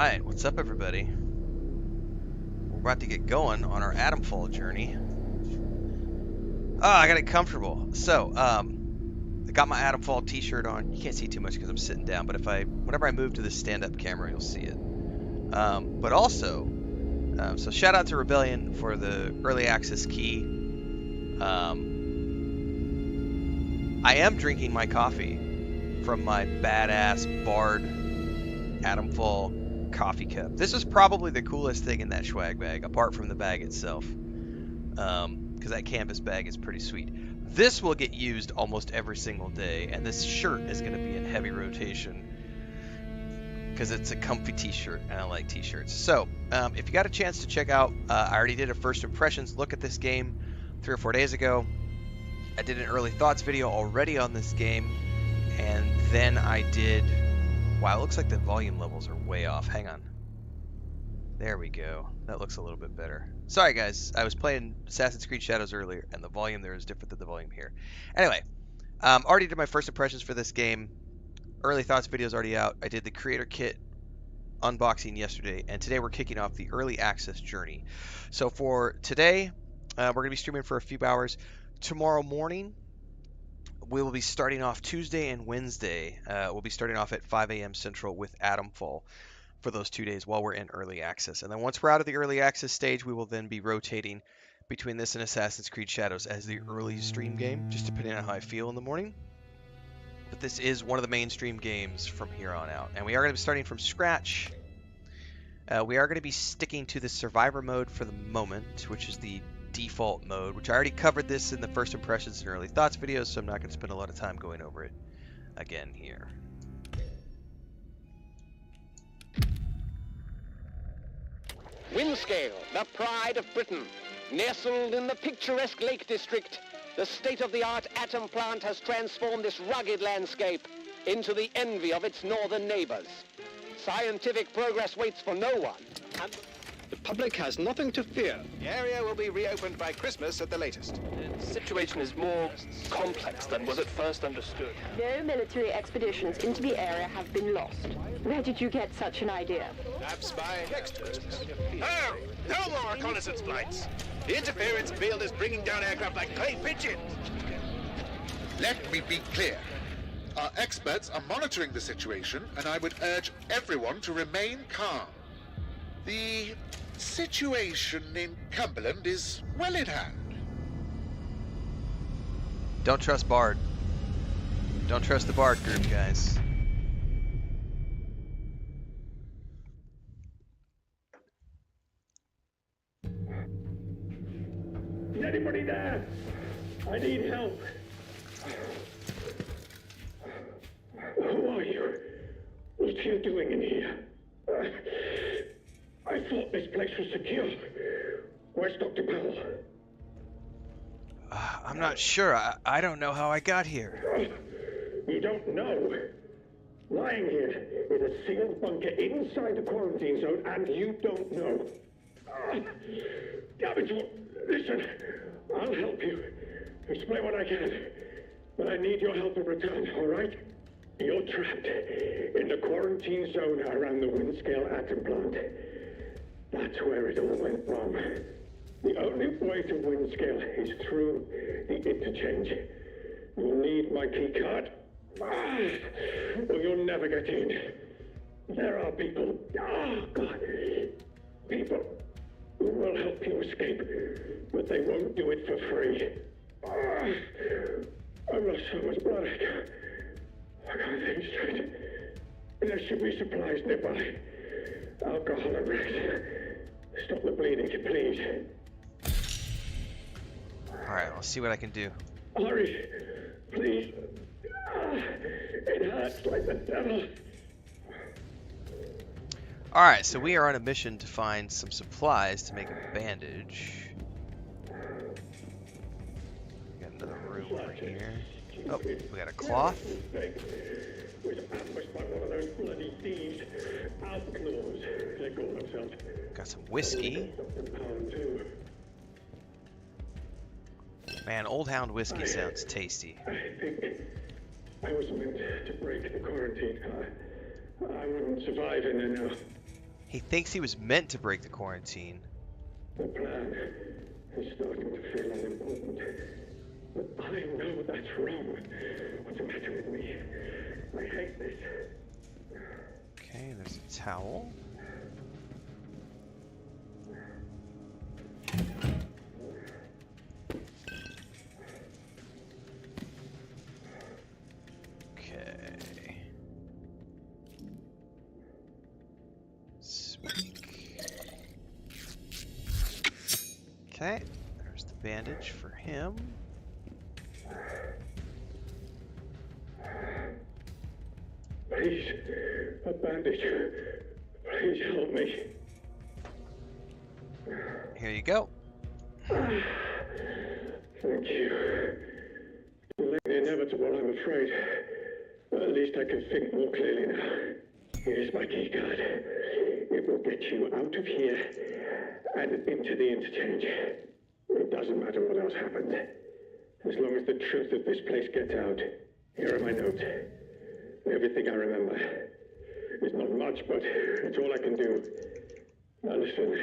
Alright, what's up everybody? We're about to get going on our Atomfall journey. I got it comfortable. So, I got my Atomfall t-shirt on. You can't see too much because I'm sitting down, but whenever I move to the stand-up camera, you'll see it. But also, so shout out to Rebellion for the early access key. I am drinking my coffee from my badass Bard Atomfall coffee cup. This is probably the coolest thing in that swag bag, apart from the bag itself, because that canvas bag is pretty sweet. This will get used almost every single day, and this shirt is going to be in heavy rotation because it's a comfy t-shirt, and I like t-shirts. So, if you got a chance to check out, I already did a first impressions look at this game 3 or 4 days ago. I did an early thoughts video already on this game, and then I did... Wow, it looks like the volume levels are way off. Hang on. There we go. That looks a little bit better. Sorry, guys. I was playing Assassin's Creed Shadows earlier, and the volume there is different than the volume here. Anyway, already did my first impressions for this game. Early thoughts video is already out. I did the creator kit unboxing yesterday, and today we're kicking off the early access journey. So for today, we're going to be streaming for a few hours. Tomorrow morning, we will be starting off Tuesday and Wednesday. We'll be starting off at 5 a.m. Central with Atomfall for those 2 days while we're in early access. And then once we're out of the early access stage, we will then be rotating between this and Assassin's Creed Shadows as the early stream game, just depending on how I feel in the morning. But this is one of the mainstream games from here on out. And we are going to be starting from scratch. We are going to be sticking to the survivor mode for the moment, which is the default mode, which I already covered this in the first impressions and early thoughts videos, so I'm not going to spend a lot of time going over it again here. Windscale, the pride of Britain. Nestled in the picturesque Lake District, the state-of-the-art atom plant has transformed this rugged landscape into the envy of its northern neighbors. Scientific progress waits for no one, and the public has nothing to fear. The area will be reopened by Christmas at the latest. The situation is more complex than was at first understood. No military expeditions into the area have been lost. Where did you get such an idea? Perhaps by next Christmas. Oh, no more reconnaissance flights. The interference field is bringing down aircraft like clay pigeons. Let me be clear. Our experts are monitoring the situation, and I would urge everyone to remain calm. The situation in Cumberland is well in hand. Don't trust Bard. Don't trust the Bard group, guys. Is anybody there? I need help. Who are you? What are you doing in here? I thought this place was secure. Where's Dr. Powell? I'm not sure. I don't know how I got here. You don't know? Lying here in a sealed bunker inside the quarantine zone, and you don't know. Damn it, listen, I'll help you. Explain what I can. But I need your help in return, all right? You're trapped in the quarantine zone around the Windscale atom plant. That's where it all went wrong. The only way to Windscale is through the interchange. You'll need my key card, or you'll never get in. There are people, people who will help you escape, but they won't do it for free. I've lost so much blood. I can't think straight. There should be supplies nearby. Alcohol and rest. Stop the bleeding, please. Alright, I'll see what I can do. Hurry, please. It hurts like the devil. Alright, so we are on a mission to find some supplies to make a bandage. We got another room over here. Oh, we got a cloth. Got some whiskey. Man, Old Hound whiskey sounds tasty. I think I was meant to break the quarantine. I wouldn't survive in there now. He thinks he was meant to break the quarantine. The plan is starting to feel unimportant. But I know that's wrong. What's the matter with me? I hate this. Okay, there's a towel. Okay. Speak. Okay, there's the bandage for him. Please, a bandage. Please help me. Here you go. Thank you. Delaying the inevitable, I'm afraid. At least I can think more clearly now. Here's my key card. It will get you out of here and into the interchange. It doesn't matter what else happens. As long as the truth of this place gets out. Here are my notes. Everything I remember. It's not much, but it's all I can do. Now listen.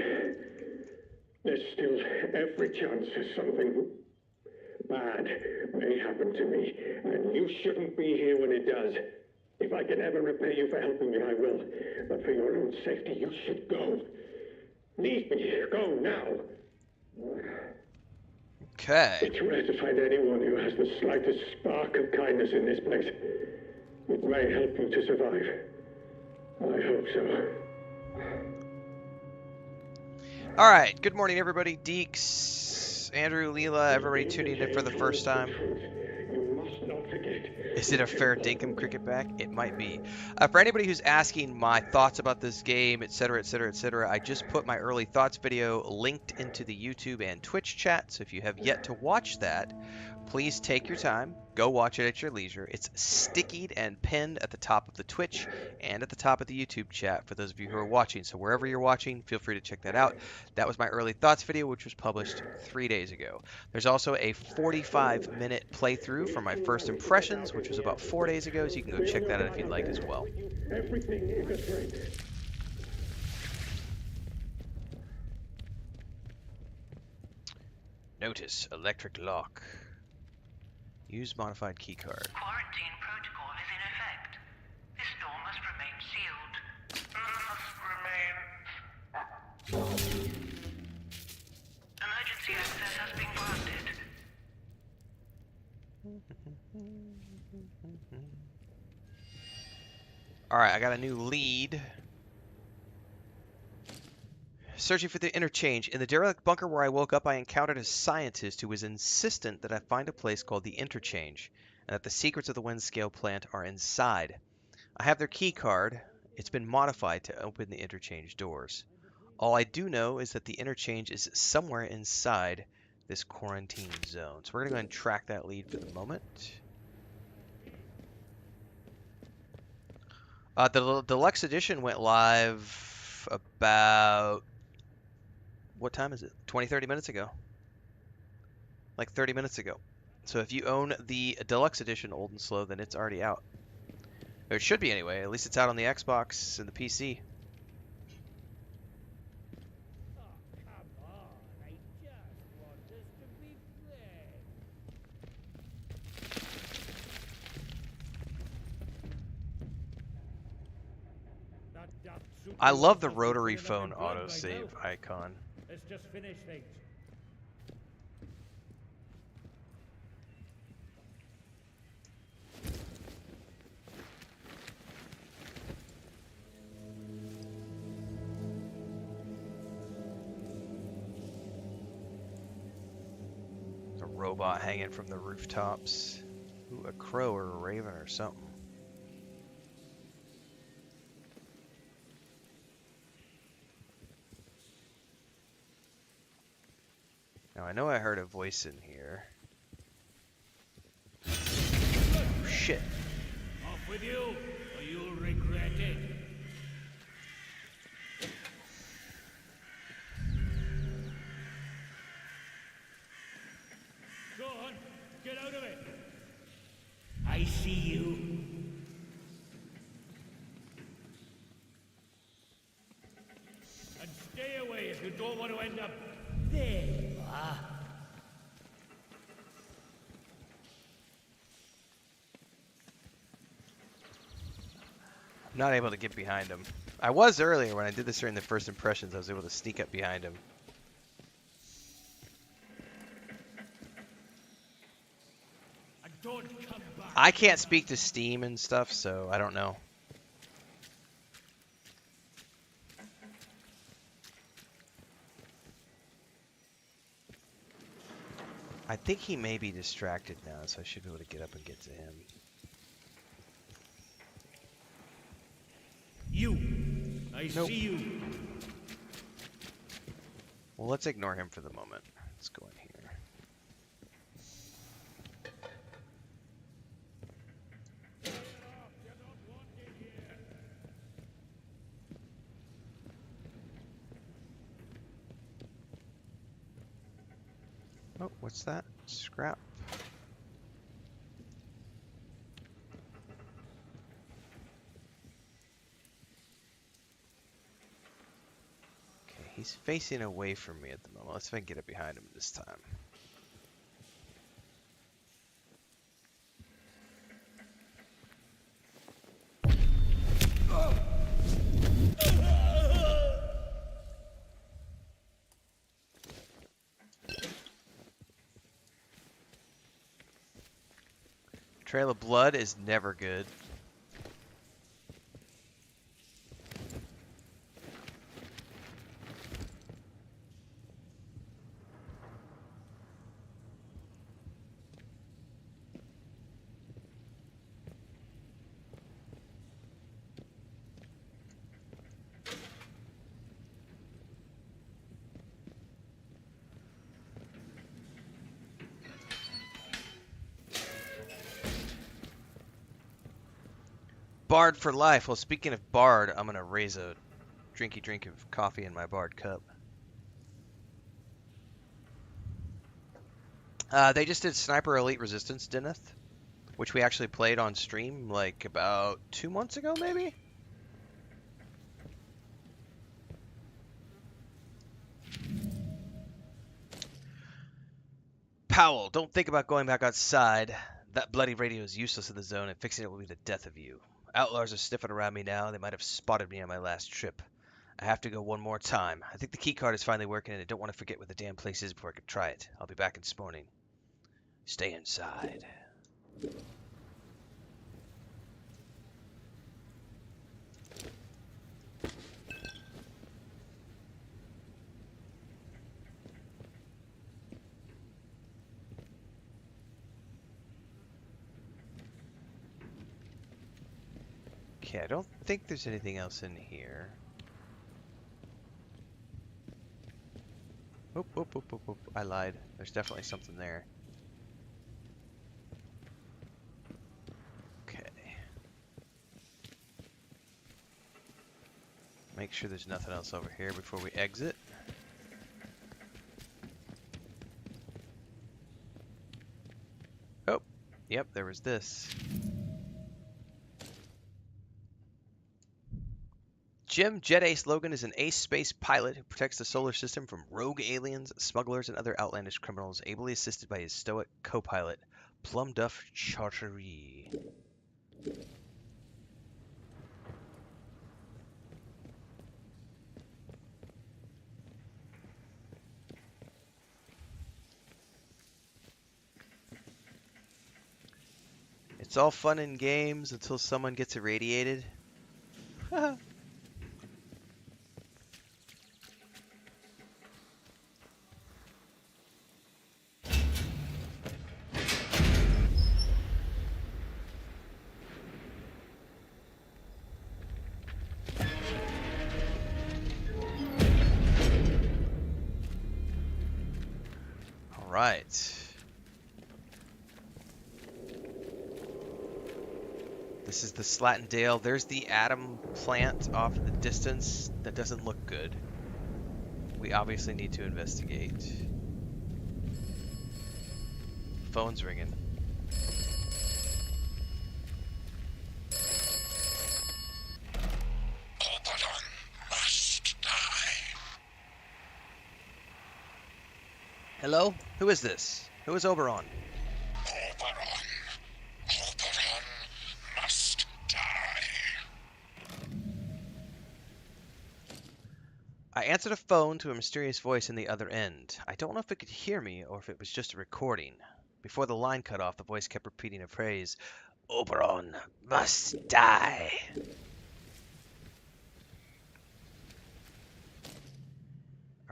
There's still every chance something bad may happen to me, and you shouldn't be here when it does. If I can ever repay you for helping me, I will. But for your own safety, you should go. Leave me. Go now. Okay. It's rare to find anyone who has the slightest spark of kindness in this place. It may help you to survive. I hope so. All right. Good morning, everybody. Deeks, Andrew, Leela, everybody tuning in for the first time. You must not forget. Is it a fair dinkum cricket back? It might be. For anybody who's asking my thoughts about this game, etc., etc., etc., I just put my early thoughts video linked into the YouTube and Twitch chat. So if you have yet to watch that, please take your time. Go watch it at your leisure. It's stickied and pinned at the top of the Twitch and at the top of the YouTube chat for those of you who are watching. So wherever you're watching, feel free to check that out. That was my early thoughts video, which was published 3 days ago. There's also a 45-minute playthrough for my first impressions, which was about 4 days ago, so you can go check that out if you'd like as well. Everything is a threat. Notice, electric lock. Use modified keycard. Quarantine protocol is in effect. This door must remain sealed. Emergency access has been granted. Alright, I got a new lead. Searching for the interchange. In the derelict bunker where I woke up, I encountered a scientist who was insistent that I find a place called the interchange, and that the secrets of the Windscale plant are inside. I have their key card. It's been modified to open the interchange doors. All I do know is that the interchange is somewhere inside this quarantine zone. So we're going to go ahead and track that lead for the moment. The deluxe edition went live about... what time is it? 20-30 minutes ago. Like 30 minutes ago. So if you own the deluxe edition, old and slow, then it's already out. Or it should be anyway. At least it's out on the Xbox and the PC. I love the rotary phone autosave icon. Let's just finish things. A robot hanging from the rooftops. Ooh, a crow or a raven or something. Now I know I heard a voice in here. Oh, shit. Off with you, or you'll regret it. Go on, get out of it. I see you. Stay away if you don't want to end up. There you are. I'm not able to get behind him. I was earlier when I did this during the first impressions. I was able to sneak up behind him. And don't come back. I can't speak to Steam and stuff, so I don't know. I think he may be distracted now, so I should be able to get up and get to him. You. I Nope. see you. Well, let's ignore him for the moment. Let's go in here. Oh, what's that? Scrap. Okay, he's facing away from me at the moment. Let's see if I can get up behind him this time. Trail of blood is never good. Bard for life. Well, speaking of Bard, I'm going to raise a drinky drink of coffee in my Bard cup. They just did Sniper Elite Resistance Dineth, which we actually played on stream like about 2 months ago, maybe? Powell, don't think about going back outside. That bloody radio is useless in the zone, and fixing it will be the death of you. Outlaws are sniffing around me now. They might have spotted me on my last trip. I have to go one more time. I think the key card is finally working, and I don't want to forget what the damn place is before I can try it. I'll be back in Sporning. Stay inside. Okay, I don't think there's anything else in here. Oop, oop, oop, oop, oop. I lied. There's definitely something there. Okay. Make sure there's nothing else over here before we exit. Oh, yep, there was this. Jim Jet Ace Logan is an ace space pilot who protects the solar system from rogue aliens, smugglers, and other outlandish criminals, ably assisted by his stoic co-pilot, Plum Duff Charterie. It's all fun and games until someone gets irradiated. Right. This is the Slatendale. There's the atom plant off in the distance. That doesn't look good. We obviously need to investigate. Phone's ringing. Oberon must die. Hello? Who is this? Who is Oberon? Oberon must die. I answered a phone to a mysterious voice in the other end. I don't know if it could hear me or if it was just a recording. Before the line cut off, the voice kept repeating a phrase, Oberon must die.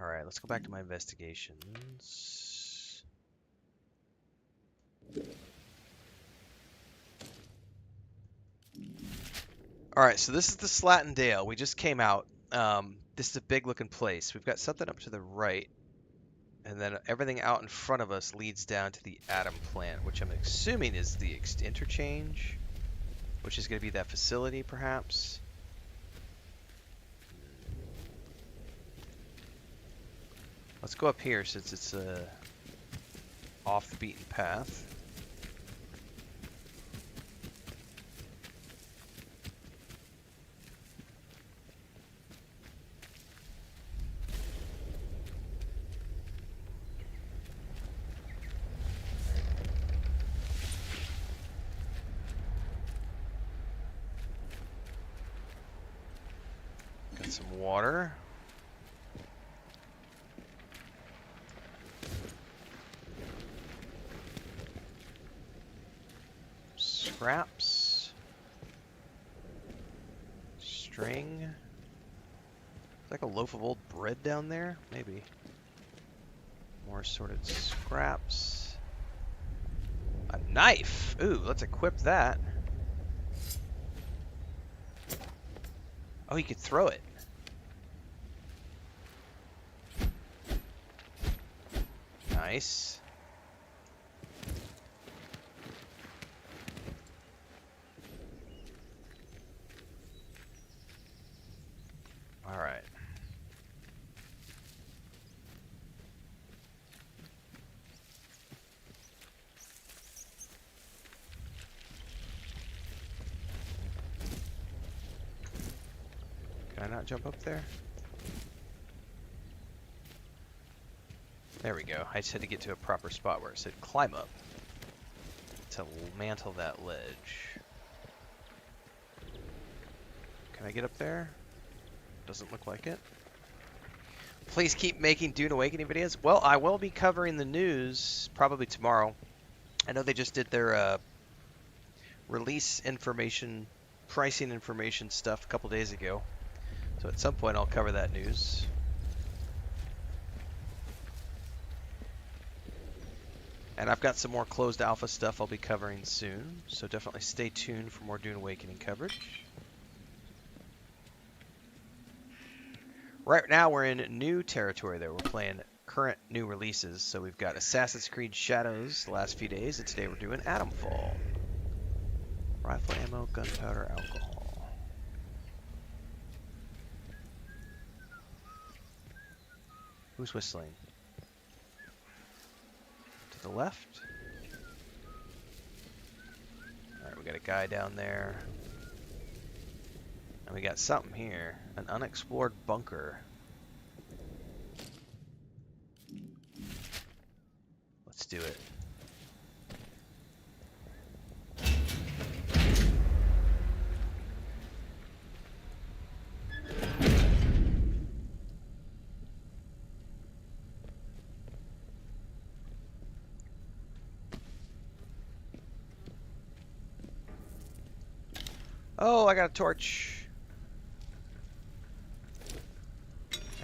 Alright, let's go back to my investigations. Alright, so this is the Slatin Dale. We just came out. This is a big looking place. We've got something up to the right. And then everything out in front of us leads down to the Atom plant, which I'm assuming is the interchange, which is going to be that facility, perhaps. Let's go up here since it's off the beaten path. Got some water. Scraps. String. It's like a loaf of old bread down there, maybe. More assorted scraps. A knife! Ooh, let's equip that. Oh, you could throw it. Nice. All right. Can I not jump up there? There we go. I just had to get to a proper spot where it said climb up to mantle that ledge. Can I get up there? Doesn't look like it. Please keep making Dune Awakening videos. Well, I will be covering the news probably tomorrow. I know they just did their release information, pricing information stuff a couple days ago. So at some point I'll cover that news. And I've got some more closed alpha stuff I'll be covering soon. So definitely stay tuned for more Dune Awakening coverage. Right now we're in new territory there. We're playing current new releases. So we've got Assassin's Creed Shadows the last few days, and today we're doing Atomfall. Rifle ammo, gunpowder, alcohol. Who's whistling? To the left. Alright, we got a guy down there. And we got something here. An unexplored bunker. Let's do it. Oh, I got a torch.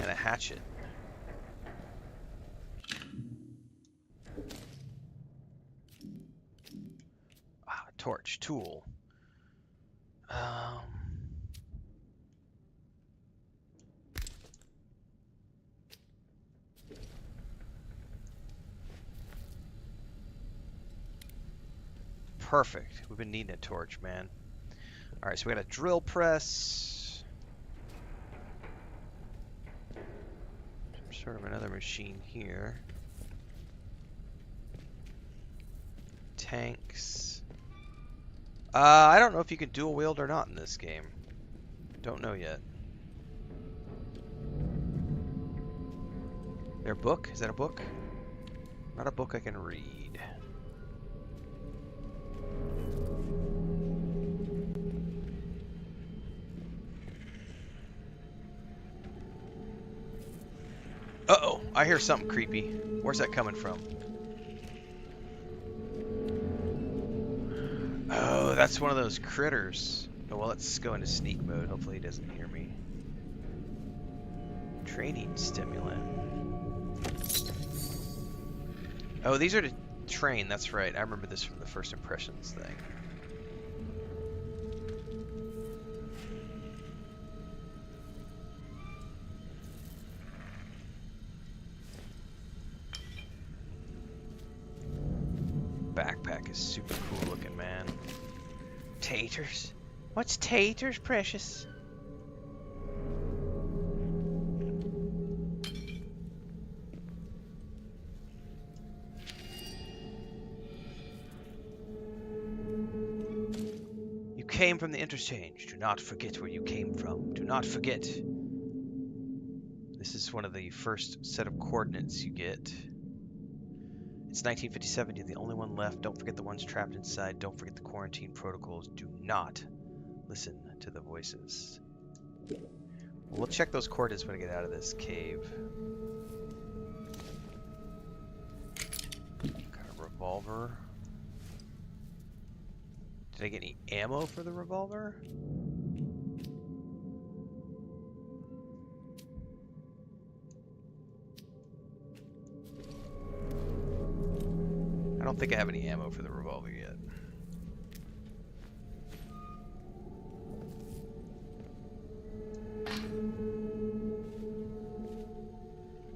And a hatchet. Ah, torch, tool. Perfect. We've been needing a torch, man. All right, so we got a drill press. Sort of another machine here. Tanks. I don't know if you can dual wield or not in this game. Don't know yet. Their book? Is that a book? Not a book I can read. Uh-oh, I hear something creepy. Where's that coming from? Oh, that's one of those critters. Oh, well, let's go into sneak mode. Hopefully he doesn't hear me. Training stimulant. Oh, these are to train. That's right. I remember this from the first impressions thing. Backpack is super cool looking, man. Taters? What's taters, precious? You came from the interchange. Do not forget where you came from. Do not forget. This is one of the first set of coordinates you get. It's 1957, you're the only one left. Don't forget the ones trapped inside. Don't forget the quarantine protocols. Do not listen to the voices. We'll check those coordinates when I get out of this cave. Got a revolver. Did I get any ammo for the revolver? I don't think I have any ammo for the revolver yet.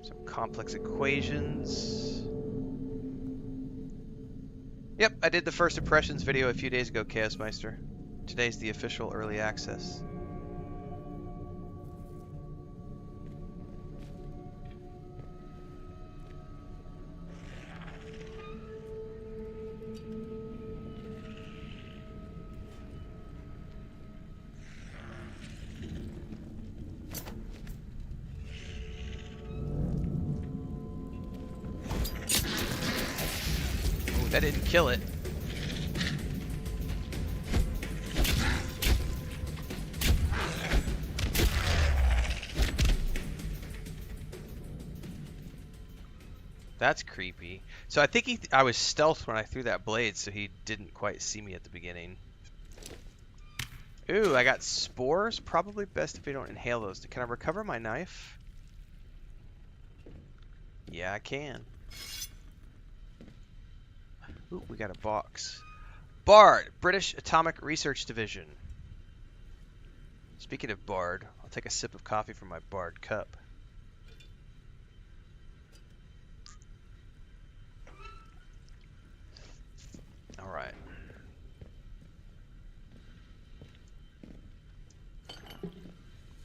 Some complex equations. Yep, I did the first impressions video a few days ago, Chaos Meister. Today's the official early access. That didn't kill it. That's creepy. So I think I was stealthed when I threw that blade, so he didn't quite see me at the beginning. Ooh, I got spores. Probably best if we don't inhale those. Can I recover my knife? Yeah, I can. Ooh, we got a box. BARD, British Atomic Research Division. Speaking of BARD, I'll take a sip of coffee from my BARD cup. Alright.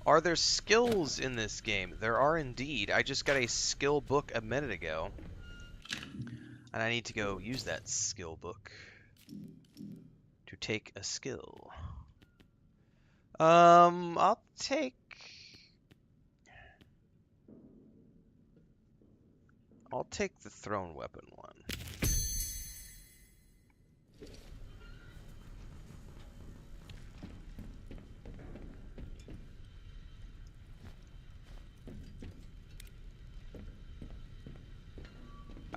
Are there skills in this game? There are indeed. I just got a skill book a minute ago. And I need to go use that skill book to take a skill. I'll take the thrown weapon one.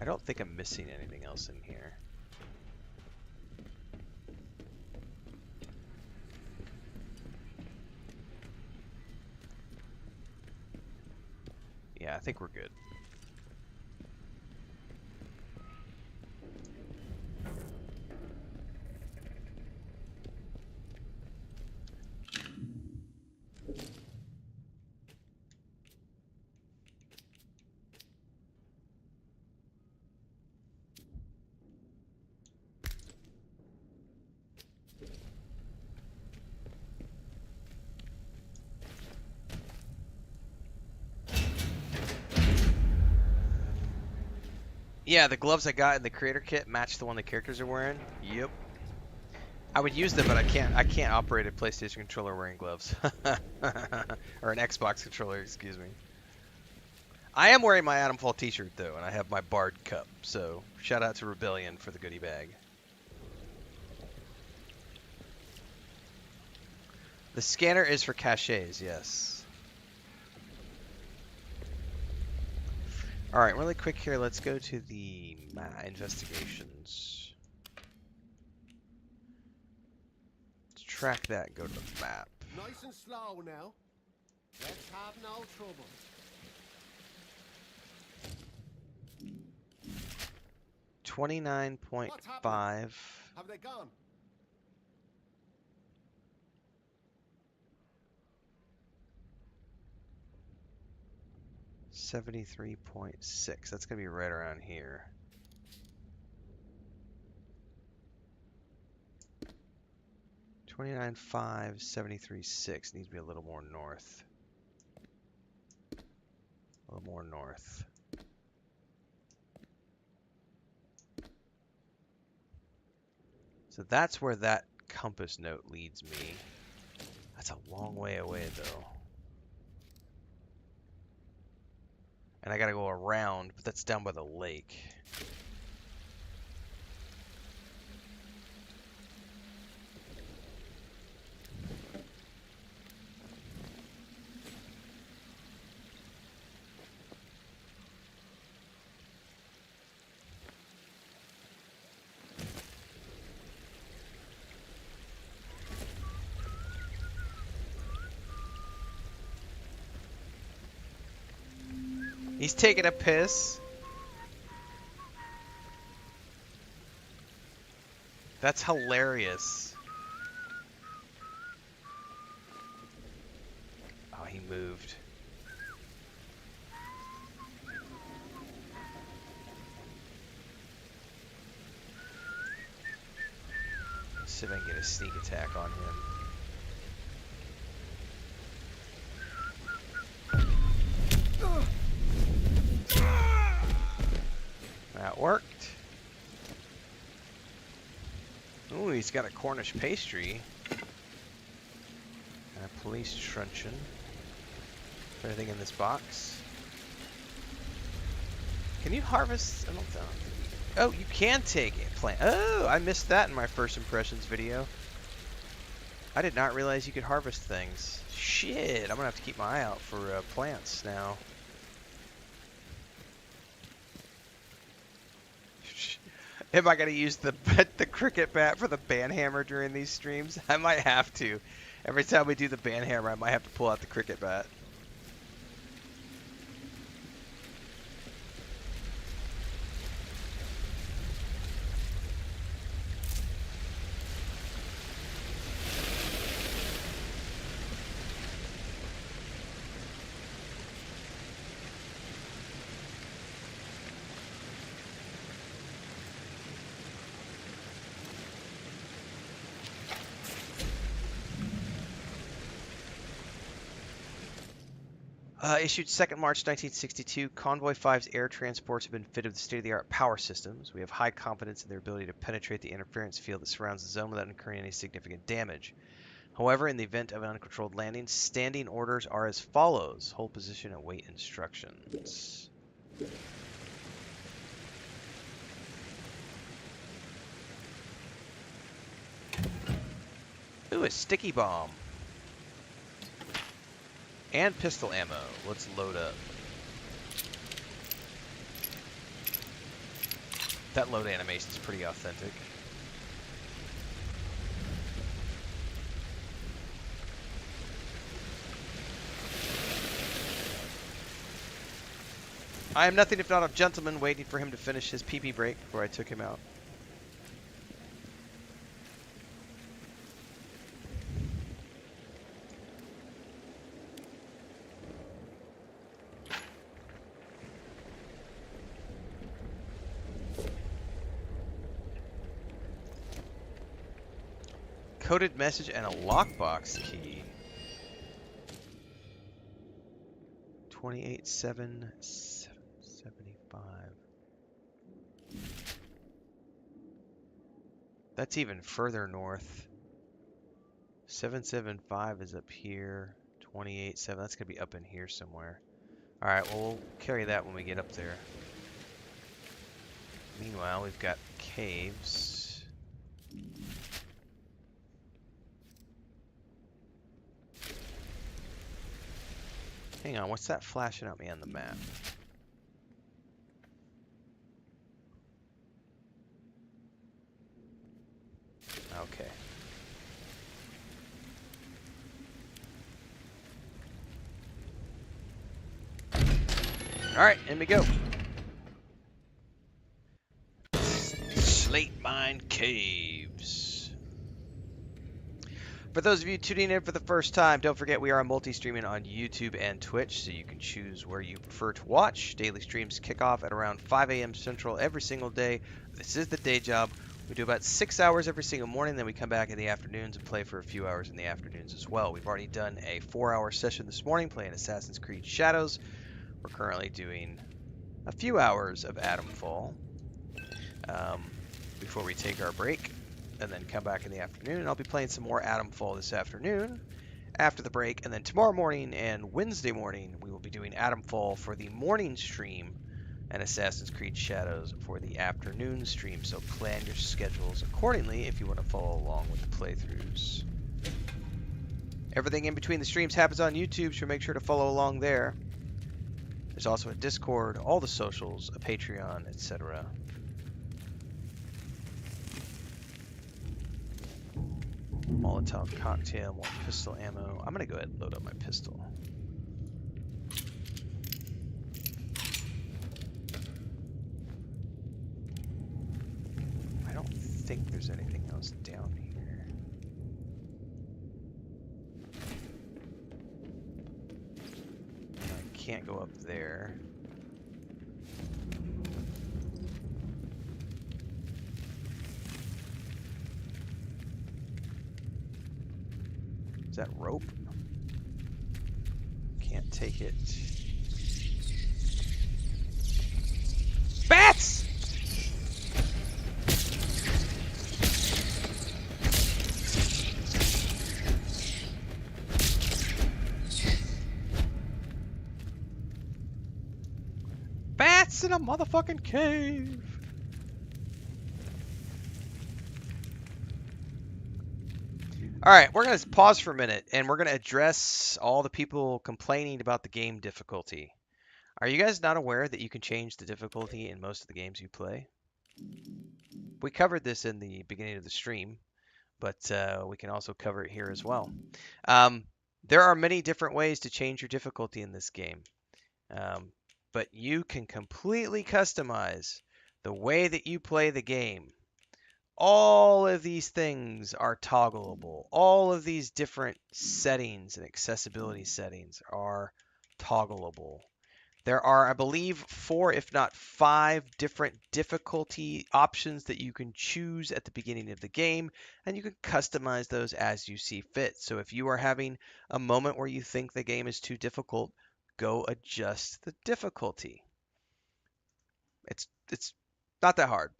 I don't think I'm missing anything else in here. Yeah, I think we're good. Yeah, the gloves I got in the creator kit match the one the characters are wearing. Yep. I would use them, but I can't operate a PlayStation controller wearing gloves. Or an Xbox controller, excuse me. I am wearing my Atomfall t-shirt though, and I have my Bard cup. So shout out to Rebellion for the goodie bag. The scanner is for caches, yes. All right, really quick here. Let's go to the investigations. Let's track that. Go to the map. Nice and slow now. Let's have no trouble. 29.5. Have they gone? 73.6. That's gonna be right around here. $29.5, 73.6. Needs to be a little more north. A little more north. So that's where that compass note leads me. That's a long way away though. And I gotta go around, but that's down by the lake. He's taking a piss. That's hilarious. Oh, he moved. Let's see if I can get a sneak attack on him. That worked. Ooh, he's got a Cornish pastry. And a police truncheon. Anything in this box? Can you harvest? I don't know. Oh, you can take it. Plant. Oh, I missed that in my first impressions video. I did not realize you could harvest things. Shit, I'm gonna have to keep my eye out for plants now. Am I gonna use the cricket bat for the banhammer during these streams? I might have to. Every time we do the banhammer, I might have to pull out the cricket bat. Issued 2nd March 1962, Convoy 5's air transports have been fitted with state-of-the-art power systems. We have high confidence in their ability to penetrate the interference field that surrounds the zone without incurring any significant damage. However, in the event of an uncontrolled landing, standing orders are as follows. Hold position and wait instructions. Ooh, a sticky bomb. And pistol ammo. Let's load up. That load animation is pretty authentic. I am nothing if not a gentleman, waiting for him to finish his pee-pee break before I took him out. Coded message and a lockbox key. 28,775. That's even further north. 775 is up here. 28,7. That's gonna be up in here somewhere. Alright, well, we'll carry that when we get up there. Meanwhile, we've got caves. Hang on, what's that flashing at me on the map? Okay. Alright, in we go. Slate Mine Caves. For those of you tuning in for the first time, don't forget we are multi-streaming on YouTube and Twitch, so you can choose where you prefer to watch. Daily streams kick off at around 5 a.m. Central every single day. This is the day job. We do about 6 hours every single morning, then we come back in the afternoons and play for a few hours in the afternoons as well. We've already done a 4-hour session this morning playing Assassin's Creed Shadows. We're currently doing a few hours of Atomfall before we take our break and then come back in the afternoon. And I'll be playing some more Atomfall this afternoon after the break. And then tomorrow morning and Wednesday morning, we will be doing Atomfall for the morning stream and Assassin's Creed Shadows for the afternoon stream. So plan your schedules accordingly if you want to follow along with the playthroughs. Everything in between the streams happens on YouTube, so make sure to follow along there. There's also a Discord, all the socials, a Patreon, etc. Molotov cocktail, more pistol ammo. I'm going to go ahead and load up my pistol. I don't think there's anything else down here. I can't go up there. Is that rope? Can't take it. Bats! Bats in a motherfucking cave! Alright, we're going to pause for a minute, and we're going to address all the people complaining about the game difficulty. Are you guys not aware that you can change the difficulty in most of the games you play? We covered this in the beginning of the stream, but we can also cover it here as well. There are many different ways to change your difficulty in this game, but you can completely customize the way that you play the game. All of these things are toggleable. All of these different settings and accessibility settings are toggleable. There are, I believe, 4 if not 5 different difficulty options that you can choose at the beginning of the game, and you can customize those as you see fit. So if you are having a moment where you think the game is too difficult, go adjust the difficulty. It's not that hard.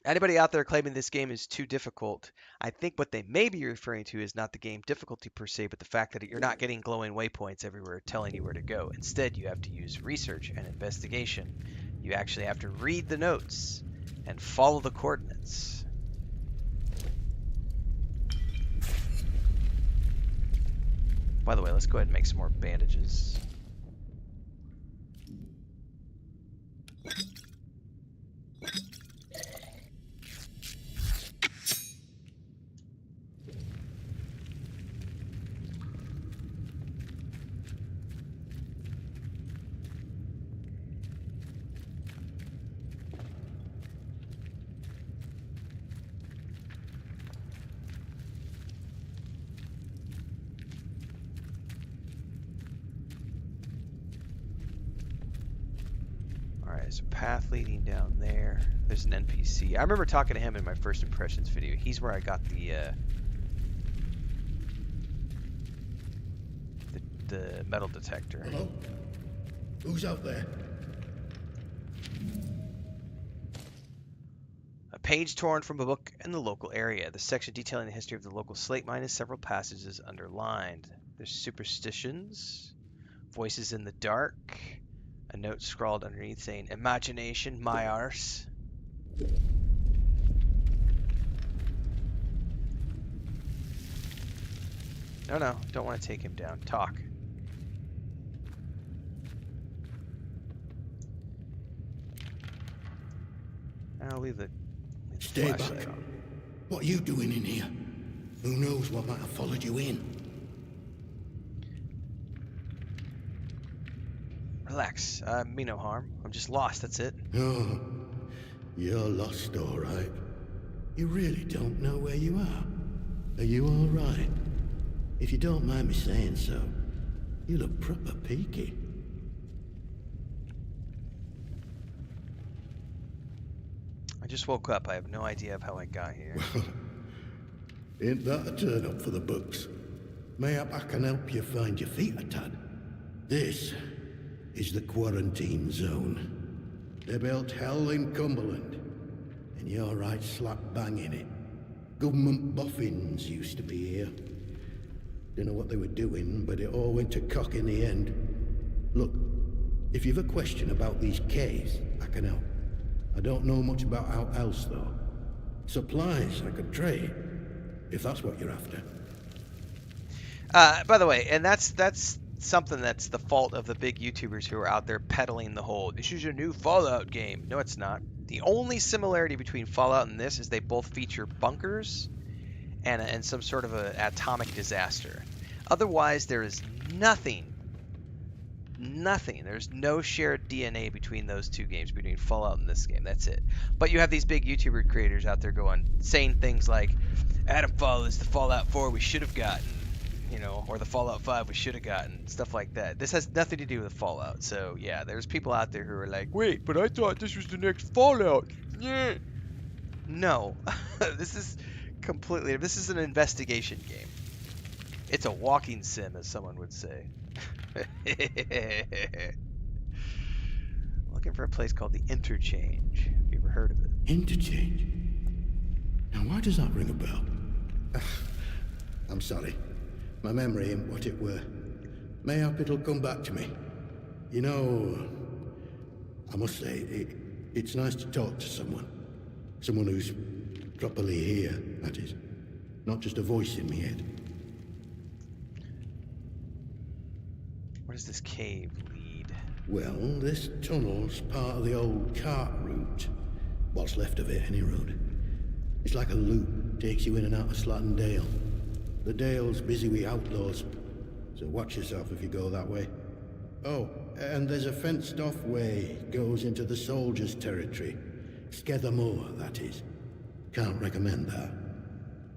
Anybody out there claiming this game is too difficult, I think what they may be referring to is not the game difficulty per se, but the fact that you're not getting glowing waypoints everywhere telling you where to go. Instead, you have to use research and investigation. You actually have to read the notes and follow the coordinates. By the way, let's go ahead and make some more bandages. There's a path leading down there. There's an NPC. I remember talking to him in my first impressions video. He's where I got the metal detector. Hello? Who's out there? A page torn from a book in the local area. The section detailing the history of the local slate mine has several passages underlined. There's superstitions. Voices in the dark. A note scrawled underneath saying, "Imagination, my arse." No, don't want to take him down. Talk. I'll leave the Stay back. flashlight on. What are you doing in here? Who knows what might have followed you in? Relax. Mean no harm. I'm just lost, that's it. Oh, you're lost, all right. You really don't know where you are. Are you all right? If you don't mind me saying so, you look proper peaky. I just woke up. I have no idea of how I got here. Ain't that a turn up for the books? Mayhap I can help you find your feet a tad. This is the quarantine zone. They built hell in Cumberland, and you're right slap bang in it. Government boffins used to be here. Don't know what they were doing, but it all went to cock in the end. Look, if you've a question about these caves, I can help. I don't know much about how else, though. Supplies I could trade, if that's what you're after. By the way, and that's something that's the fault of the big YouTubers who are out there peddling the whole, this is a new Fallout game. No, it's not. The only similarity between Fallout and this is they both feature bunkers and some sort of an atomic disaster. Otherwise, there is nothing. There's no shared DNA between those two games, between Fallout and this game. That's it. But you have these big YouTuber creators out there saying things like, Atomfall is the Fallout 4 we should have gotten, or the Fallout 5 we should have gotten, stuff like that. This has nothing to do with Fallout. So yeah, there's people out there who are like, wait, but I thought this was the next Fallout. Yeah. No, this is an investigation game. It's a walking sim, as someone would say. Looking for a place called the Interchange. Have you ever heard of it? Interchange? Now why does that ring a bell? I'm sorry. My memory ain't what it were. Mayhap it'll come back to me. I must say, it's nice to talk to someone. Someone who's properly here, that is. Not just a voice in my head. Where does this cave lead? Well, this tunnel's part of the old cart route. What's left of it, any road. It's like a loop, takes you in and out of Slatton Dale. The Dale's busy with outlaws, so watch yourself if you go that way. Oh, and there's a fenced-off way, goes into the soldiers' territory. Skether Moor, that is. Can't recommend that.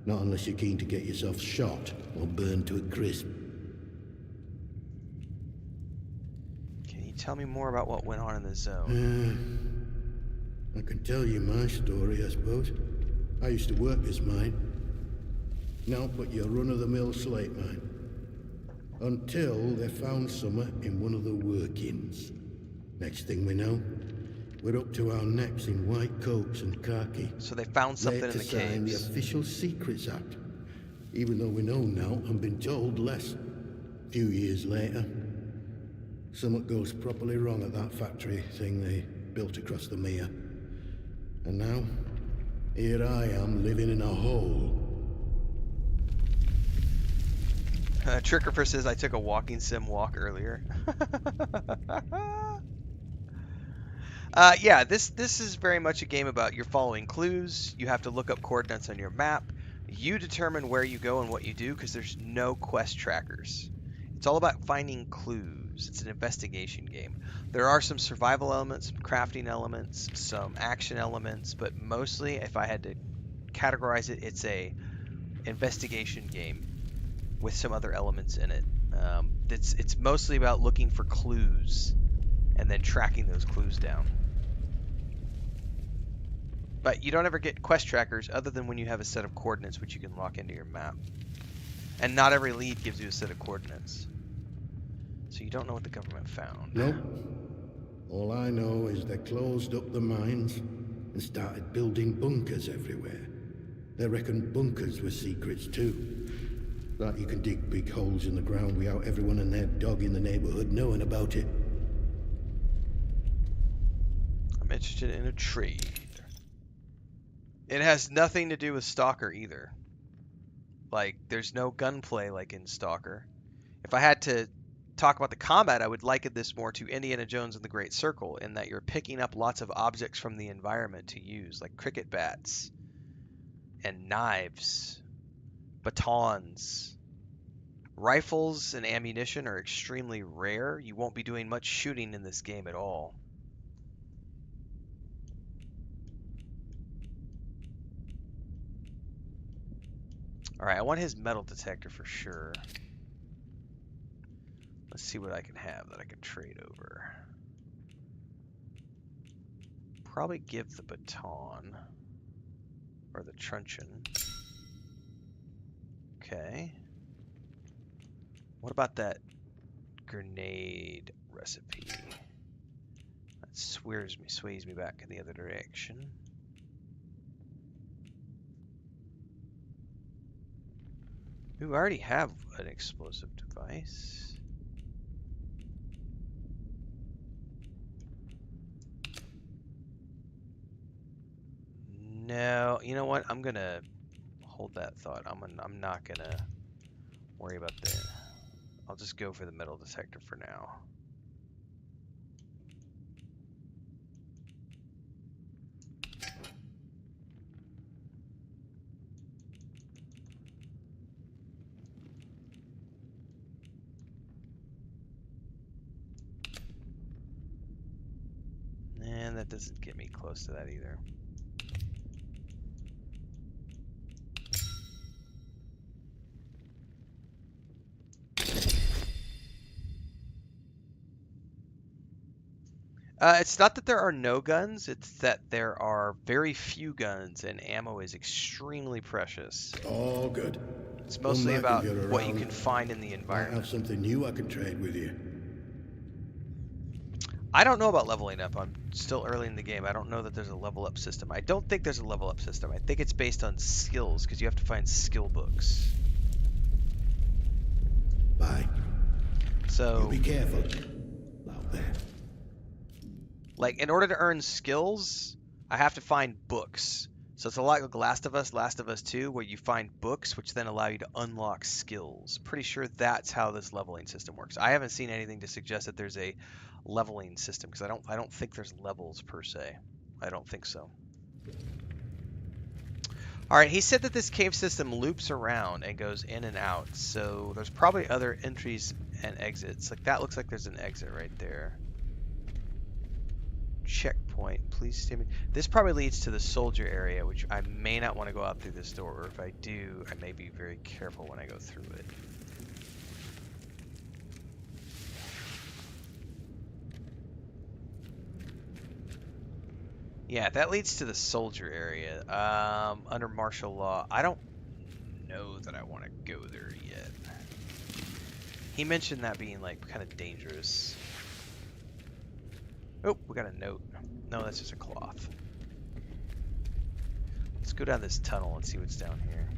Not unless you're keen to get yourself shot or burned to a crisp. Tell me more about what went on in the zone. I can tell you my story, I suppose. I used to work this mine. Now but your run-of-the-mill slate mine. Until they found summer in one of the workings. Next thing we know, we're up to our necks in white coats and khaki. So they found something in the caves. Sign the Official Secrets Act. Even though we know now and been told less. A few years later, something goes properly wrong at that factory thing they built across the mere. And now, here I am living in a hole. Trickerfer says I took a walking sim walk earlier. Yeah, this is very much a game about you're following clues. You have to look up coordinates on your map. You determine where you go and what you do because there's no quest trackers. It's all about finding clues. It's an investigation game. There are some survival elements, some crafting elements, some action elements, but mostly, if I had to categorize it, it's a investigation game with some other elements in it. It's mostly about looking for clues and then tracking those clues down. But you don't ever get quest trackers other than when you have a set of coordinates which you can lock into your map. And not every lead gives you a set of coordinates. So you don't know what the government found. Nope. All I know is they closed up the mines and started building bunkers everywhere. They reckoned bunkers were secrets too. Like you can dig big holes in the ground without everyone and their dog in the neighborhood knowing about it. I'm interested in a trade. It has nothing to do with Stalker either. Like, there's no gunplay like in Stalker. If I had to talk about the combat, I would liken this more to Indiana Jones and the Great Circle, in that you're picking up lots of objects from the environment to use, like cricket bats and knives, batons. Rifles and ammunition are extremely rare. You won't be doing much shooting in this game at all. Alright, I want his metal detector for sure. Let's see what I can have that I can trade over. Probably give the baton. Or the truncheon. Okay. What about that grenade recipe? That sways me back in the other direction. Ooh, I already have an explosive device. No, you know what? I'm gonna hold that thought. I'm not gonna worry about that. I'll just go for the metal detector for now. And that doesn't get me close to that either. It's not that there are no guns, it's that there are very few guns and ammo is extremely precious. All good. It's mostly about what you can find in the environment. I have something new I can trade with you. I don't know about leveling up. I'm still early in the game. I don't know that there's a level up system. I don't think there's a level up system. I think it's based on skills because you have to find skill books. Bye. So you be careful out there. Like, in order to earn skills, I have to find books. So it's a lot like Last of Us 2, where you find books, which then allow you to unlock skills. Pretty sure that's how this leveling system works. I haven't seen anything to suggest that there's a leveling system, because I don't think there's levels per se. I don't think so. Alright, he said that this cave system loops around and goes in and out, so there's probably other entries and exits. Like, that looks like there's an exit right there. Checkpoint, please stay. This probably leads to the soldier area, which I may not want to go out through this door, or if I do, I may be very careful when I go through it. Yeah, that leads to the soldier area. Under martial law, I don't know that I want to go there yet. He mentioned that being like kind of dangerous. Oh, we got a note. No, that's just a cloth. Let's go down this tunnel and see what's down here.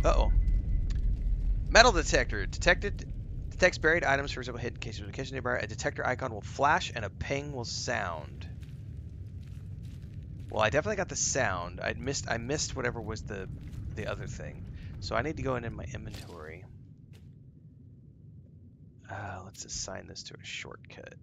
Uh-oh. Metal detector. Detects buried items, for example, hidden cases of the kitchen nearby. A detector icon will flash and a ping will sound. Well, I definitely got the sound. I missed whatever was the other thing. So I need to go in my inventory. Let's assign this to a shortcut.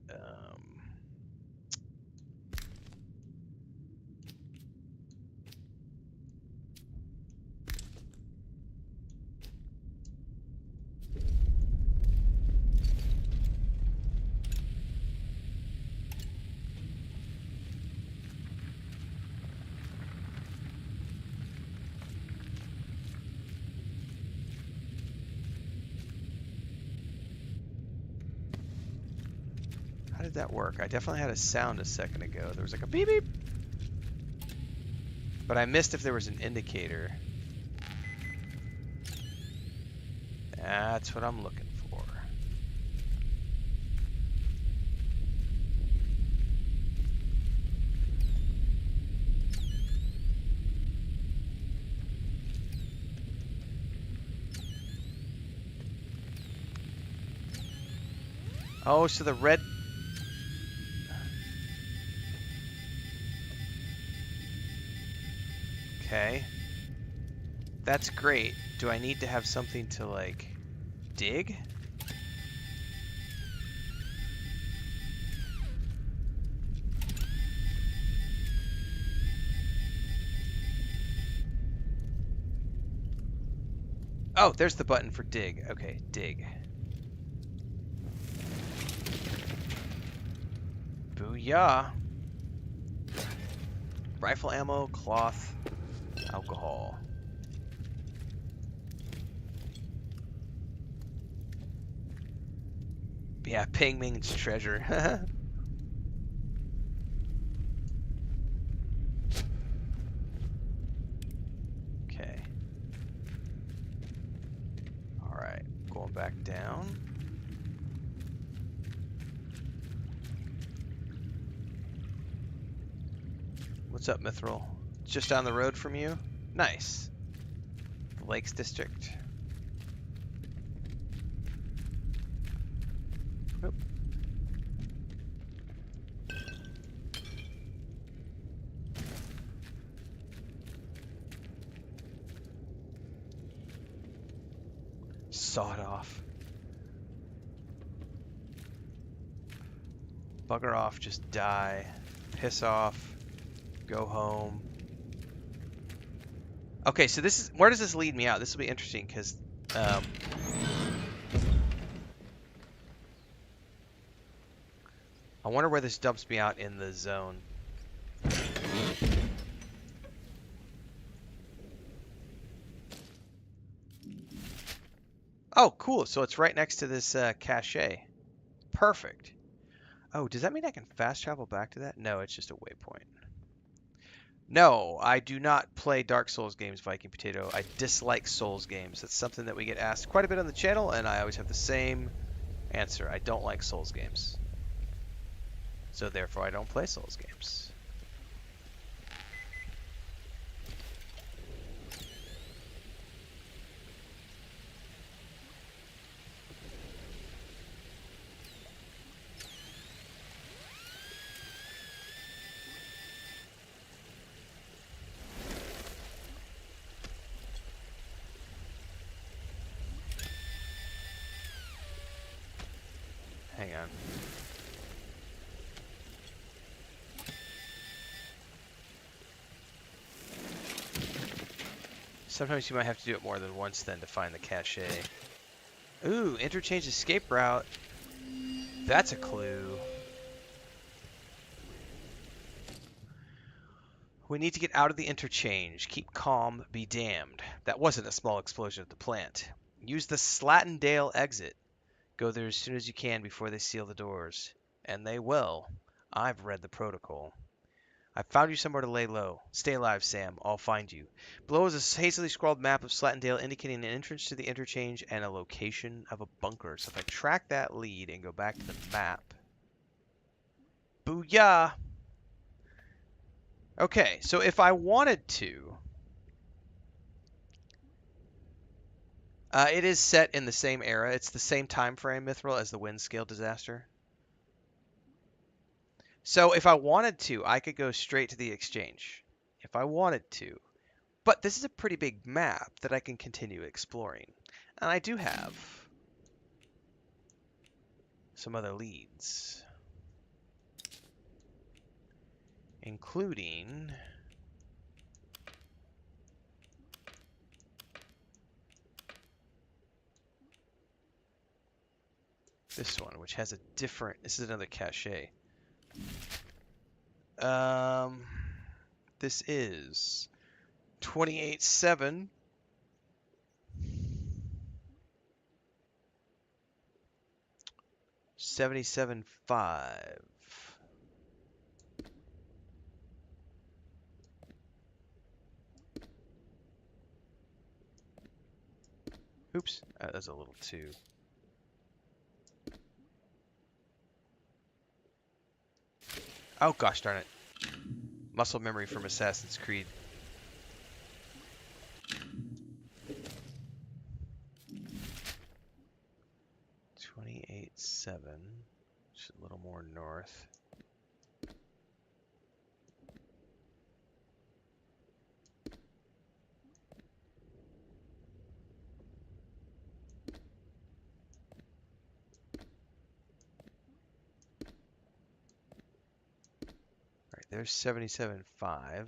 How did that work? I definitely had a sound a second ago. There was like a beep beep. But I missed if there was an indicator. That's what I'm looking for. Oh, so the red... Okay. That's great. Do I need to have something to, like, dig? Oh, there's the button for dig. Okay, dig. Booyah. Rifle ammo, cloth, alcohol. Yeah, Ping Ming's treasure. Okay. Alright, going back down. What's up, Mithril? Just down the road from you? Nice. The Lakes District. Oop. Sawed off. Bugger off, just die. Piss off. Go home. Okay, so this is... Where does this lead me out? This will be interesting, because... I wonder where this dumps me out in the zone. Oh, cool. So it's right next to this cache. Perfect. Oh, does that mean I can fast travel back to that? No, it's just a waypoint. No, I do not play Dark Souls games, Viking Potato. I dislike Souls games. That's something that we get asked quite a bit on the channel, and I always have the same answer. I don't like Souls games. So therefore, I don't play Souls games. Hang on. Sometimes you might have to do it more than once then to find the cache. Ooh, interchange escape route. That's a clue. We need to get out of the interchange. Keep calm, be damned. That wasn't a small explosion at the plant. Use the Slattendale exit. Go there as soon as you can before they seal the doors. And they will. I've read the protocol. I've found you somewhere to lay low. Stay alive, Sam. I'll find you. Below is a hastily scrawled map of Slattendale indicating an entrance to the interchange and a location of a bunker. So if I track that lead and go back to the map... Booyah! Okay, so if I wanted to... it is set in the same era. It's the same time frame, Mithril, as the Windscale disaster. So if I wanted to, I could go straight to the exchange. If I wanted to. But this is a pretty big map that I can continue exploring. And I do have some other leads. Including... this one, which has a different... This is another cache. This is 28.7. $77.5. Oops, that's a little too... Oh, gosh darn it. Muscle memory from Assassin's Creed. $28.7. 7, just a little more north. All right, there's 77.5.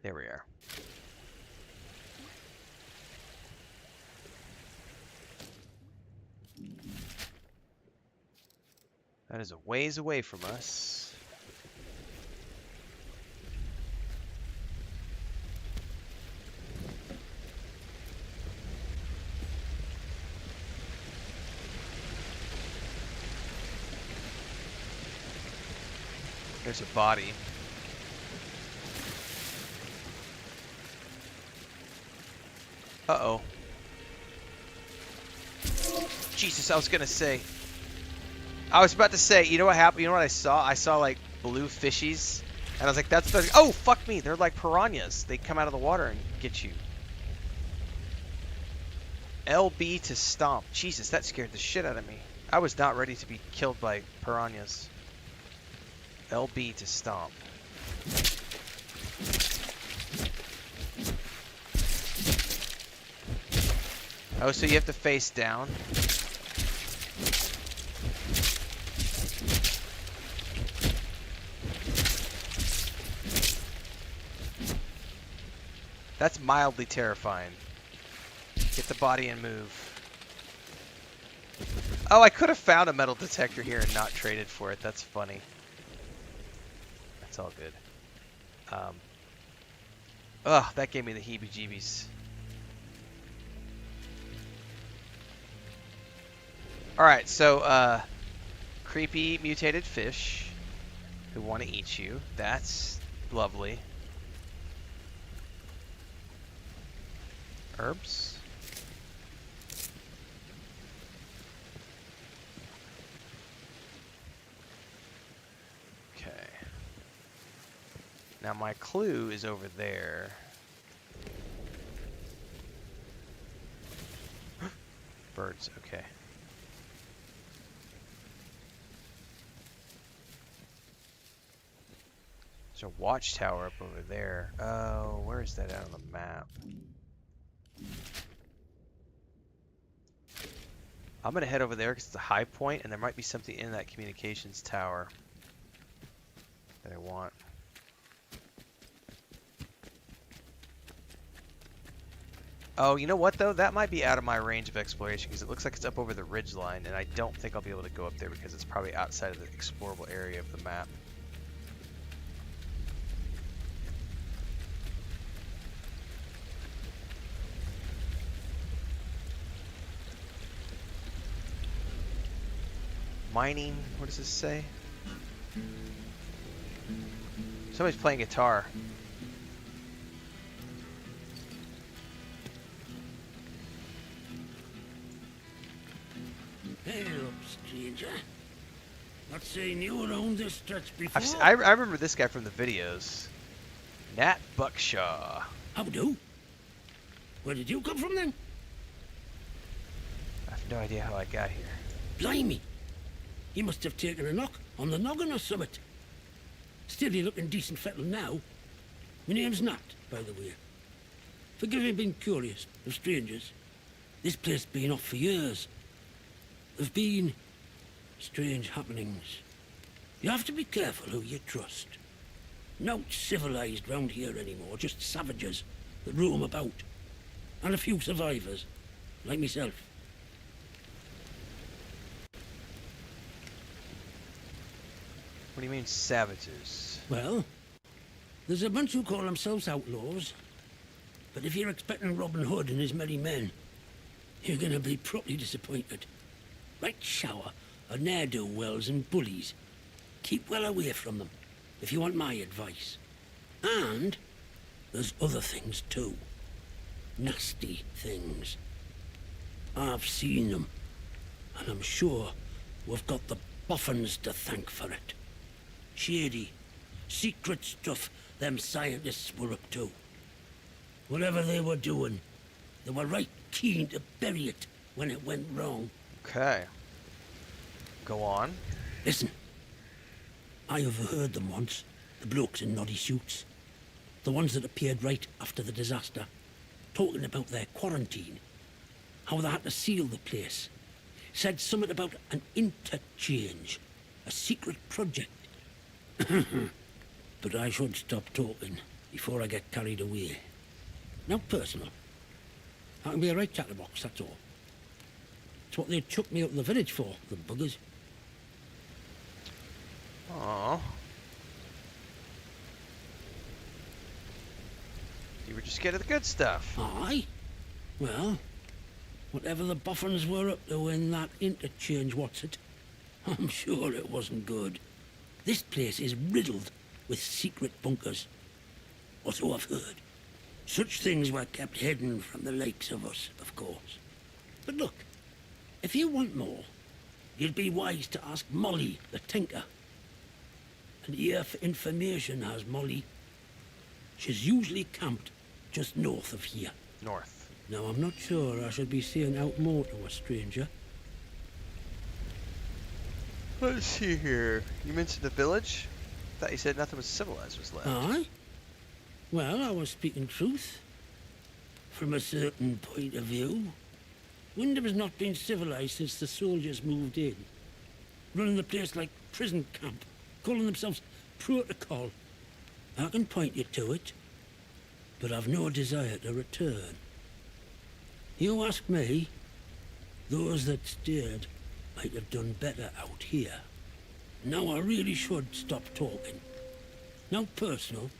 There we are. That is a ways away from us. There's a body. Uh-oh. Jesus, I was about to say, you know what happened? You know what I saw? I saw like blue fishies, and I was like, oh, fuck me. They're like piranhas. They come out of the water and get you. LB to stomp. Jesus, that scared the shit out of me. I was not ready to be killed by piranhas. LB to stomp. Oh, so you have to face down? That's mildly terrifying. Get the body and move. Oh, I could have found a metal detector here and not traded for it. That's funny. That's all good. Ugh, that gave me the heebie-jeebies. Alright, so, creepy mutated fish who want to eat you. That's lovely. Herbs. Okay. Now my clue is over there. Birds, okay. There's a watchtower up over there. Oh, where is that out on the map? I'm gonna head over there because it's a high point, and there might be something in that communications tower that I want. Oh, you know what though? That might be out of my range of exploration because it looks like it's up over the ridgeline, and I don't think I'll be able to go up there because it's probably outside of the explorable area of the map. Mining, what does this say? Somebody's playing guitar. Hey up, stranger. Not saying you were on this stretch before. I remember this guy from the videos. Nat Buckshaw. How do? Where did you come from then? I have no idea how I got here. Blimey. You must have taken a knock on the noggin or something. Still, you're looking decent fettled now. My name's Nat, by the way. Forgive me being curious of strangers. This place has been off for years. There've been strange happenings. You have to be careful who you trust. Not civilized round here anymore, just savages that roam about. And a few survivors, like myself. What do you mean, savages? Well, there's a bunch who call themselves outlaws. But if you're expecting Robin Hood and his merry men, you're gonna be properly disappointed. Right shower of ne'er-do-wells and bullies. Keep well away from them, if you want my advice. And there's other things too. Nasty things. I've seen them, and I'm sure we've got the boffins to thank for it. Shady, secret stuff them scientists were up to. Whatever they were doing, they were right keen to bury it when it went wrong. Okay. Go on. Listen. I overheard them once, the blokes in noddy suits. The ones that appeared right after the disaster, talking about their quarantine. How they had to seal the place. Said something about an interchange, a secret project. But I should stop talking before I get carried away. Now personal. I can be a right chatterbox, that's all. It's what they chucked me out of the village for, the buggers. Aww. You were just getting the good stuff. Aye. Well, whatever the boffins were up to in that interchange, what's it? I'm sure it wasn't good. This place is riddled with secret bunkers. Or so I've heard. Such things were kept hidden from the likes of us, of course. But look, if you want more, you'd be wise to ask Molly, the tinker. An ear for information has Molly. She's usually camped just north of here. North. Now, I'm not sure I should be saying out more to a stranger. Let's see here. You mentioned the village? Thought you said nothing was civilized was left. Aye? Well, I was speaking truth. From a certain point of view. Wyndham has not been civilized since the soldiers moved in. Running the place like prison camp. Calling themselves protocol. I can point you to it. But I've no desire to return. You ask me, those that steered might have done better out here. Now I really should stop talking. Now personal,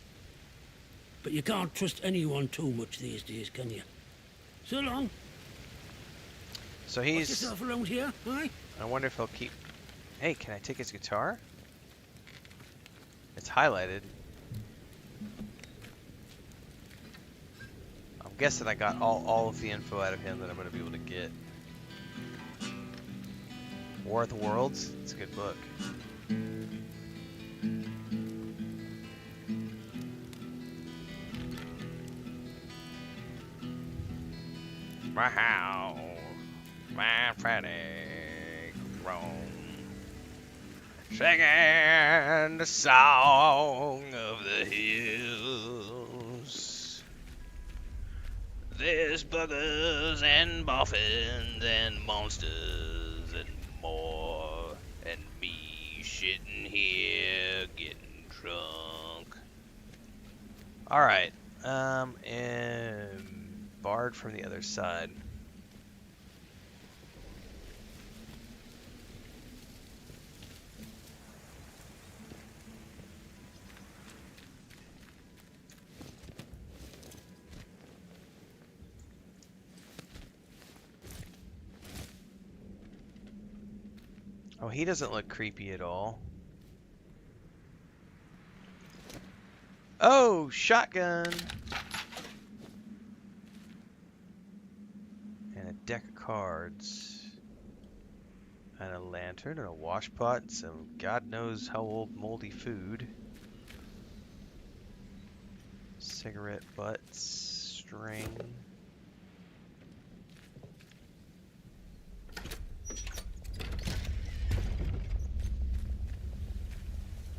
but you can't trust anyone too much these days, can you? So long. So Watch he's... yourself around here, aye? I wonder if he'll keep... Hey, can I take his guitar? It's highlighted. I'm guessing I got all of the info out of him that I'm going to be able to get. War of the Worlds? It's a good book. Wow, my Friday grown, singing the song of the hills. There's buggers and boffins and monsters and more, and me sitting here getting drunk. All right, and barred from the other side. Oh, he doesn't look creepy at all. Oh, shotgun. And a deck of cards. And a lantern and a wash pot and some God knows how old moldy food. Cigarette butts, string.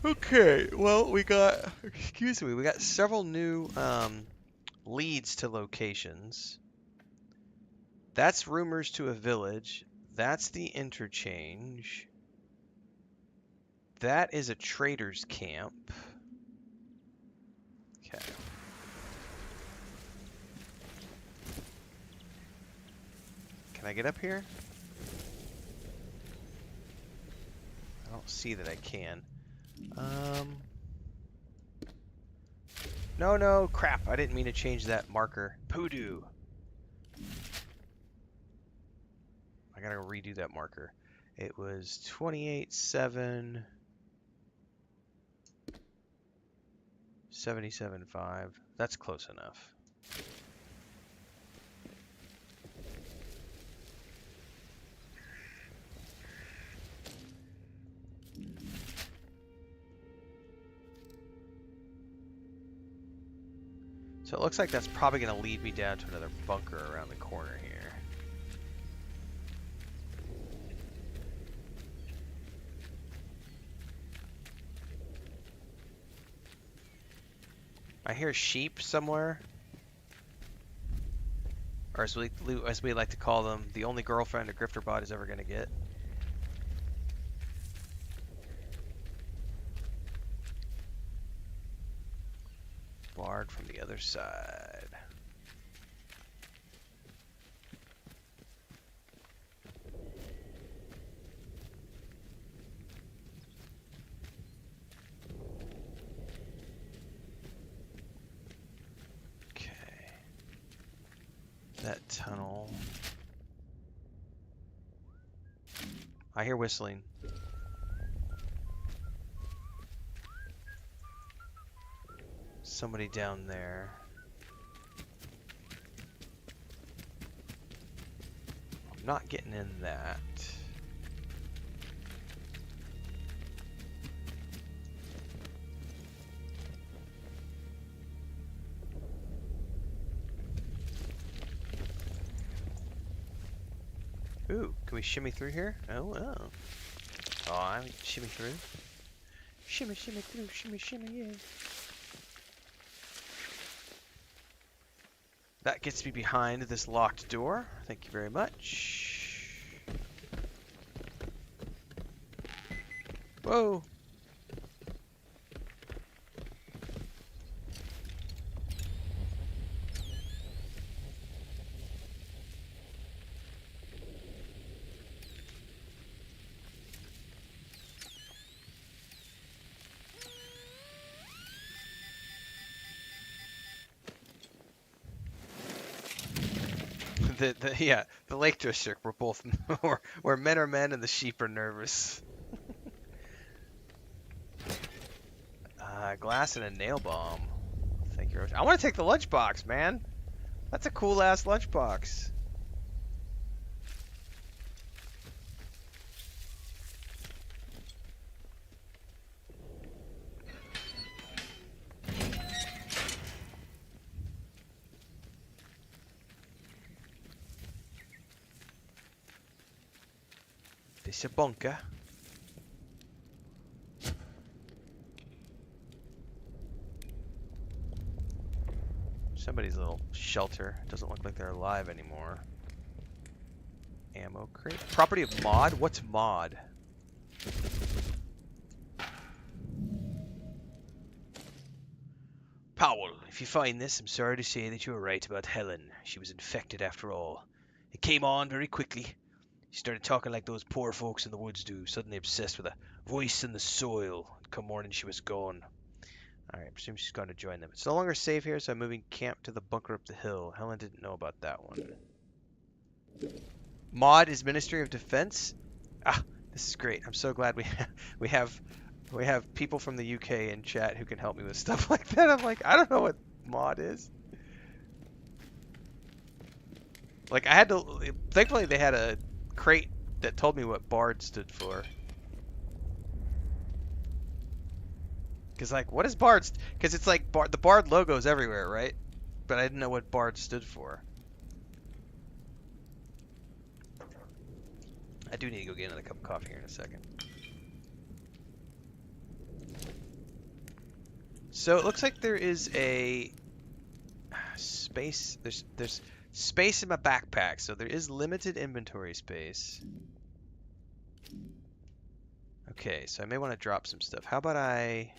Okay, well, we got, excuse me, we got several new leads to locations. That's rumors to a village. That's the interchange. That is a trader's camp. Okay. Can I get up here? I don't see that I can. No, crap. I didn't mean to change that marker. Poodoo. I gotta redo that marker. It was 28.7, 77.5. That's close enough. So it looks like that's probably going to lead me down to another bunker around the corner here. I hear sheep somewhere. Or as we like to call them, the only girlfriend a grifterbot is ever going to get. Bard from the other side. Okay. That tunnel. I hear whistling. Somebody down there. I'm not getting in that. Ooh, can we shimmy through here? Oh, oh. Oh, I shimmy through. Shimmy, shimmy through, shimmy, shimmy, yeah. That gets me behind this locked door. Thank you very much. Whoa. The Lake District, we're both where men are men and the sheep are nervous. Glass and a nail bomb. Thank you. I want to take the lunchbox, man. That's a cool ass lunchbox. This a bunker. Somebody's little shelter. Doesn't look like they're alive anymore. Ammo crate. Property of mod? What's mod? Powell, if you find this, I'm sorry to say that you were right about Helen. She was infected after all. It came on very quickly. She started talking like those poor folks in the woods do, suddenly obsessed with a voice in the soil. Come morning, she was gone. Alright, I presume she's gone to join them. It's no longer safe here, so I'm moving camp to the bunker up the hill. Helen didn't know about that one. Mod is Ministry of Defense? Ah, this is great. I'm so glad we have people from the UK in chat who can help me with stuff like that. I'm like, I don't know what mod is. Like, I had to... Thankfully, they had a crate that told me what Bard stood for. Because, like, what is Bard? Because it's like the Bard logo's everywhere, right? But I didn't know what Bard stood for. I do need to go get another cup of coffee here in a second. So it looks like there is a space. There's space in my backpack, so there is limited inventory space. Okay, so I may want to drop some stuff. How about I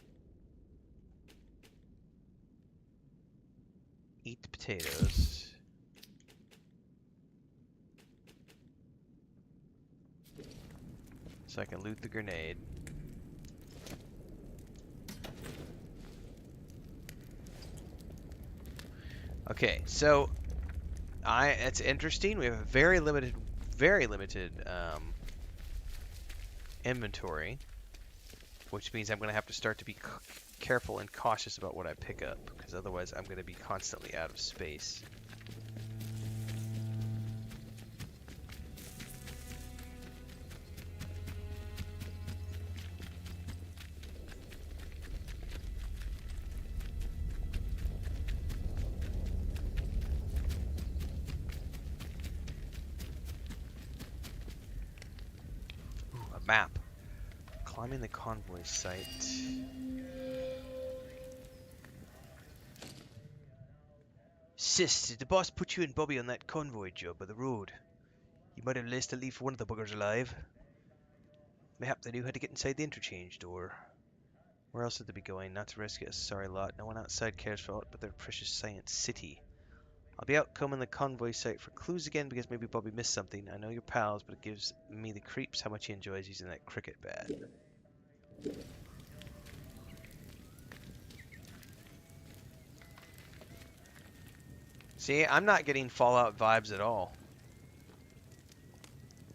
eat the potatoes? So I can loot the grenade. Okay, so it's interesting. We have a very limited inventory, which means I'm going to have to start to be careful and cautious about what I pick up, because otherwise I'm going to be constantly out of space. Map. Climbing the convoy site. Sis, did the boss put you and Bobby on that convoy job by the road? You might have laced a leaf for one of the buggers alive. Mayhap they knew how to get inside the interchange door. Where else would they be going? Not to rescue a sorry lot. No one outside cares for aught but their precious Science City. I'll be out combing the convoy site for clues again because maybe Bobby missed something. I know you're pals, but it gives me the creeps how much he enjoys using that cricket bat. See, I'm not getting Fallout vibes at all.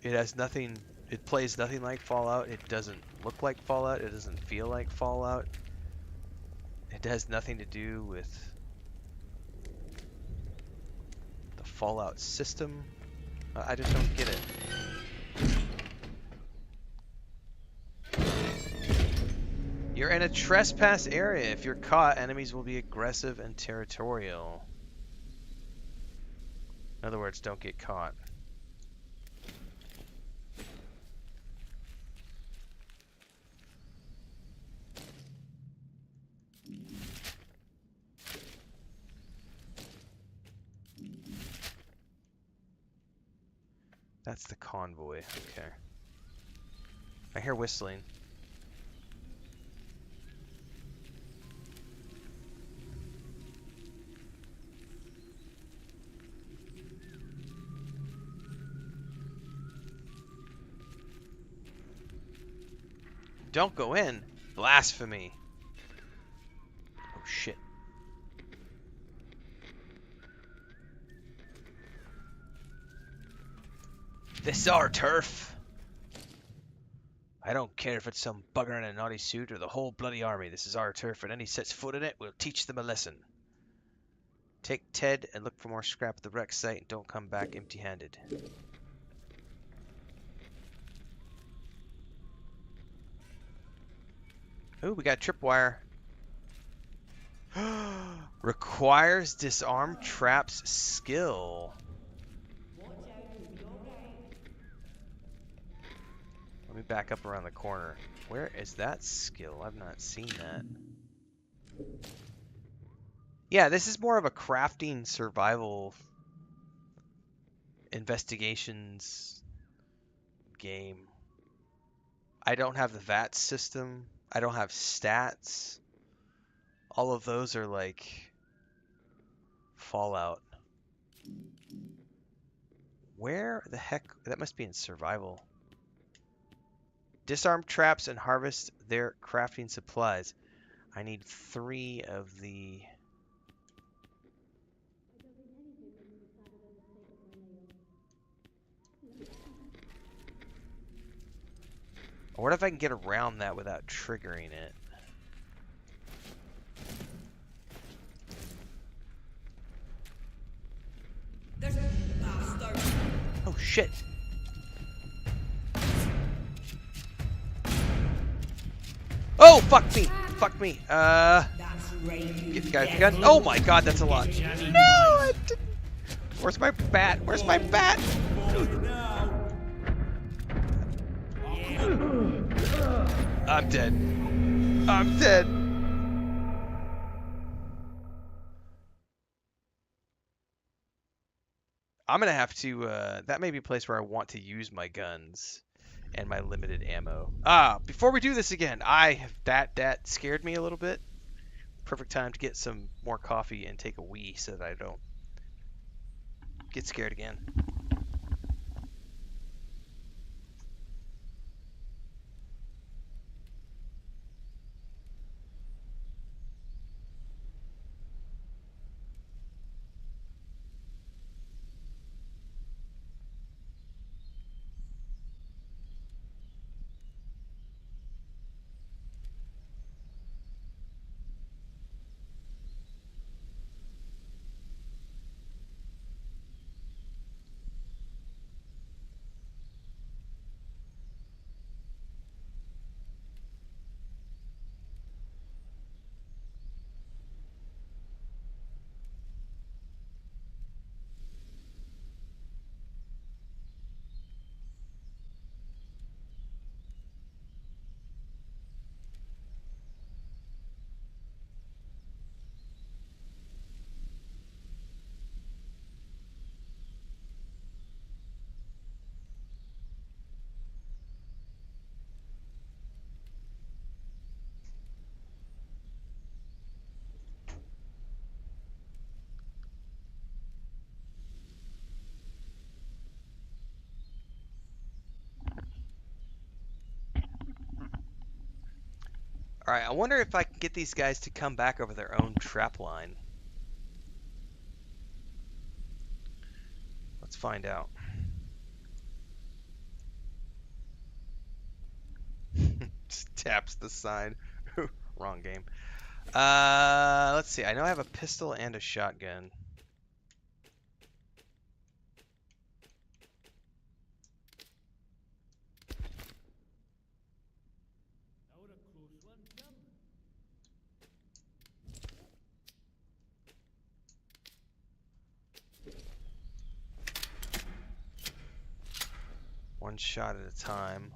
It has nothing, it plays nothing like Fallout. It doesn't look like Fallout. It doesn't feel like Fallout. It has nothing to do with the Fallout system. I just don't get it. You're in a trespass area. If you're caught, enemies will be aggressive and territorial. In other words, don't get caught. That's the convoy. Okay. I hear whistling. Don't go in. Blasphemy. Oh shit. This is our turf. I don't care if it's some bugger in a naughty suit or the whole bloody army. This is our turf, and any sets foot in it, we'll teach them a lesson. Take Ted and look for more scrap at the wreck site and don't come back empty-handed. Ooh, we got tripwire. Requires disarm traps skill. Let me back up around the corner. Where is that skill? I've not seen that. Yeah, this is more of a crafting survival investigations game. I don't have the VAT system. I don't have stats. All of those are like Fallout. Where the heck? That must be in survival. Disarm traps and harvest their crafting supplies. I need 3 of the... I wonder if I can get around that without triggering it. Oh shit! Oh fuck me! Fuck me! Get the guy with the gun. Oh my god, that's a lot. No! I didn't. Where's my bat? Where's my bat? I'm dead. I'm dead. I'm gonna have to, that may be a place where I want to use my guns and my limited ammo. Before we do this again, that scared me a little bit. Perfect time to get some more coffee and take a wee so that I don't get scared again. Alright, I wonder if I can get these guys to come back over their own trap line. Let's find out. Just taps the sign. Wrong game. Let's see. I know I have a pistol and a shotgun. One shot at a time.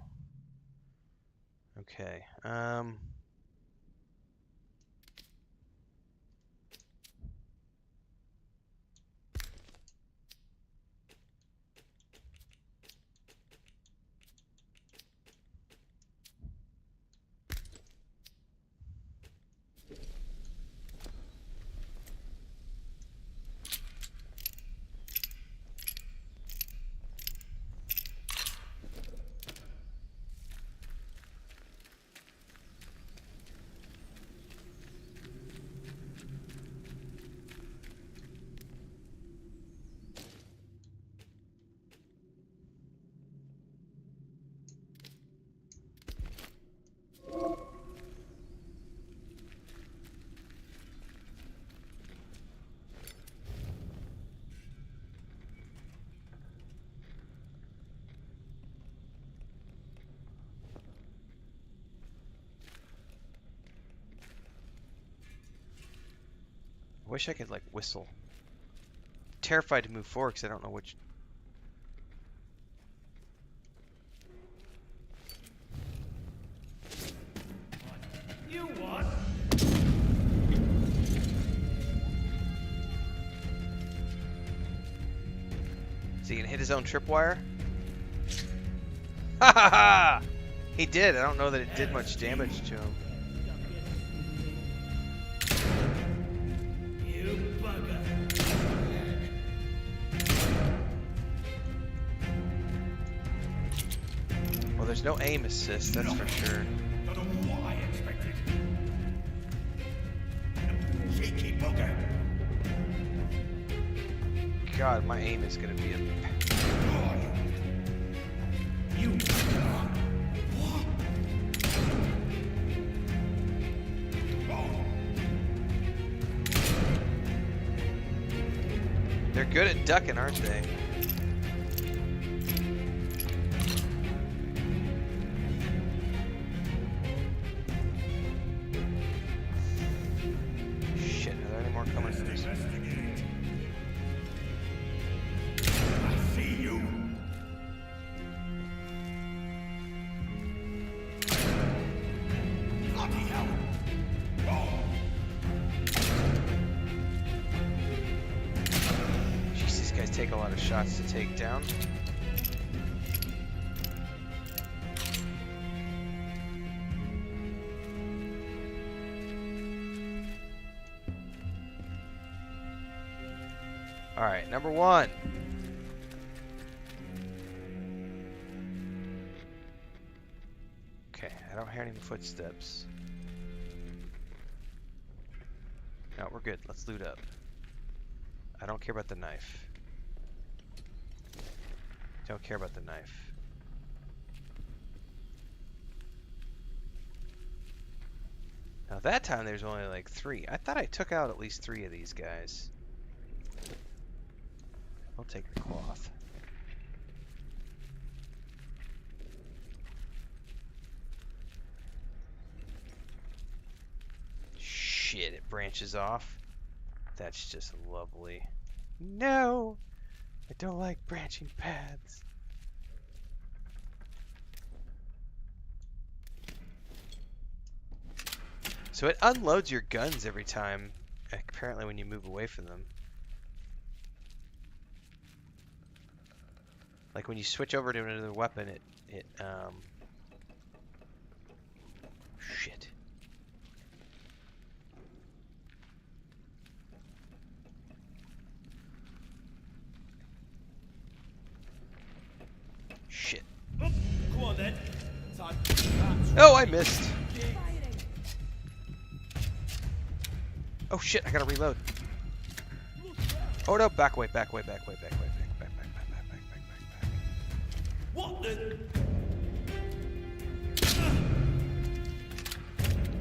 Okay. I wish I could, like, whistle. Terrified to move forward because I don't know which... You what? Is he gonna hit his own tripwire? Ha ha ha! He did. I don't know that it did much damage to him. Well, there's no aim assist, that's for sure. Not what I expected. Cheeky bugger. God, my aim is gonna be a... You. They're good at ducking, aren't they? Shit, are there any more coming from this? I see you. Bloody hell. Jeez, these guys take a lot of shots to take down. Alright, number one. Okay, I don't hear any footsteps. No, we're good. Let's loot up. I don't care about the knife. Don't care about the knife. Now that time there's only like 3. I thought I took out at least 3 of these guys. I'll take the cloth. Shit, it branches off. That's just lovely. No! I don't like branching paths. So it unloads your guns every time, apparently, when you move away from them. Like when you switch over to another weapon, shit. Oh, go on then. Oh, I missed. Oh shit, I gotta reload. Oh no, back away, back away, back away, back away, back. What the?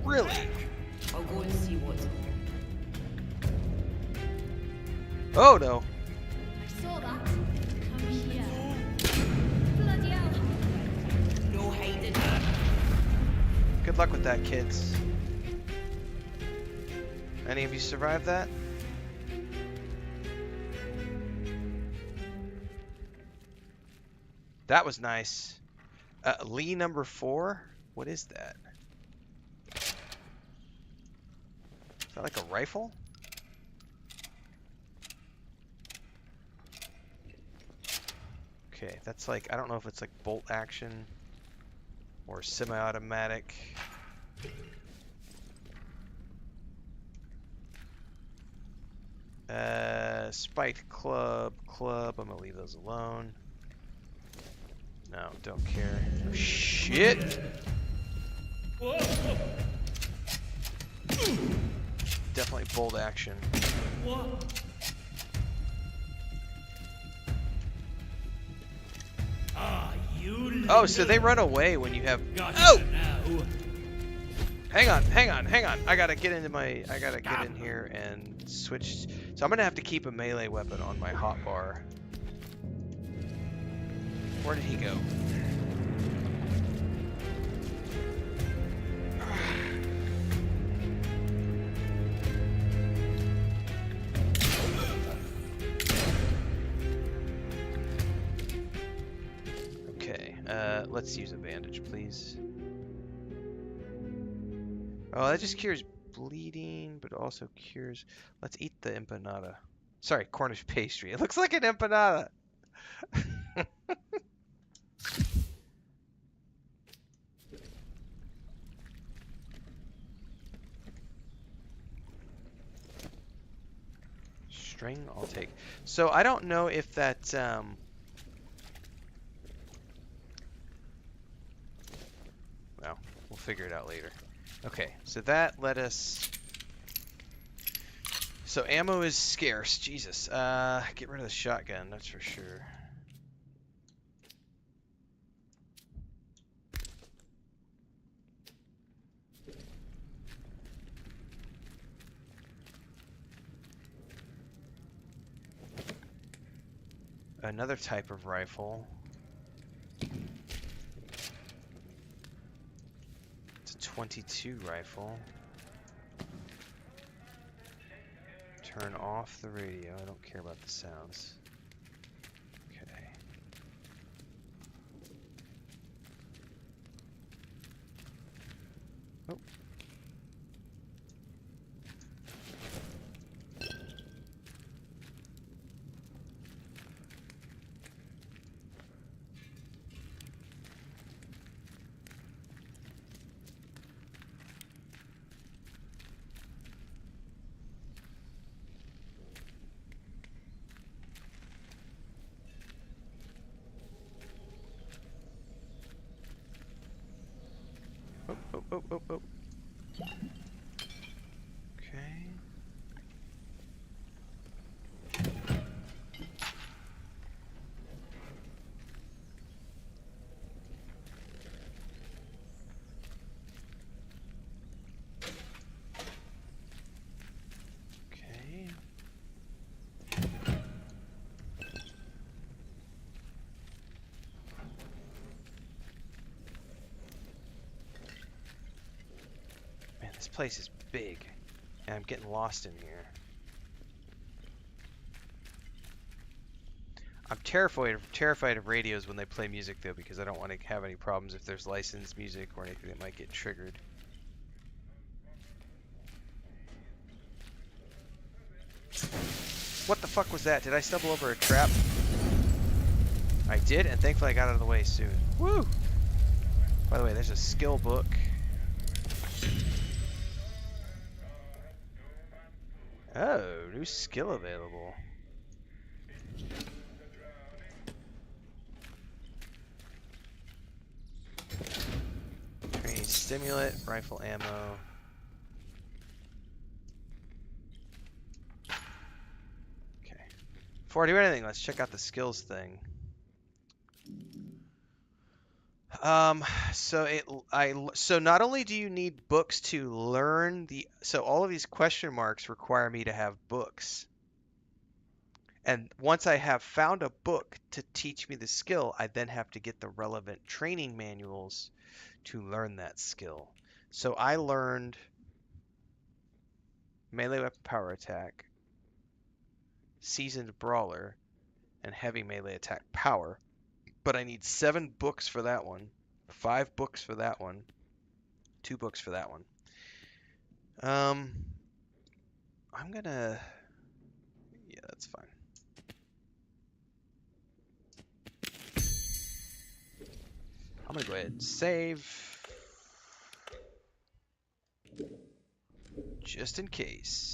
Really? I'll go and see what's. Oh no. I saw that. Come here. Bloody hell. No hiding. Good luck with that, kids. Any of you survived that? That was nice. Lee number 4? What is that? Is that like a rifle? Okay, that's like, I don't know if it's like bolt action or semi-automatic. Spiked club. I'm gonna leave those alone. No, don't care. Shit! Definitely bolt action. Oh, so they run away when you have. Oh! Hang on. I gotta get in here and switch. So I'm gonna have to keep a melee weapon on my hotbar. Where did he go? Okay, let's use a bandage, please. Oh, that just cures bleeding, but also cures... Let's eat the empanada. Sorry, Cornish pastry. It looks like an empanada. String, I'll take. So I don't know if that... Well, we'll figure it out later. Okay, so that let us... So ammo is scarce. Jesus. Get rid of the shotgun, that's for sure. Another type of rifle. It's a 22 rifle. Turn off the radio. I don't care about the sounds. Okay. Oh. Oh. Okay. Okay. This place is big, and I'm getting lost in here. I'm terrified of radios when they play music, though, because I don't want to have any problems if there's licensed music or anything that might get triggered. What the fuck was that? Did I stumble over a trap? I did, and thankfully I got out of the way soon. Woo! By the way, there's a skill book. Oh, new skill available. Training stimulant, rifle ammo. Before I do anything, let's check out the skills thing. So not only do you need books to learn so all of these question marks require me to have books. And once I have found a book to teach me the skill, I then have to get the relevant training manuals to learn that skill. So I learned melee weapon power attack, seasoned brawler, and heavy melee attack power. But I need 7 books for that one, 5 books for that one, 2 books for that one. I'm gonna... Yeah, that's fine. I'm gonna go ahead and save. Just in case.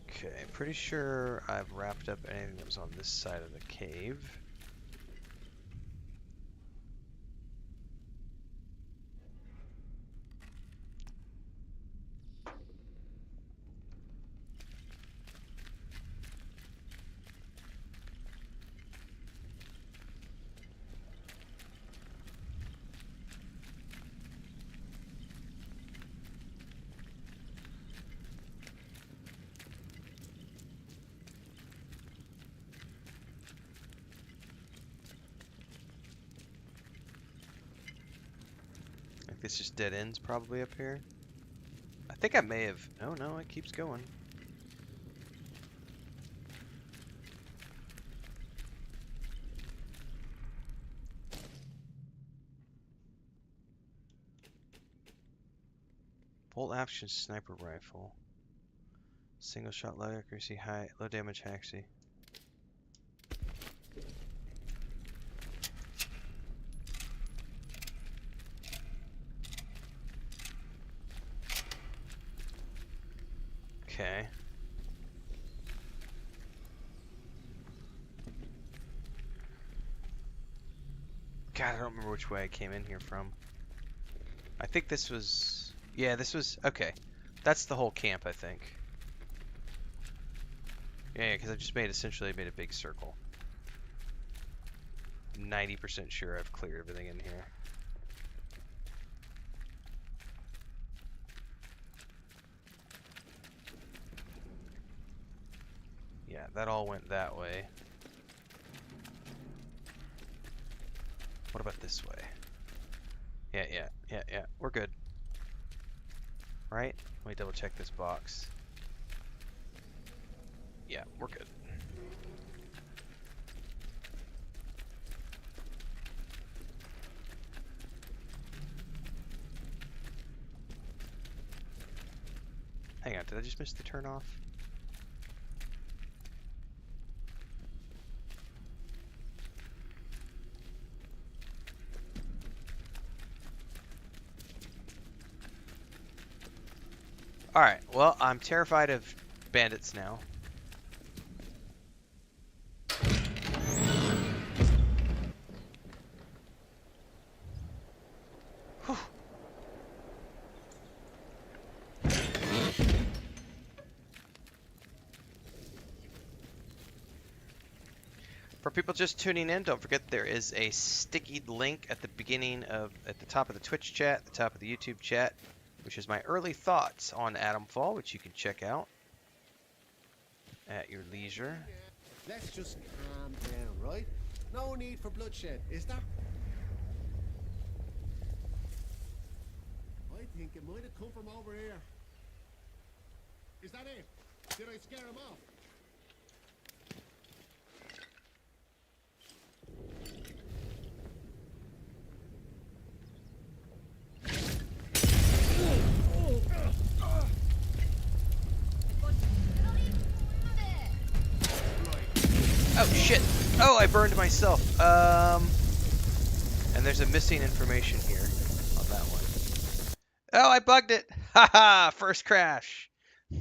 Okay, pretty sure I've wrapped up anything that was on this side of the cave. It's just dead ends probably up here. I think I may have... Oh no, it keeps going. Bolt action sniper rifle. Single shot, low accuracy, high, low damage, accuracy. Okay. God, I don't remember which way I came in here from. I think this was... Yeah, this was... Okay. That's the whole camp, I think. Yeah, because I just essentially made a big circle. 90% sure I've cleared everything in here. Yeah, that all went that way. What about this way? Yeah. We're good. Right? Let me double check this box. Yeah, we're good. Hang on, did I just miss the turn off? Alright, well, I'm terrified of bandits now. Whew. For people just tuning in, don't forget there is a sticky link at the top of the Twitch chat, the top of the YouTube chat, which is my early thoughts on Atomfall, which you can check out at your leisure. Let's just calm down, right? No need for bloodshed, is there? I think it might have come from over here. Is that it? Did I scare him off? Oh shit! Oh, I burned myself. And there's a missing information here on that one. Oh, I bugged it! Haha! First crash. All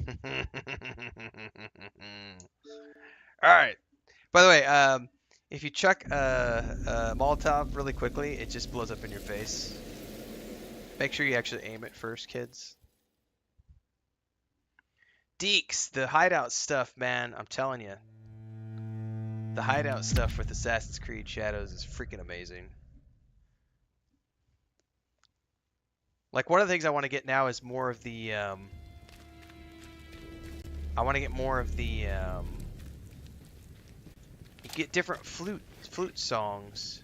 right. By the way, If you chuck a Molotov really quickly, it just blows up in your face. Make sure you actually aim it first, kids. Deeks, the hideout stuff, man, I'm telling you. The hideout stuff with Assassin's Creed Shadows is freaking amazing. Like, one of the things I want to get now is more of the, you get different flute songs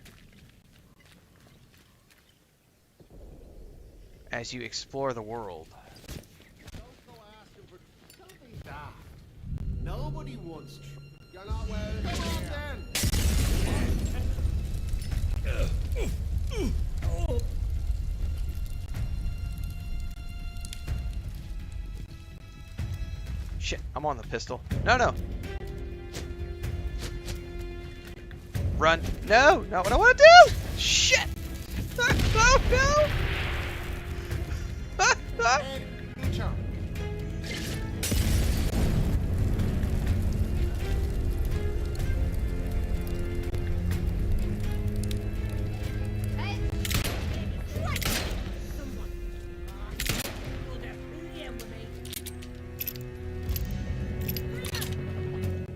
as you explore the world. Nobody wants. You're not wearing. Come on then. Shit, I'm on the pistol. No, no. Run. No, not what I want to do. Shit. No, no.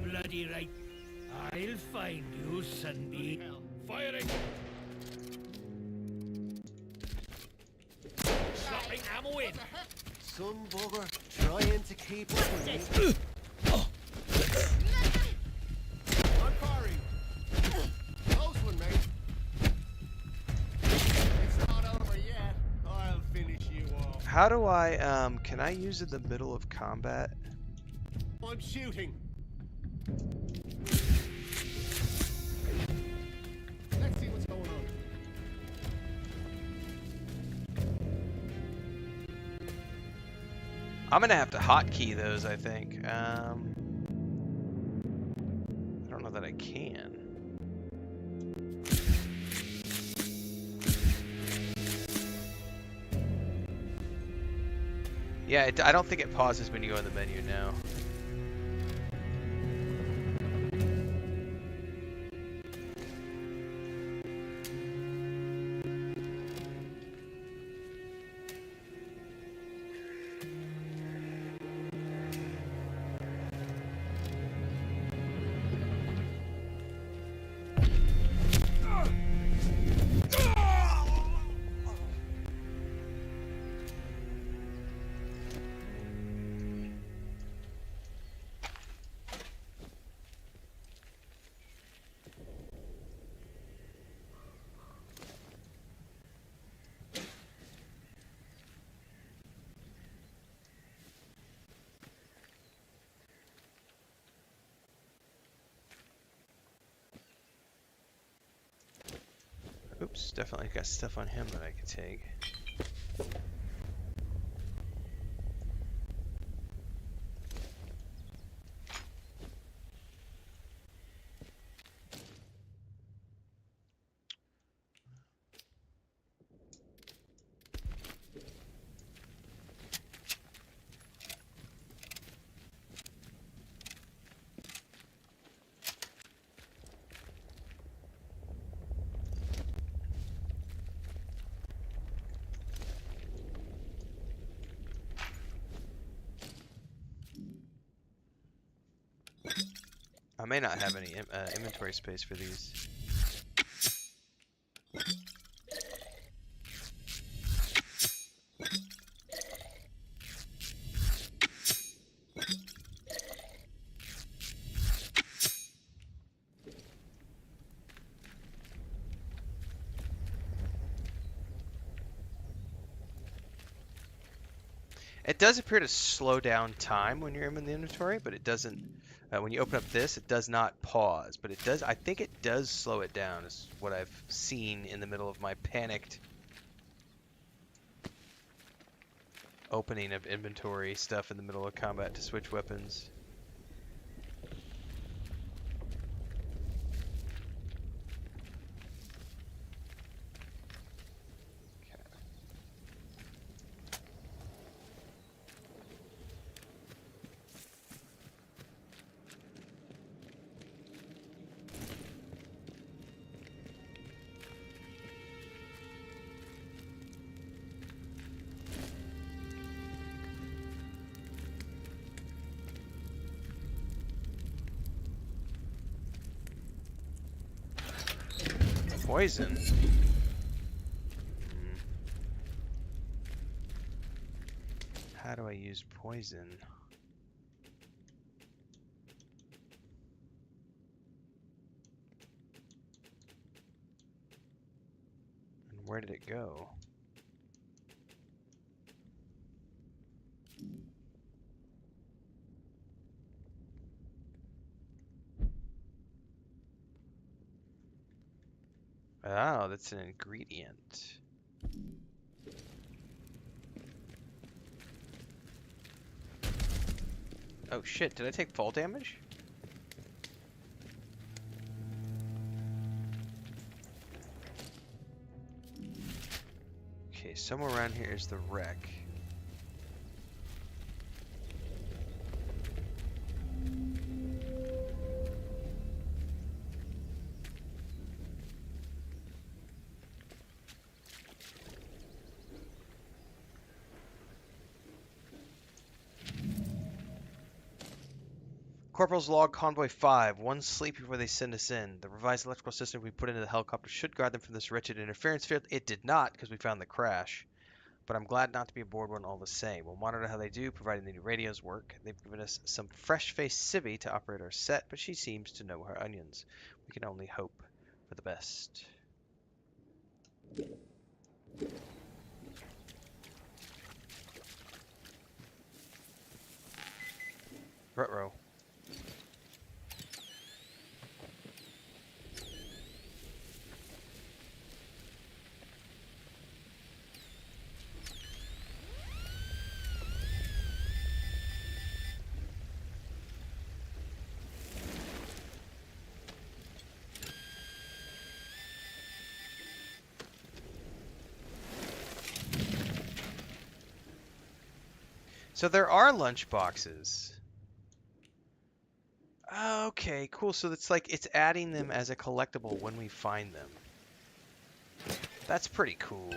Bloody right. I'll find you, Sunday. Firing! Slapping ammo in! Some bugger trying to keep up with me. I'm firing. Close one, mate. It's not over yet. I'll finish you off. How do I, can I use it in the middle of combat? I'm shooting. Let's see what's going on. I'm gonna have to hotkey those, I think. I don't know that I can. Yeah, I don't think it pauses when you go in the menu now. Oops, definitely got stuff on him that I can take. I may not have any inventory space for these. It does appear to slow down time when you're in the inventory, but it doesn't. When you open up this, it does not pause, but it does. I think it does slow it down. Is what I've seen in the middle of my panicked opening of inventory stuff in the middle of combat to switch weapons. Poison. How do I use poison? And where did it go? Oh, that's an ingredient. Oh shit, did I take fall damage? Okay, somewhere around here is the wreck. Corporal's log, Convoy 5. One sleep before they send us in. The revised electrical system we put into the helicopter should guard them from this wretched interference field. It did not, because we found the crash. But I'm glad not to be aboard one all the same. We'll monitor how they do, providing the new radios work. They've given us some fresh-faced civvy to operate our set, but she seems to know her onions. We can only hope for the best. Ruh-roh. So there are lunch boxes. Okay, cool. So it's like it's adding them as a collectible when we find them. That's pretty cool.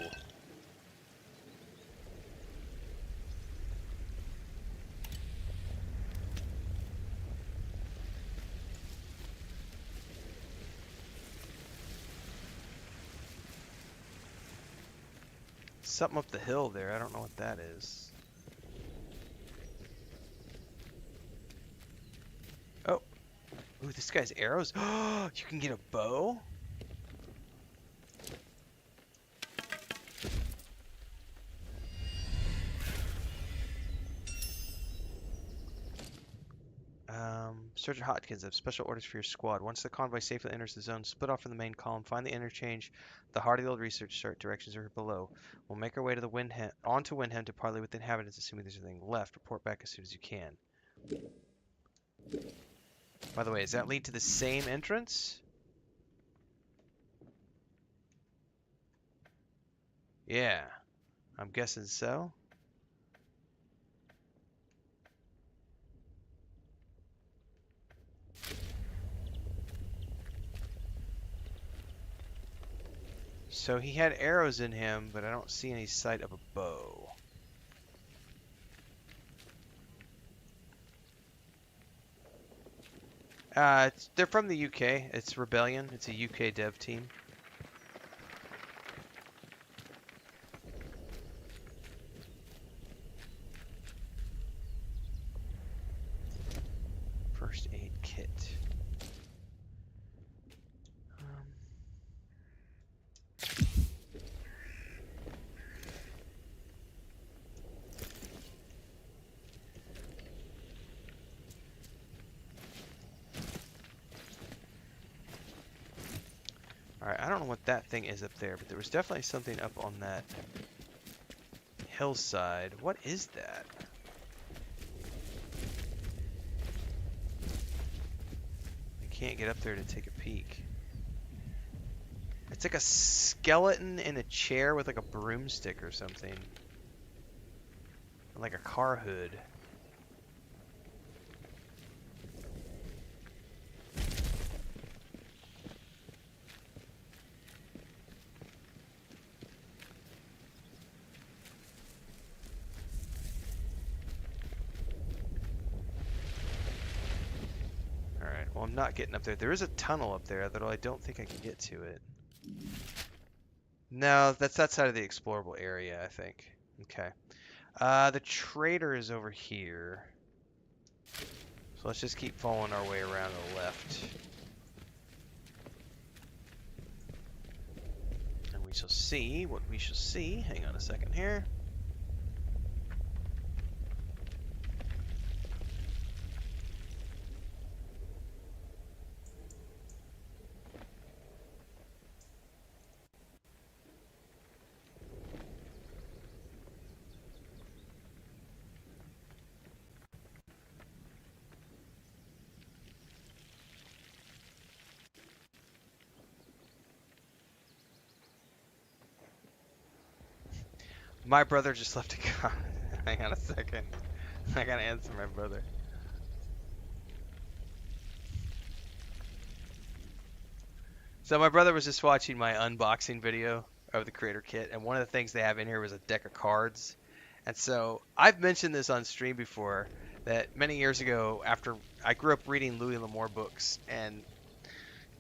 Something up the hill there. I don't know what that is. Oh. Ooh, this guy's arrows. Oh, you can get a bow? Sergeant Hotkins, I have special orders for your squad. Once the convoy safely enters the zone, split off from the main column, find the interchange, the Hardy Old Research Start. Directions are below. We'll make our way to the Wyndham, onto Wyndham to parley with the inhabitants, assuming there's anything left. Report back as soon as you can. By the way, does that lead to the same entrance? Yeah, I'm guessing so. So he had arrows in him, but I don't see any sight of a bow. They're from the UK. It's Rebellion. It's a UK dev team. First aid kit. Alright, I don't know what that thing is up there, but there was definitely something up on that hillside. What is that? I can't get up there to take a peek. It's like a skeleton in a chair with like a broomstick or something. Like a car hood. Alright, well I'm not getting up there. There is a tunnel up there, though I don't think I can get to it. No, that's outside of the explorable area, I think. Okay. The trader is over here. So let's just keep following our way around to the left. And we shall see what we shall see. Hang on a second here. My brother just left a comment. Hang on a second. I gotta answer my brother. So my brother was just watching my unboxing video of the creator kit, and one of the things they have in here was a deck of cards. And so I've mentioned this on stream before, that many years ago, after I grew up reading Louis L'Amour books, and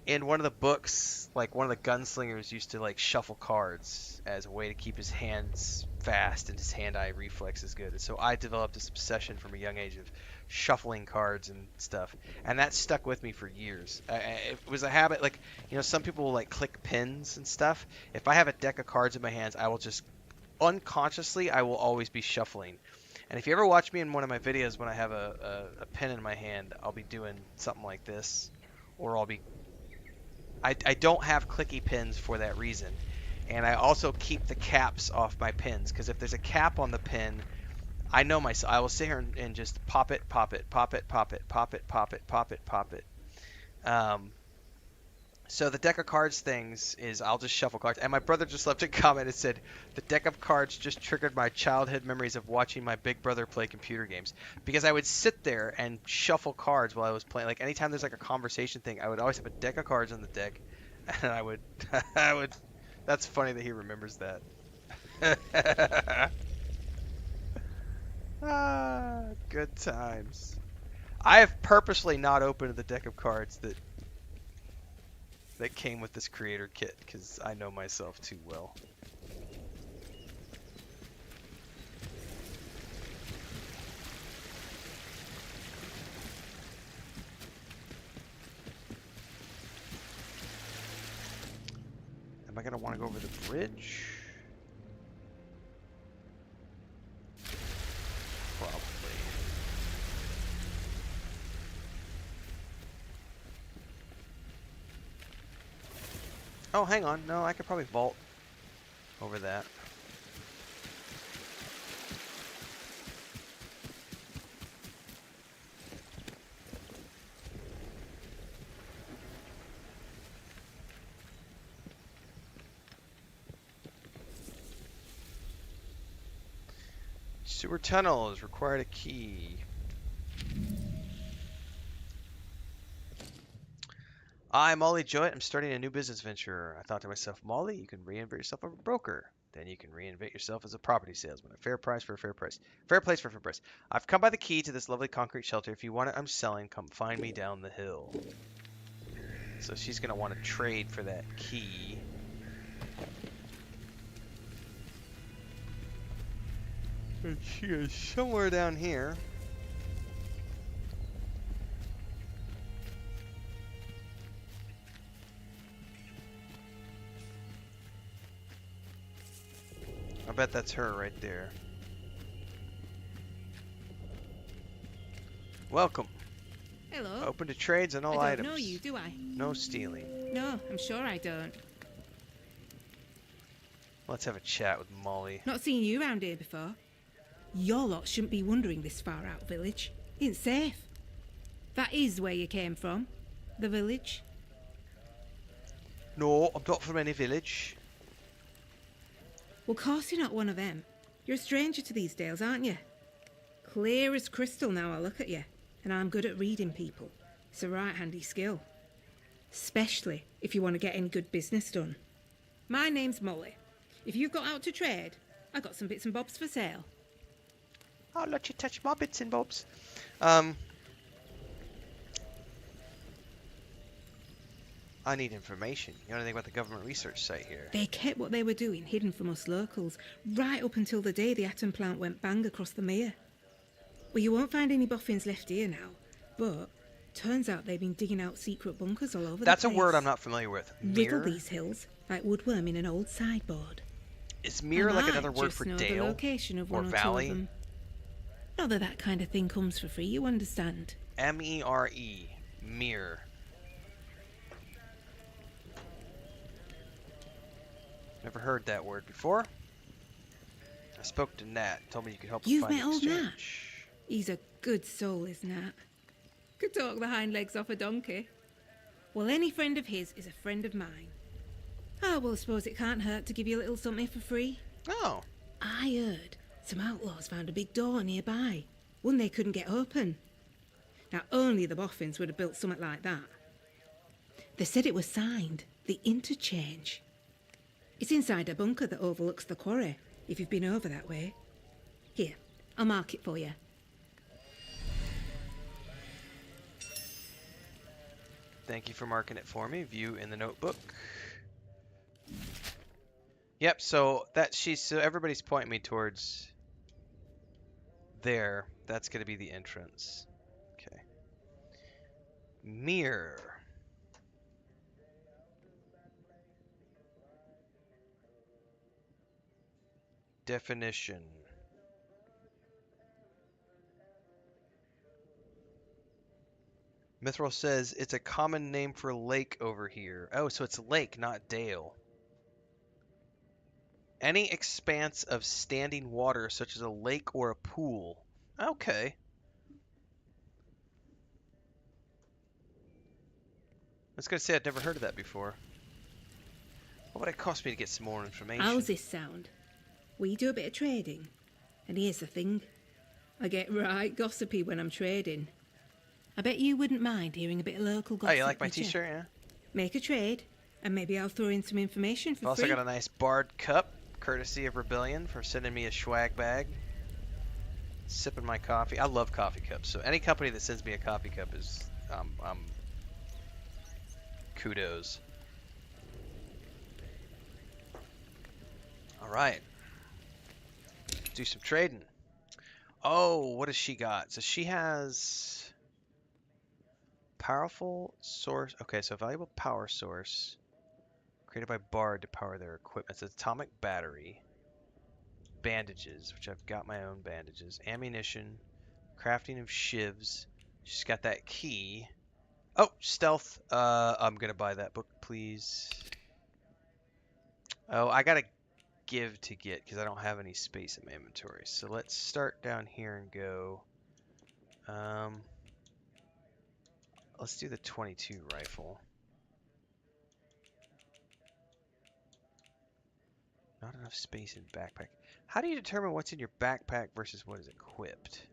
in one of the books, like one of the gunslingers used to like shuffle cards as a way to keep his hands fast and his hand-eye reflex is good. And so I developed this obsession from a young age of shuffling cards and stuff, and that stuck with me for years. It was a habit. Like, you know, some people will like click pins and stuff. If I have a deck of cards in my hands, I will just unconsciously, I will always be shuffling. And if you ever watch me in one of my videos when I have a pen in my hand, I'll be doing something like this, or I'll be I don't have clicky pins for that reason. And I also keep the caps off my pins, because if there's a cap on the pin, I know myself. I will sit here and just pop it, pop it, pop it, pop it, pop it, pop it, pop it, pop it. So the deck of cards things is I'll just shuffle cards. And my brother just left a comment and said, the deck of cards just triggered my childhood memories of watching my big brother play computer games. Because I would sit there and shuffle cards while I was playing. Like anytime there's like a conversation thing, I would always have a deck of cards on the deck. And I would, that's funny that he remembers that. Good times. I have purposely not opened the deck of cards that came with this creator kit, because I know myself too well. Am I going to want to go over the bridge? Probably. Oh, hang on. No, I could probably vault over that. Sewer tunnels required a key. I'm Molly Jowett. I'm starting a new business venture. I thought to myself, Molly, you can reinvent yourself as a broker. Then you can reinvent yourself as a property salesman. A fair price for a fair price. Fair place for a fair price. I've come by the key to this lovely concrete shelter. If you want it, I'm selling. Come find me down the hill. So she's going to want to trade for that key. And she is somewhere down here. I bet that's her right there. Welcome. Hello. Open to trades and all I items. don't know you, do I? No stealing. No, I'm sure I don't. Let's have a chat with Molly. Not seen you around here before. Your lot shouldn't be wandering this far out village. It's safe. That is where you came from. The village. No, I'm not from any village. Well, course you're not one of them. You're a stranger to these dales, aren't you? Clear as crystal now I look at you. And I'm good at reading people. It's a right handy skill. Especially if you want to get any good business done. My name's Molly. If you've got out to trade, I got some bits and bobs for sale. I'll let you touch my bits and bobs. I need information. You know anything about the government research site here? They kept what they were doing hidden from us locals, right up until the day the atom plant went bang across the mere. Well, you won't find any boffins left here now, but turns out they've been digging out secret bunkers all over the place. That's a word I'm not familiar with. Riddle these hills, like woodworm in an old sideboard. Is mere like another word for the dale location of or one or valley? two of them. Not that that kind of thing comes for free, you understand. M-E-R-E. Mere. Never heard that word before. I spoke to Nat. Told me you could help us You've find met old Nat? exchange. He's a good soul, is Nat. Could talk the hind legs off a donkey. Well, any friend of his is a friend of mine. Oh, well, I suppose it can't hurt to give you a little something for free. Oh. I heard some outlaws found a big door nearby, one they couldn't get open. Now, only the boffins would have built something like that. They said it was signed, the interchange. It's inside a bunker that overlooks the quarry, if you've been over that way. Here, I'll mark it for you. Thank you for marking it for me. View in the notebook. Yep, so everybody's pointing me towards there. That's going to be the entrance. Okay. Mirror. Definition. Mithril says it's a common name for lake over here. Oh, so it's lake, not dale. Any expanse of standing water, such as a lake or a pool. Okay. I was going to say I'd never heard of that before. What would it cost me to get some more information? How's this sound? We do a bit of trading. And here's the thing. I get right gossipy when I'm trading. I bet you wouldn't mind hearing a bit of local gossip. Oh, you like my t-shirt, yeah? Make a trade, and maybe I'll throw in some information for free. Also got a nice barred cup, courtesy of Rebellion, for sending me a swag bag. Sipping my coffee. I love coffee cups, so any company that sends me a coffee cup is, kudos. All right. Do some trading. Oh, what has she got? So she has powerful source. Okay, so valuable power source created by Bard to power their equipment. It's atomic battery, bandages, which I've got my own bandages, ammunition, crafting of shivs. She's got that key. Oh, stealth. I'm gonna buy that book, please. Oh, I gotta give to get because I don't have any space in my inventory. So let's start down here and go. Let's do the 22 rifle. Not enough space in backpack. How do you determine what's in your backpack versus what is equipped?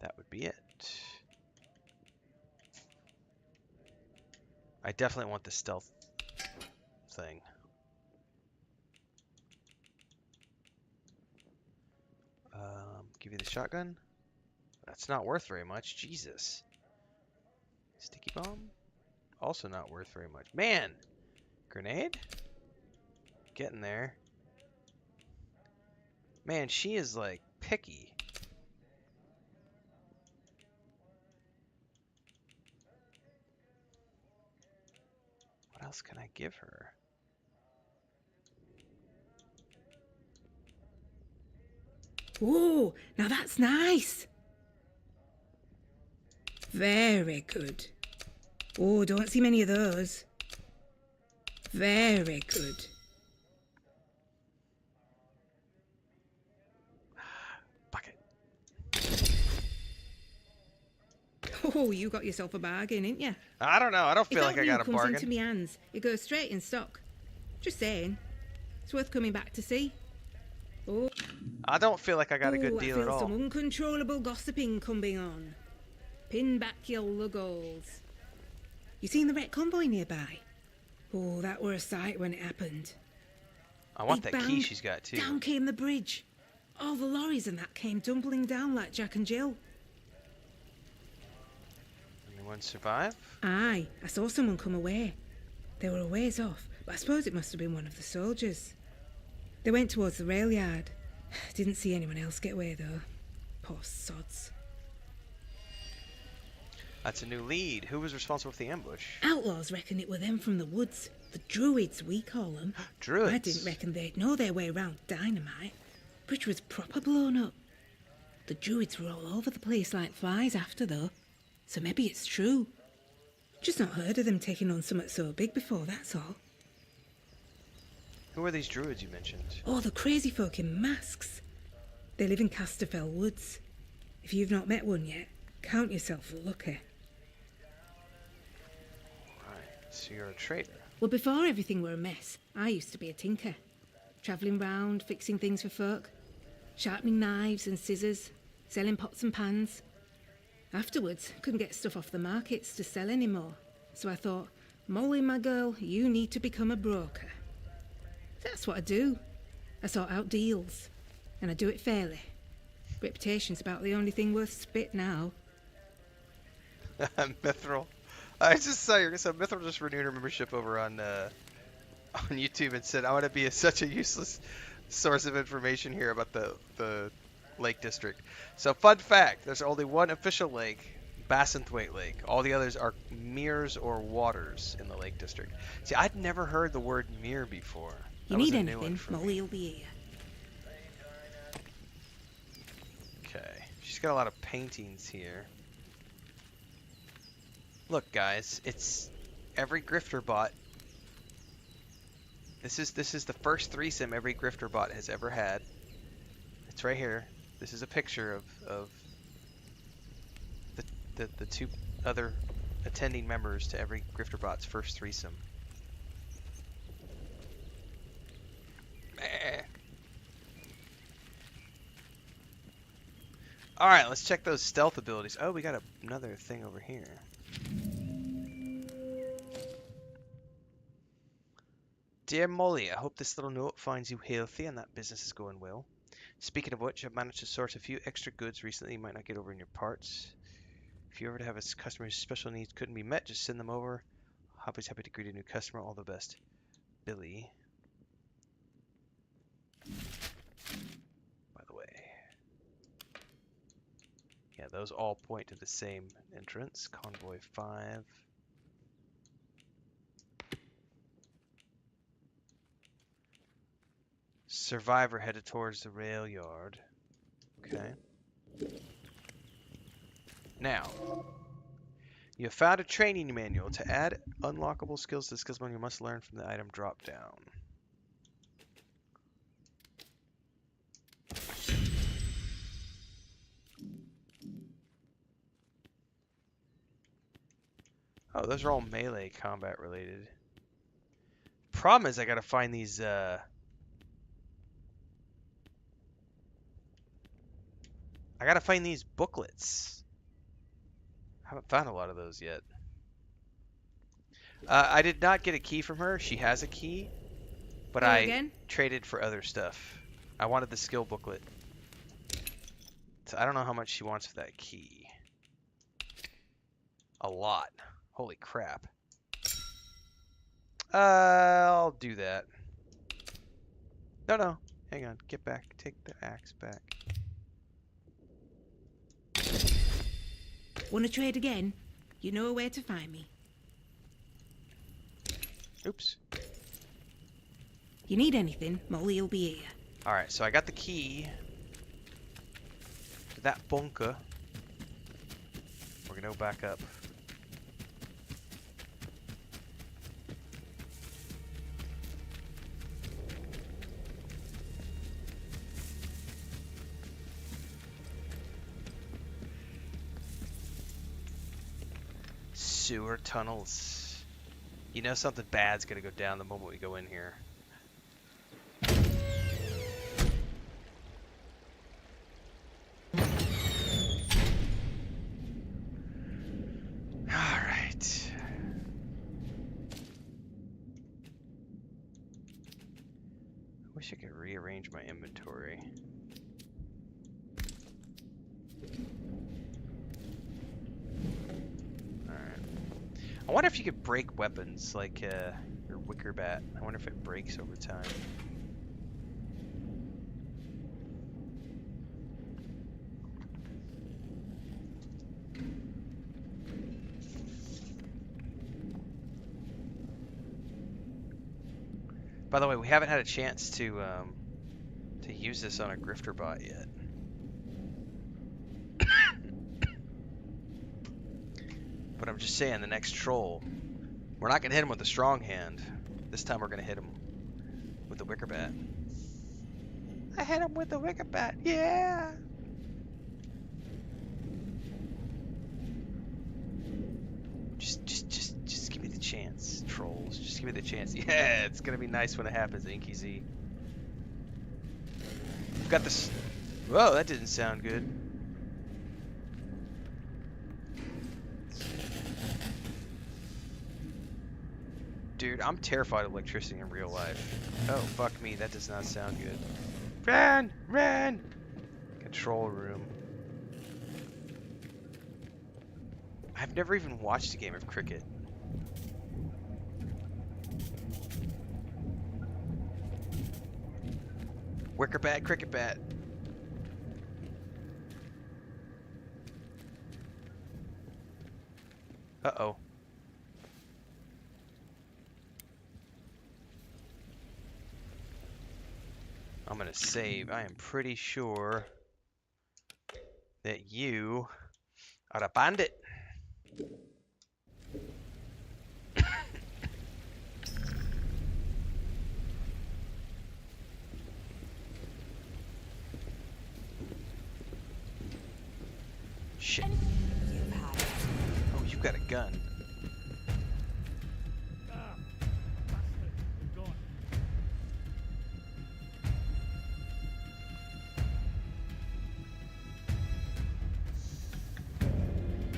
That would be it. I definitely want the stealth thing. Give you the shotgun. That's not worth very much. Jesus. Sticky bomb. Also not worth very much. Man. Grenade. Getting there. Man, she is like picky. What else can I give her? Ooh, now that's nice. Very good. Oh, don't see many of those. Very good. Bucket. Oh, you got yourself a bargain, ain't you? I don't know. I don't feel like I got a comes bargain. into me hands, it goes straight in stock. Just saying. It's worth coming back to see. Oh. I don't feel like I got a good deal at I feel all. some uncontrollable gossiping coming on. Pin back your luggles. You seen the wrecked convoy nearby? Oh, that were a sight when it happened. I want They that key banged. she's got too. Down came the bridge. All the lorries and that came tumbling down like Jack and Jill. Anyone survive? Aye, I saw someone come away. They were a ways off, but I suppose it must have been one of the soldiers. They went towards the rail yard. Didn't see anyone else get away though. Poor sods. That's a new lead. Who was responsible for the ambush? Outlaws reckon it were them from the woods. The Druids, we call them. Druids? I didn't reckon they'd know their way around dynamite. Bridge was proper blown up. The Druids were all over the place like flies after, though. So maybe it's true. Just not heard of them taking on something so big before, that's all. Who are these druids you mentioned? Oh, the crazy folk in masks. They live in Casterfell Woods. If you've not met one yet, count yourself lucky. Right, so you're a traitor. Well, before everything were a mess, I used to be a tinker. Travelling round, fixing things for folk. Sharpening knives and scissors. Selling pots and pans. Afterwards, couldn't get stuff off the markets to sell anymore. So I thought, Molly, my girl, you need to become a broker. That's what I do. I sort out deals. And I do it fairly. Reputation's about the only thing worth spit now. Mithril. I just saw your so Mithril just renewed her membership over on YouTube and said, I want to be such a useless source of information here about the Lake District. So fun fact, there's only one official lake, Bassenthwaite Lake. All the others are meres or waters in the Lake District. See, I'd never heard the word mere before. You need anything, Molly will be here. Okay, she's got a lot of paintings here. Look, guys, it's every grifter bot. This is the first threesome every grifter bot has ever had. It's right here. This is a picture of the two other attending members to every grifter bot's first threesome. Alright, let's check those stealth abilities. Oh, we got another thing over here. Dear Molly, I hope this little note finds you healthy and that business is going well. Speaking of which, I've managed to source a few extra goods recently you might not get over in your parts. If you ever have a customer whose special needs couldn't be met, just send them over. Hobby's happy to greet a new customer. All the best. Billy. By the way. Yeah, those all point to the same entrance. Convoy 5. Survivor headed towards the rail yard. Okay. Now, you have found a training manual. To add unlockable skills to the skills manual, you must learn from the item drop down. Oh, those are all melee combat related. Problem is I gotta find these I gotta find these booklets. I haven't found a lot of those yet. I did not get a key from her. She has a key, but I traded for other stuff. I wanted the skill booklet. So I don't know how much she wants for that key. A lot. Holy crap. I'll do that. No. Hang on. Get back. Take the axe back. Want to trade again? You know where to find me. Oops. You need anything, Molly will be here. Alright, so I got the key to that bunker. We're gonna go back up. Sewer tunnels. You know something bad's gonna go down the moment we go in here. Alright. wish I could rearrange my inventory. Alright. I wonder if you could break weapons like your wicker bat. I wonder if it breaks over time. By the way, we haven't had a chance to use this on a grifter bot yet. But I'm just saying, the next troll, we're not gonna hit him with a strong hand. This time we're gonna hit him with the wicker bat. I hit him with the wicker bat, yeah! Just give me the chance, trolls. Just give me the chance. Yeah, it's gonna be nice when it happens, Inky Z. We've got this. Whoa, that didn't sound good. Dude, I'm terrified of electricity in real life. Oh, fuck me, that does not sound good. Ran! Ran! Control room. I've never even watched a game of cricket. Wicker bat, cricket bat. Uh-oh. I'm gonna save. I am pretty sure that you are a bandit. Shit. Oh, you've got a gun.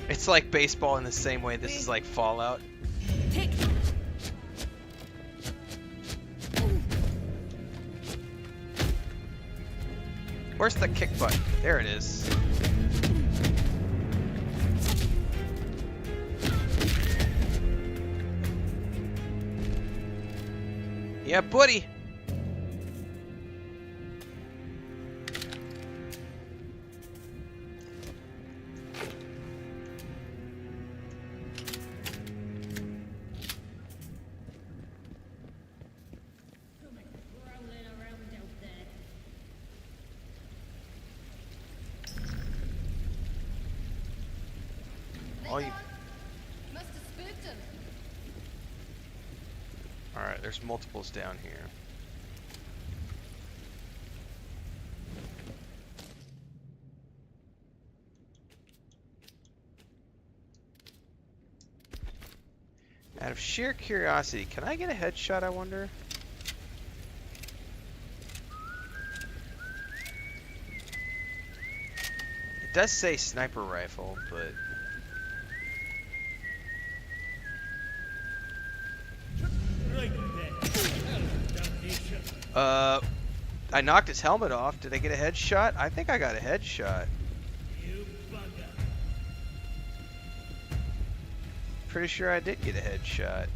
It's like baseball in the same way this is like Fallout. Where's the kick button? There it is. Yeah, buddy. Alright, there's multiples down here. Out of sheer curiosity, can I get a headshot, I wonder? It does say sniper rifle, but... I knocked his helmet off. Did I get a headshot? I think I got a headshot. Pretty sure I did get a headshot.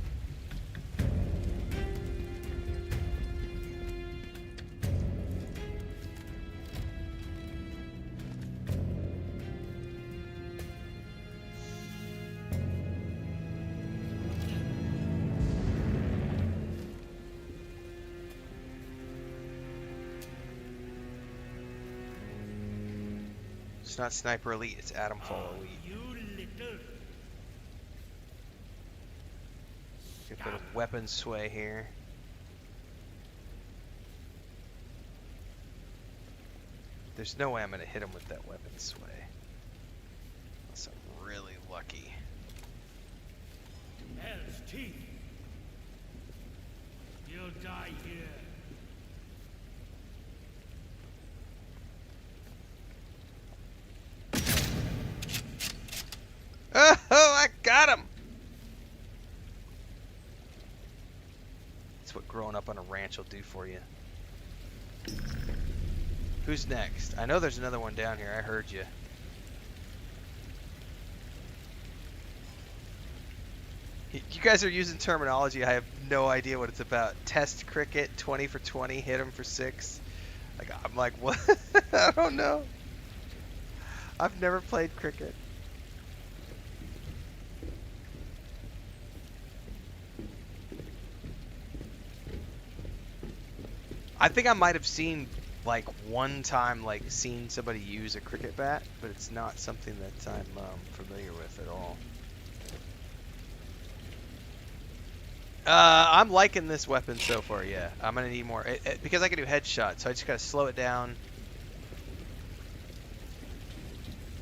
It's not Sniper Elite, it's Atomfall Elite. Get a bit of weapon sway here. There's no way I'm gonna hit him with that weapon sway. Unless I'm really lucky. Hell's teeth. You'll die here. Oh, I got him! That's what growing up on a ranch will do for you. Who's next? I know there's another one down here. I heard you. You guys are using terminology. I have no idea what it's about. Test cricket, 20 for 20, hit him for 6. Like, I'm like, what? I don't know. I've never played cricket. I think I might have seen, like, one time, like, seen somebody use a cricket bat, but it's not something that I'm familiar with at all. I'm liking this weapon so far, yeah. I'm going to need more. Because I can do headshots, so I just got to slow it down.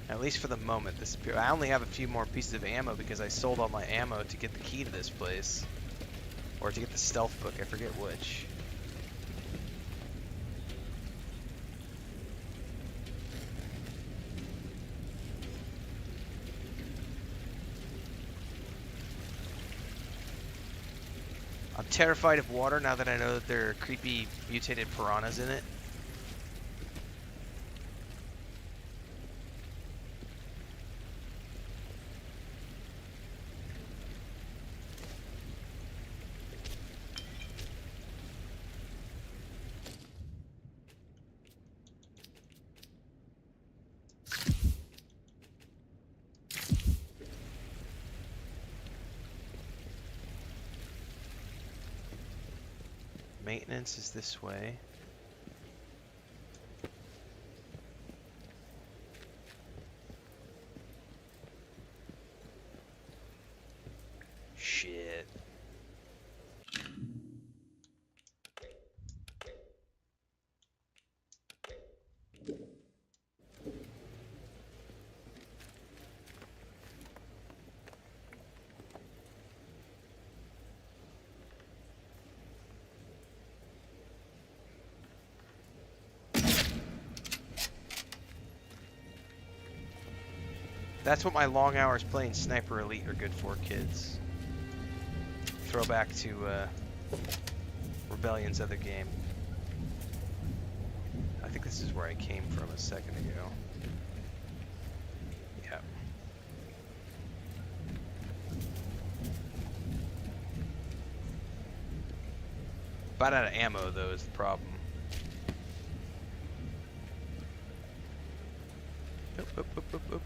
At least for the moment. I only have a few more pieces of ammo because I sold all my ammo to get the key to this place. Or to get the stealth book, I forget which. I'm terrified of water now that I know that there are creepy mutated piranhas in it. Maintenance is this way. Shit. That's what my long hours playing Sniper Elite are good for, kids. Throwback to Rebellion's other game. I think this is where I came from a second ago. Yeah. About out of ammo, though, is the problem. Oop, oop, oop, oop, oop.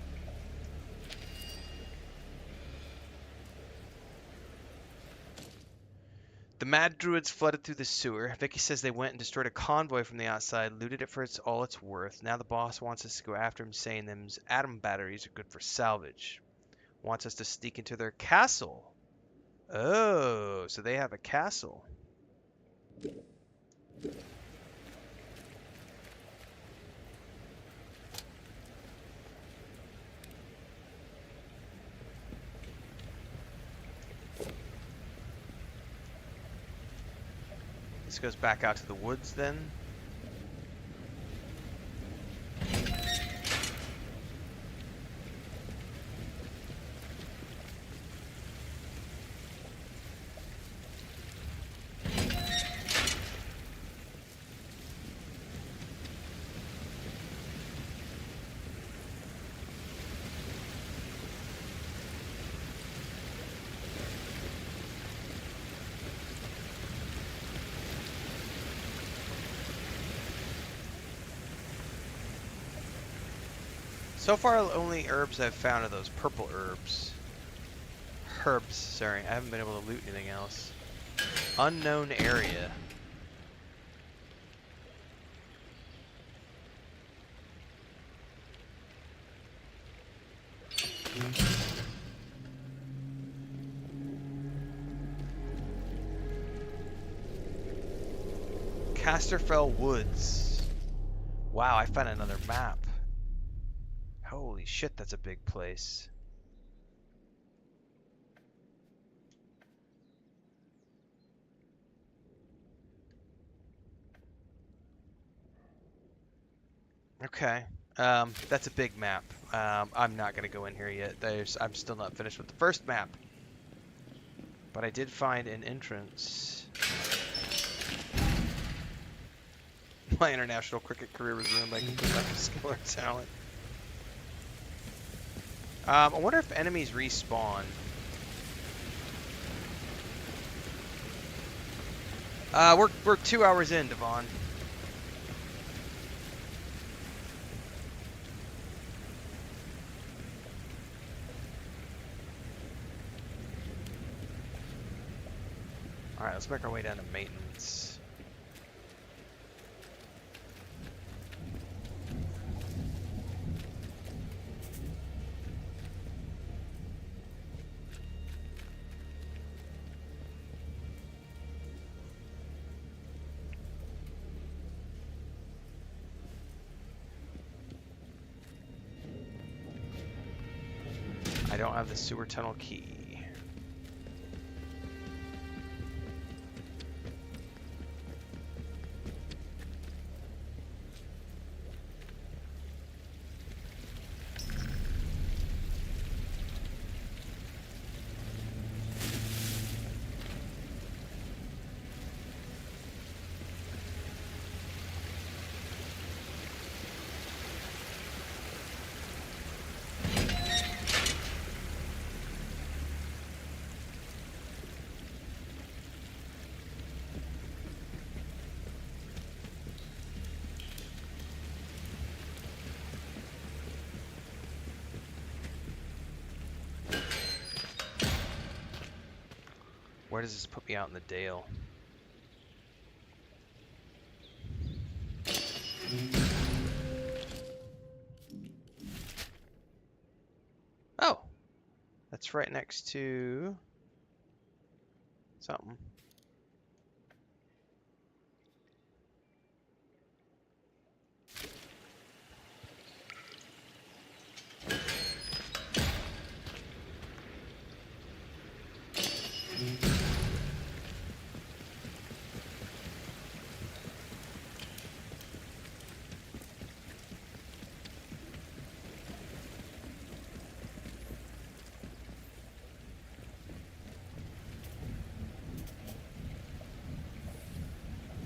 The mad druids flooded through the sewer. Vicky says they went and destroyed a convoy from the outside, looted it for all it's worth. Now the boss wants us to go after him, saying them's atom batteries are good for salvage. Wants us to sneak into their castle. Oh, so they have a castle. This goes back out to the woods then. So far, the only herbs I've found are those purple herbs. Herbs, sorry. I haven't been able to loot anything else. Unknown area. Casterfell Woods. Wow, I found another map. Holy shit, that's a big place. Okay, that's a big map. I'm not gonna go in here yet. I'm still not finished with the first map. But I did find an entrance. My international cricket career was ruined by lack of skill or talent. I wonder if enemies respawn. We're 2 hours in, Devon. All right, let's make our way down to maintenance. I don't have the sewer tunnel key. Where does this put me out in the Dale? Oh, that's right next to something.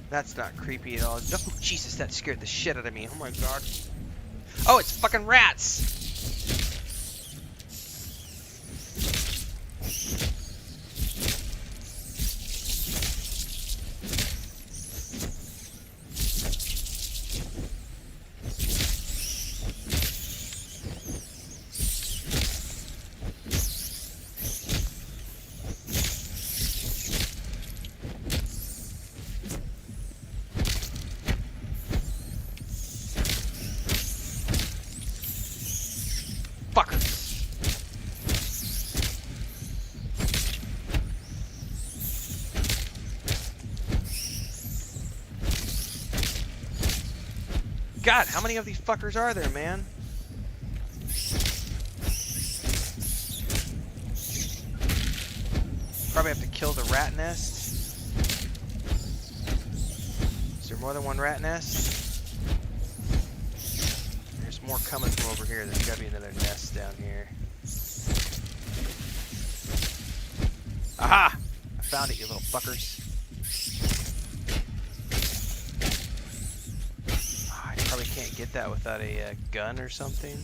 That's not creepy at all. No, Jesus, that scared the shit out of me. Oh my god. Oh, it's fucking rats! God, how many of these fuckers are there, man? Probably have to kill the rat nest. Is there more than one rat nest? There's more coming from over here. There's gotta be another nest down here. Aha! I found it, you little fuckers. Probably can't get that without a gun or something.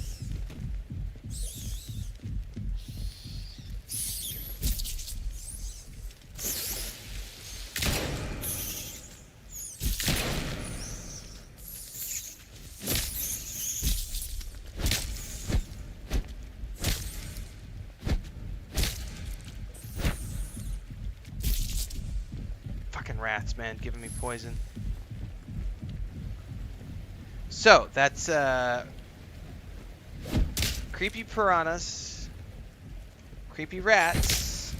Fucking rats, man, giving me poison. So, that's creepy piranhas, creepy rats,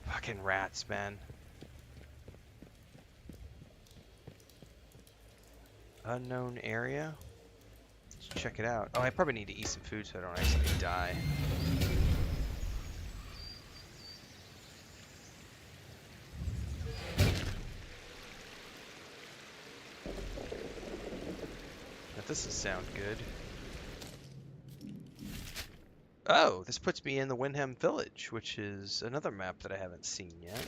fucking rats, man. Unknown area. Let's check it out. Oh, I probably need to eat some food so I don't actually die. This will sound good. Oh, this puts me in the Wyndham Village, which is another map that I haven't seen yet.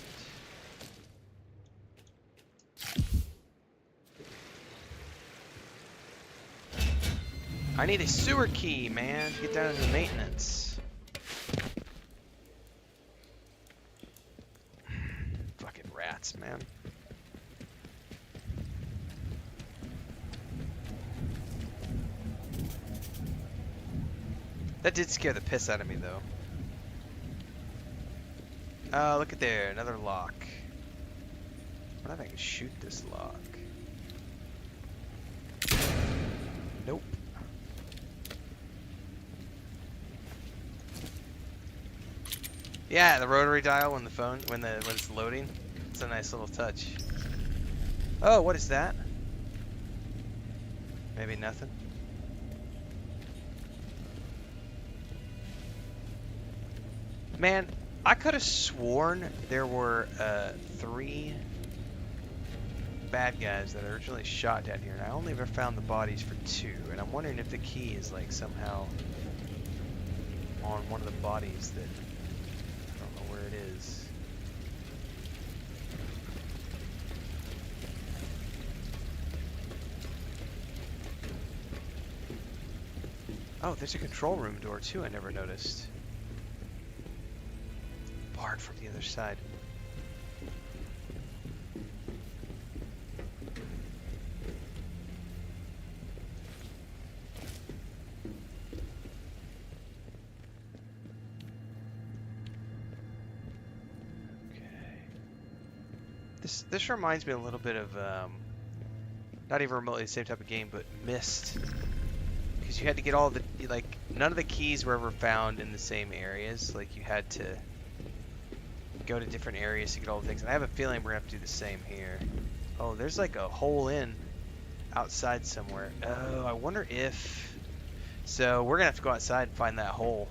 I need a sewer key, man, to get down into maintenance. Fucking rats, man. That did scare the piss out of me, though. Oh, look at there, another lock. I wonder if I can shoot this lock. Nope. Yeah, the rotary dial when when it's loading. It's a nice little touch. Oh, what is that? Maybe nothing. Man, I could have sworn there were 3 bad guys that I originally shot down here, and I only ever found the bodies for 2. And I'm wondering if the key is like somehow on one of the bodies that I don't know where it is. Oh, there's a control room door too. I never noticed. Barred from the other side. This reminds me a little bit of not even remotely the same type of game, but Myst, because you had to get all the none of the keys were ever found in the same areas. Like you had to go to different areas to get all the things. And I have a feeling we're gonna have to do the same here. Oh, there's like a hole in outside somewhere. Oh, I wonder if. So we're gonna have to go outside and find that hole,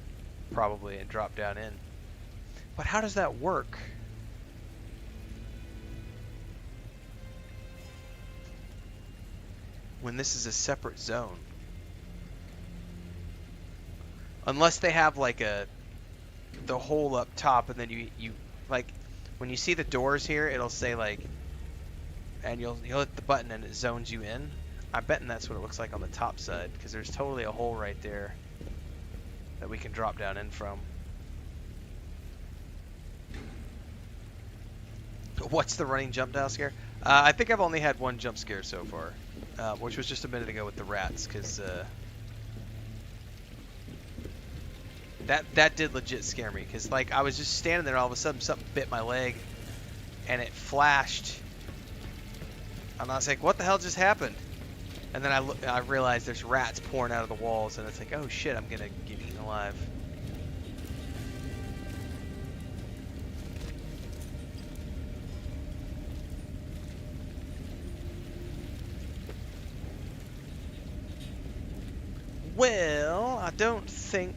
probably, and drop down in. But how does that work? When this is a separate zone. Unless they have like the hole up top, and then you like when you see the doors here, it'll say like, and you'll hit the button and it zones you in. I'm betting that's what it looks like on the top side, because there's totally a hole right there that we can drop down in from. What's the running jump dial scare? I think I've only had one jump scare so far, which was just a minute ago with the rats, because that did legit scare me. Because like I was just standing there, all of a sudden something bit my leg, and it flashed, and I was like, "What the hell just happened?" And then I realized there's rats pouring out of the walls, and it's like, "Oh shit, I'm gonna get eaten alive." Well, I don't think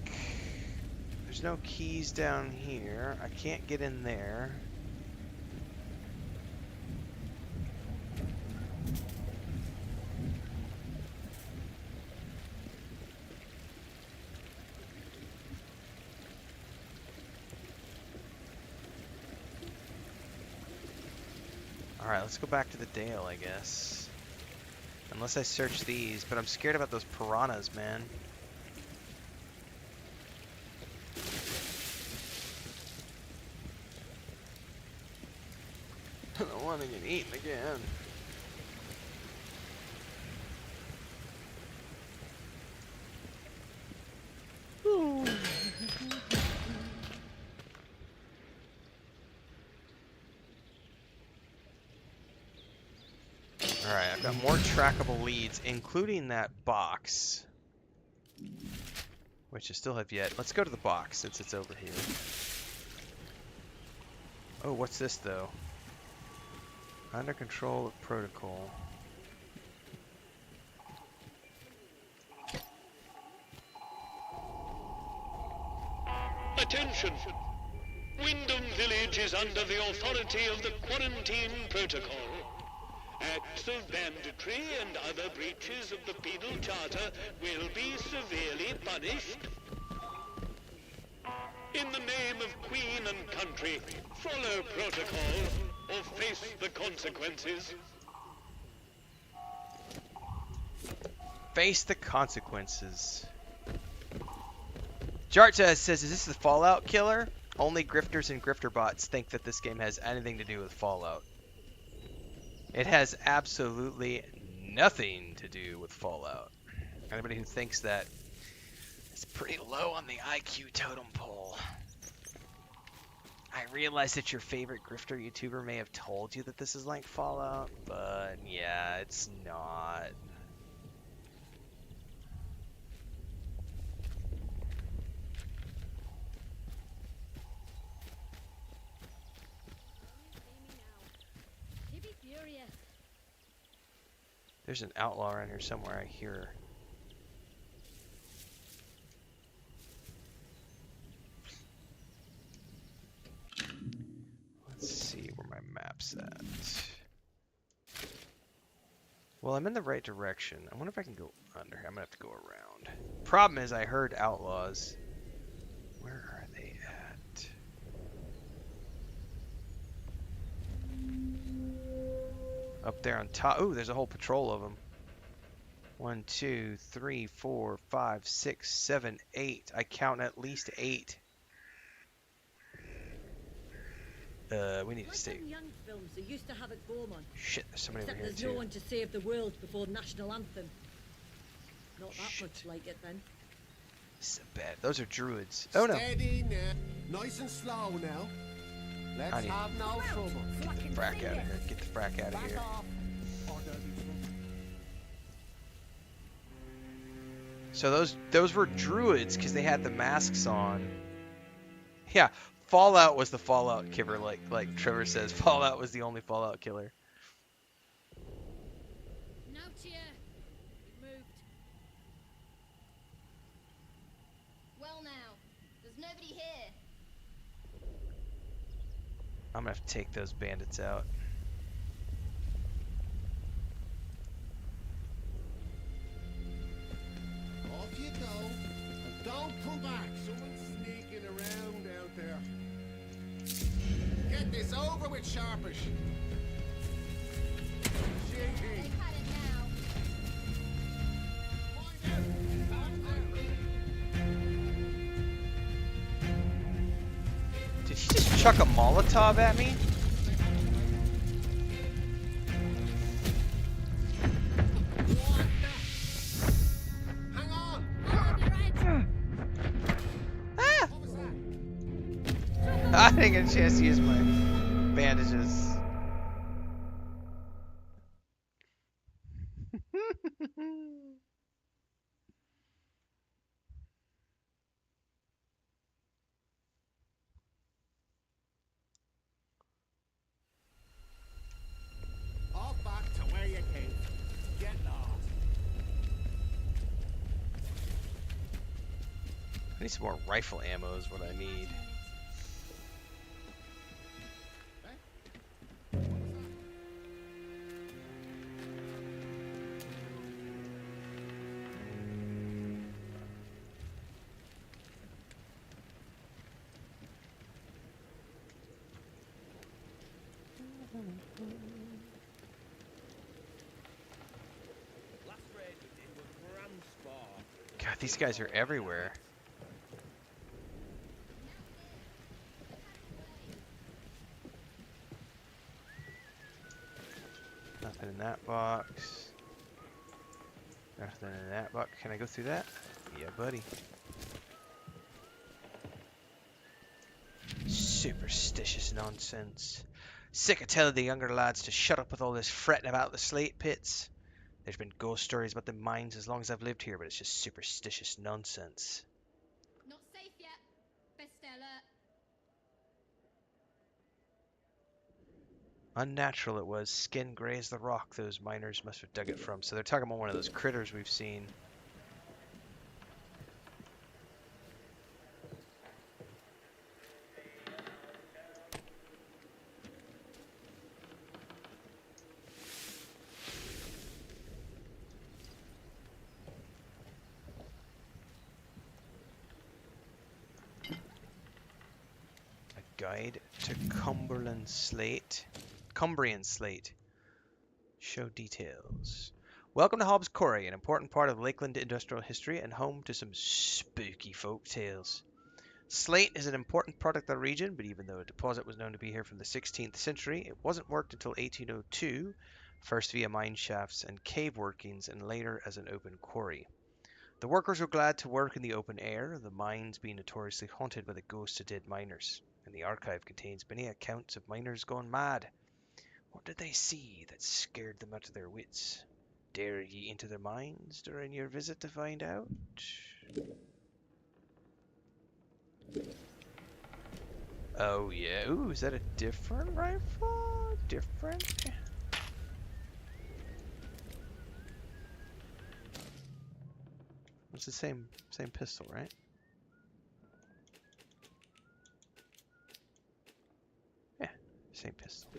there's no keys down here. I can't get in there. Alright, let's go back to the Dale, I guess. Unless I search these, but I'm scared about those piranhas, man. I don't want to get eaten again. Alright, I've got more trackable leads, including that box, which I still have yet. Let's go to the box since it's over here. Oh, what's this though? Under control of protocol. Attention! Wyndham Village is under the authority of the quarantine protocol. Acts of banditry and other breaches of the penal charter will be severely punished. In the name of Queen and country, follow protocol or face the consequences. Face the consequences. Jarta says, is this the Fallout killer? Only grifters and grifter bots think that this game has anything to do with Fallout. It has absolutely nothing to do with Fallout. Anybody who thinks that is pretty low on the IQ totem pole. I realize that your favorite grifter YouTuber may have told you that this is like Fallout, but yeah, it's not. There's an outlaw around here somewhere, I hear. Let's see where my map's at. Well, I'm in the right direction. I wonder if I can go under here. I'm gonna have to go around. Problem is, I heard outlaws. Where are they at? Up there on top. Ooh, there's a whole patrol of them. 1, 2, 3, 4, 5, 6, 7, 8. I count at least 8. We need to stay. Young films, they used to have it Beaumont. Shit, there's somebody over here There's too. no one to save the world before national anthem. Not that much like it then. This is bad. Those are druids. Oh no. Steady now. Nice and slow now. Let's have no trouble. Get the frack out of here. Get the frack out of here. So those were druids because they had the masks on. Yeah, Fallout was the Fallout killer, like Trevor says. Fallout was the only Fallout killer. No cheer. It moved. Well now, there's nobody here. I'm gonna have to take those bandits out. Off you go. And don't come back. Someone's sneaking around out there. Get this over with, Sharpish. They've had it now. Did he just chuck a Molotov at me? Hang on. Ah! I didn't get a chance to use my bandages. Off back to where you came from. Get lost. I need some more rifle ammo is what I need. God, these guys are everywhere. Nothing in that box. Nothing in that box. Can I go through that? Yeah, buddy. Superstitious nonsense. Sick of telling the younger lads to shut up with all this fretting about the slate pits. There's been ghost stories about the mines as long as I've lived here, but it's just superstitious nonsense. Not safe yet. Best stay alert. Unnatural it was. Skin gray as the rock those miners must have dug it from. So they're talking about one of those critters we've seen. Guide to Cumbrian Slate. Show details. Welcome to Hobbs Quarry, an important part of Lakeland industrial history and home to some spooky folk tales. Slate is an important product of the region, but even though a deposit was known to be here from the 16th century, it wasn't worked until 1802, first via mine shafts and cave workings, and later as an open quarry. The workers were glad to work in the open air, the mines being notoriously haunted by the ghosts of dead miners, and the archive contains many accounts of miners gone mad. What did they see that scared them out of their wits? Dare ye into their mines during your visit to find out? Oh yeah, ooh, is that a different rifle? Different? It's the same pistol, right? Yeah, same pistol.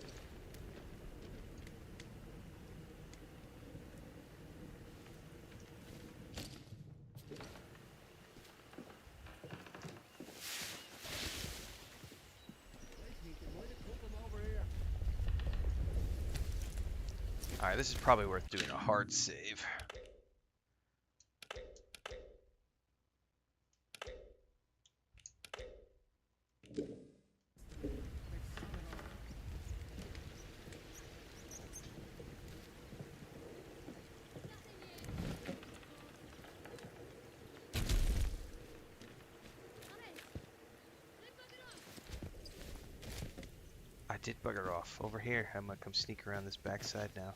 Alright, this is probably worth doing a hard save. I did bugger off. Over here, I'm gonna come sneak around this backside now.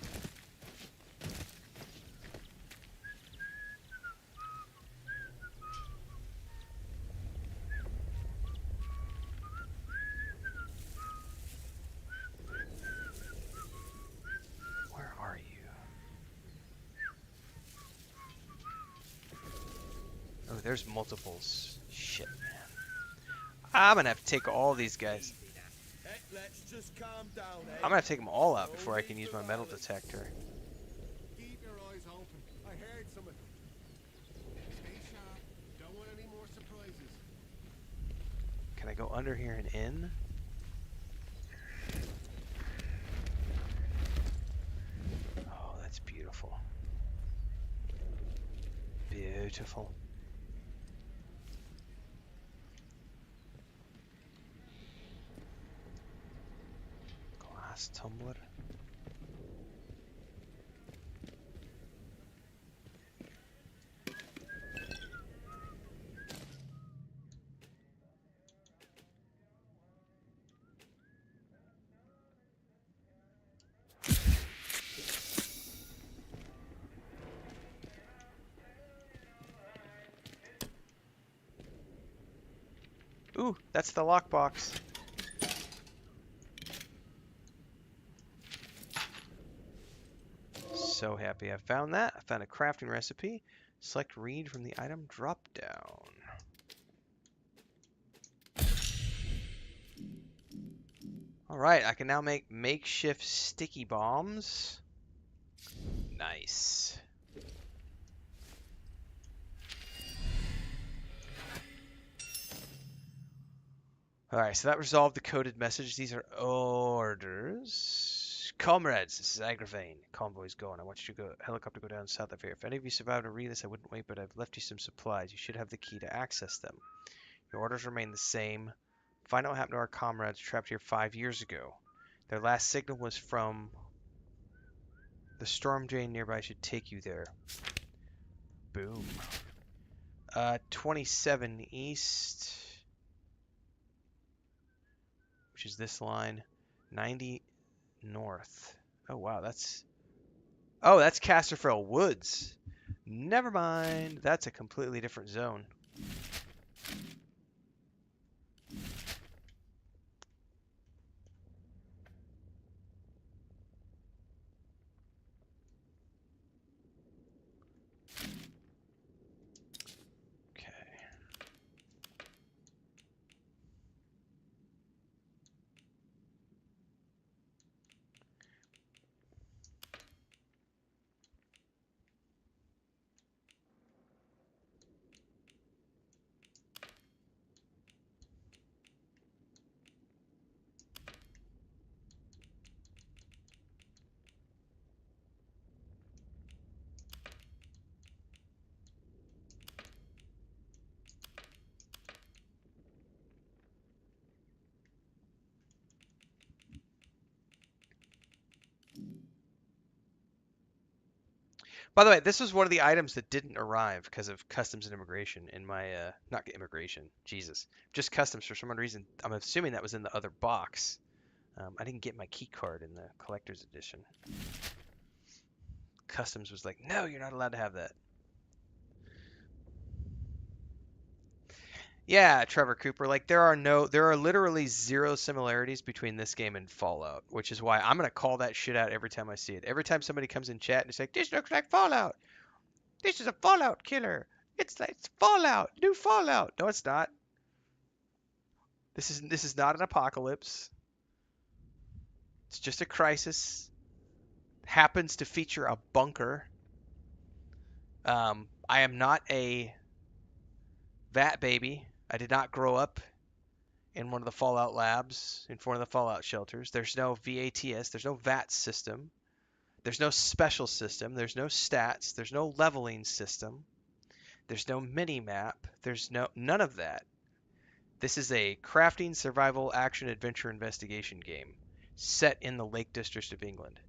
Where are you? Oh, there's multiples. Shit, man. I'm gonna have to take all these guys. I'm gonna have to take them all out before I can use my metal detector. Keep your eyes open. I heard something. Stay sharp. Don't want any more surprises. Can I go under here and in? Oh, that's beautiful. Beautiful. Glass tumbler. Ooh, that's the lockbox. So happy I found that. I found a crafting recipe. Select read from the item drop down. Alright, I can now make makeshift sticky bombs. Nice. Alright, so that resolved the coded message. These are orders. Comrades, this is Agravain. Convoy's going. I want you to go helicopter go down south of here. If any of you survive to read this, I wouldn't wait, but I've left you some supplies. You should have the key to access them. Your orders remain the same. Find out what happened to our comrades trapped here 5 years ago. Their last signal was from the storm drain nearby. Should take you there. Boom. 27 east, which is this line. 90 north. Oh wow, that's Casterfell Woods. Never mind. That's a completely different zone. By the way, this was one of the items that didn't arrive because of customs and immigration in my not immigration, Jesus, just customs for some reason. I'm assuming that was in the other box. I didn't get my key card in the collector's edition. Customs was like, no, you're not allowed to have that. Yeah, Trevor Cooper, like there are literally zero similarities between this game and Fallout, which is why I'm gonna call that shit out every time I see it. Every time somebody comes in chat and it's like, this looks like Fallout. This is a Fallout killer. It's Fallout, new Fallout. No, it's not. This is not an apocalypse. It's just a crisis. Happens to feature a bunker. I am not a vat baby. I did not grow up in one of the Fallout labs, in one of the Fallout shelters. There's no VATS. There's no VAT system. There's no special system. There's no stats. There's no leveling system. There's no mini-map. There's none of that. This is a crafting, survival, action, adventure, investigation game set in the Lake District of England.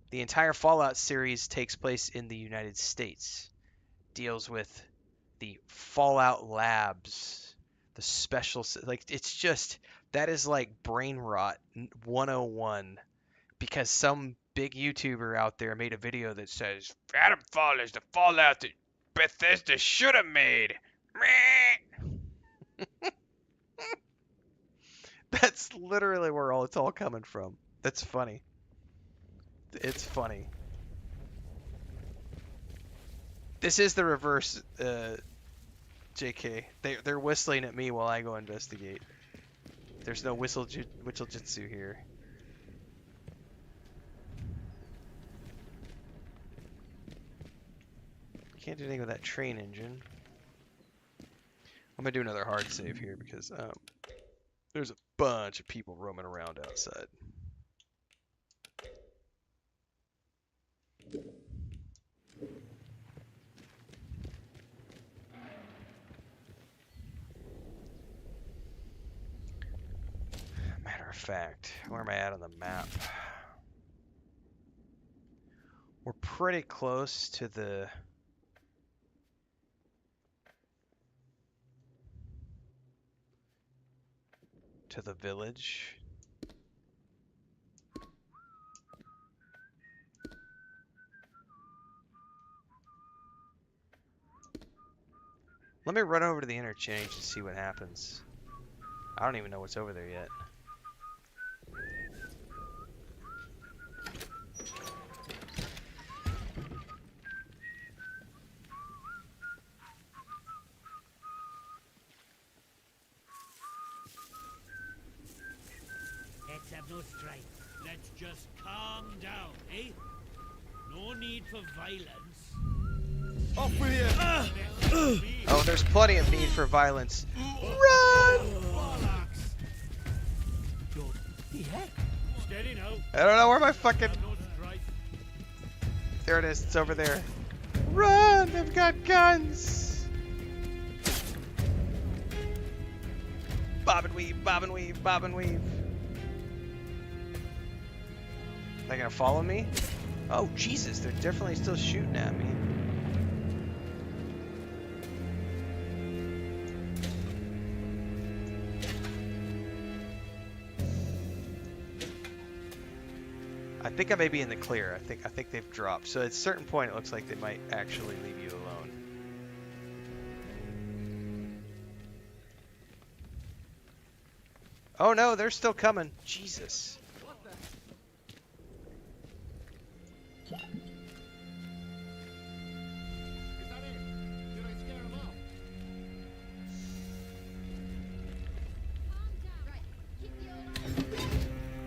The entire Fallout series takes place in the United States. Deals with the Fallout labs, the special, like, it's just, that is like brain rot 101, because some big YouTuber out there made a video that says Atomfall is the Fallout that Bethesda should have made. That's literally where it's all coming from. That's funny. It's funny. This is the reverse, JK. They're whistling at me while I go investigate. There's no whistle jitsu here. Can't do anything with that train engine. I'm gonna do another hard save here because there's a bunch of people roaming around outside. Matter of fact, where am I at on the map? We're pretty close to the village. Let me run over to the interchange and see what happens. I don't even know what's over there yet. Let's have no strife. Let's just calm down, eh? No need for violence. Off with you! Oh, there's plenty of need for violence. Run! Steady now. I don't know where my fucking... There it is. It's over there. Run! They've got guns! Bob and weave, bob and weave, bob and weave. They're gonna follow me? Oh, Jesus, they're definitely still shooting at me. I think I may be in the clear. I think they've dropped. So at a certain point, it looks like they might actually leave you alone. Oh no, they're still coming. Jesus.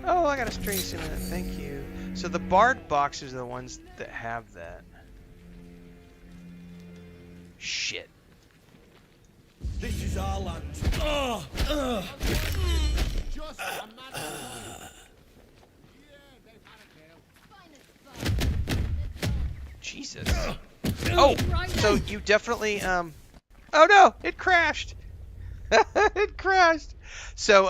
Oh, I got a string simulator. Thank you. So the barred boxes are the ones that have that. Shit. This is our land. Jesus. Oh, so you definitely oh no, it crashed. It crashed. So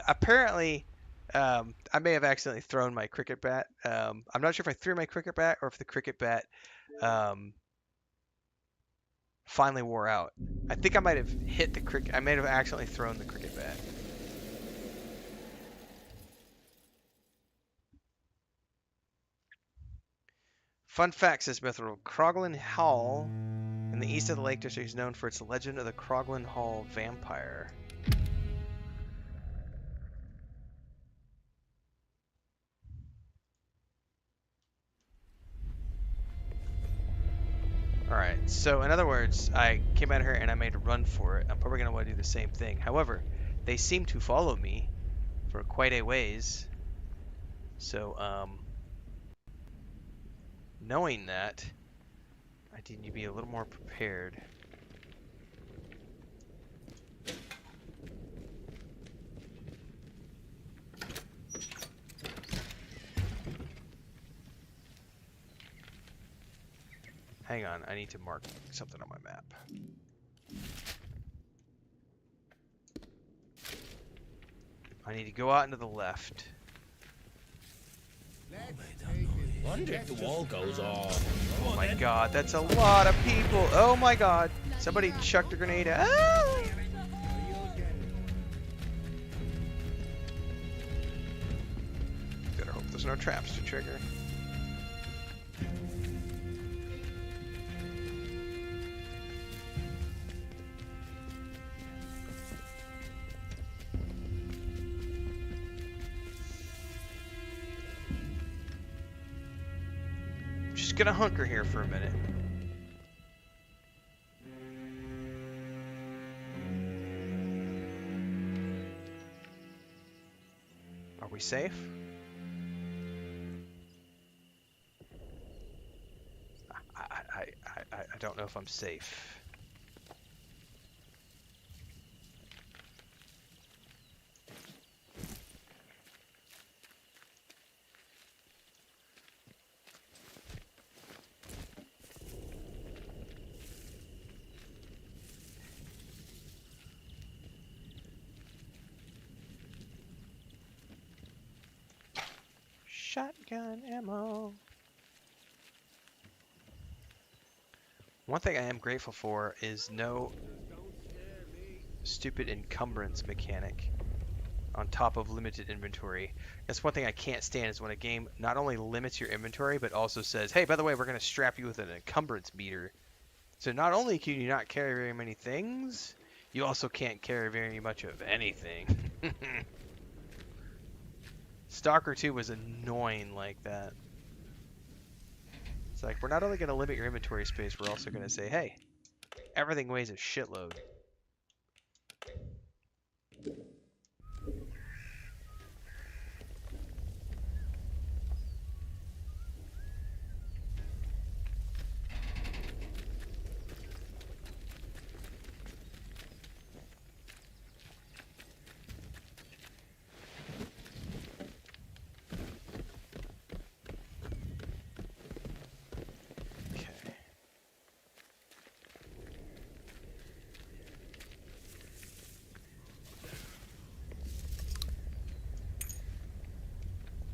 apparently I may have accidentally thrown my cricket bat. I'm not sure if I threw my cricket bat or if the cricket bat finally wore out. I think I might have hit the cricket. I might have accidentally thrown the cricket bat. Fun fact, says Mithril, Croglin Hall in the east of the Lake District is known for its legend of the Croglin Hall vampire. Alright, so in other words, I came out here and I made a run for it. I'm probably going to want to do the same thing. However, they seem to follow me for quite a ways. So, knowing that, I need to be a little more prepared. Hang on, I need to mark something on my map. I need to go out into the left. Wonder if the wall goes off. Oh my god, that's a lot of people. Oh my god. Somebody chucked a grenade out. Ah! Better hope there's no traps to trigger. Gonna hunker here for a minute. Are we safe? I don't know if I'm safe. Shotgun ammo. One thing I am grateful for is no stupid encumbrance mechanic on top of limited inventory. That's one thing I can't stand is when a game not only limits your inventory but also says, hey, by the way, we're going to strap you with an encumbrance meter. So not only can you not carry very many things, you also can't carry very much of anything. Stalker 2 was annoying like that. It's like, we're not only going to limit your inventory space, we're also going to say, hey, everything weighs a shitload.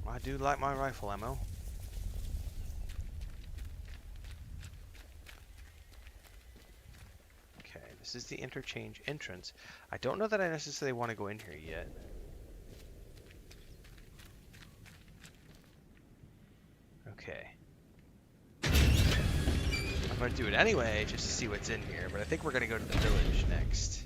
I do like my rifle ammo. Okay, this is the interchange entrance. I don't know that I necessarily want to go in here yet. Okay. I'm going to do it anyway, just to see what's in here, but I think we're going to go to the village next.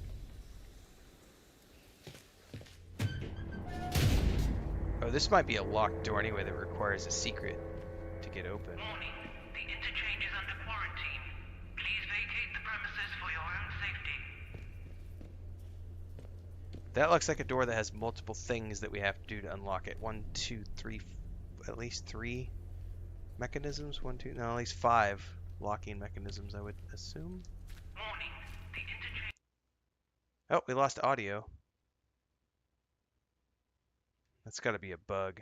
Oh, this might be a locked door anyway that requires a secret to get open. Warning, the interchange is under quarantine. Please vacate the premises for your own safety. That looks like a door that has multiple things that we have to do to unlock it. 1, 2, 3, at least 3 mechanisms. 1, 2, no, at least 5 locking mechanisms, I would assume. Warning, the interchange... Oh, we lost audio. That's got to be a bug.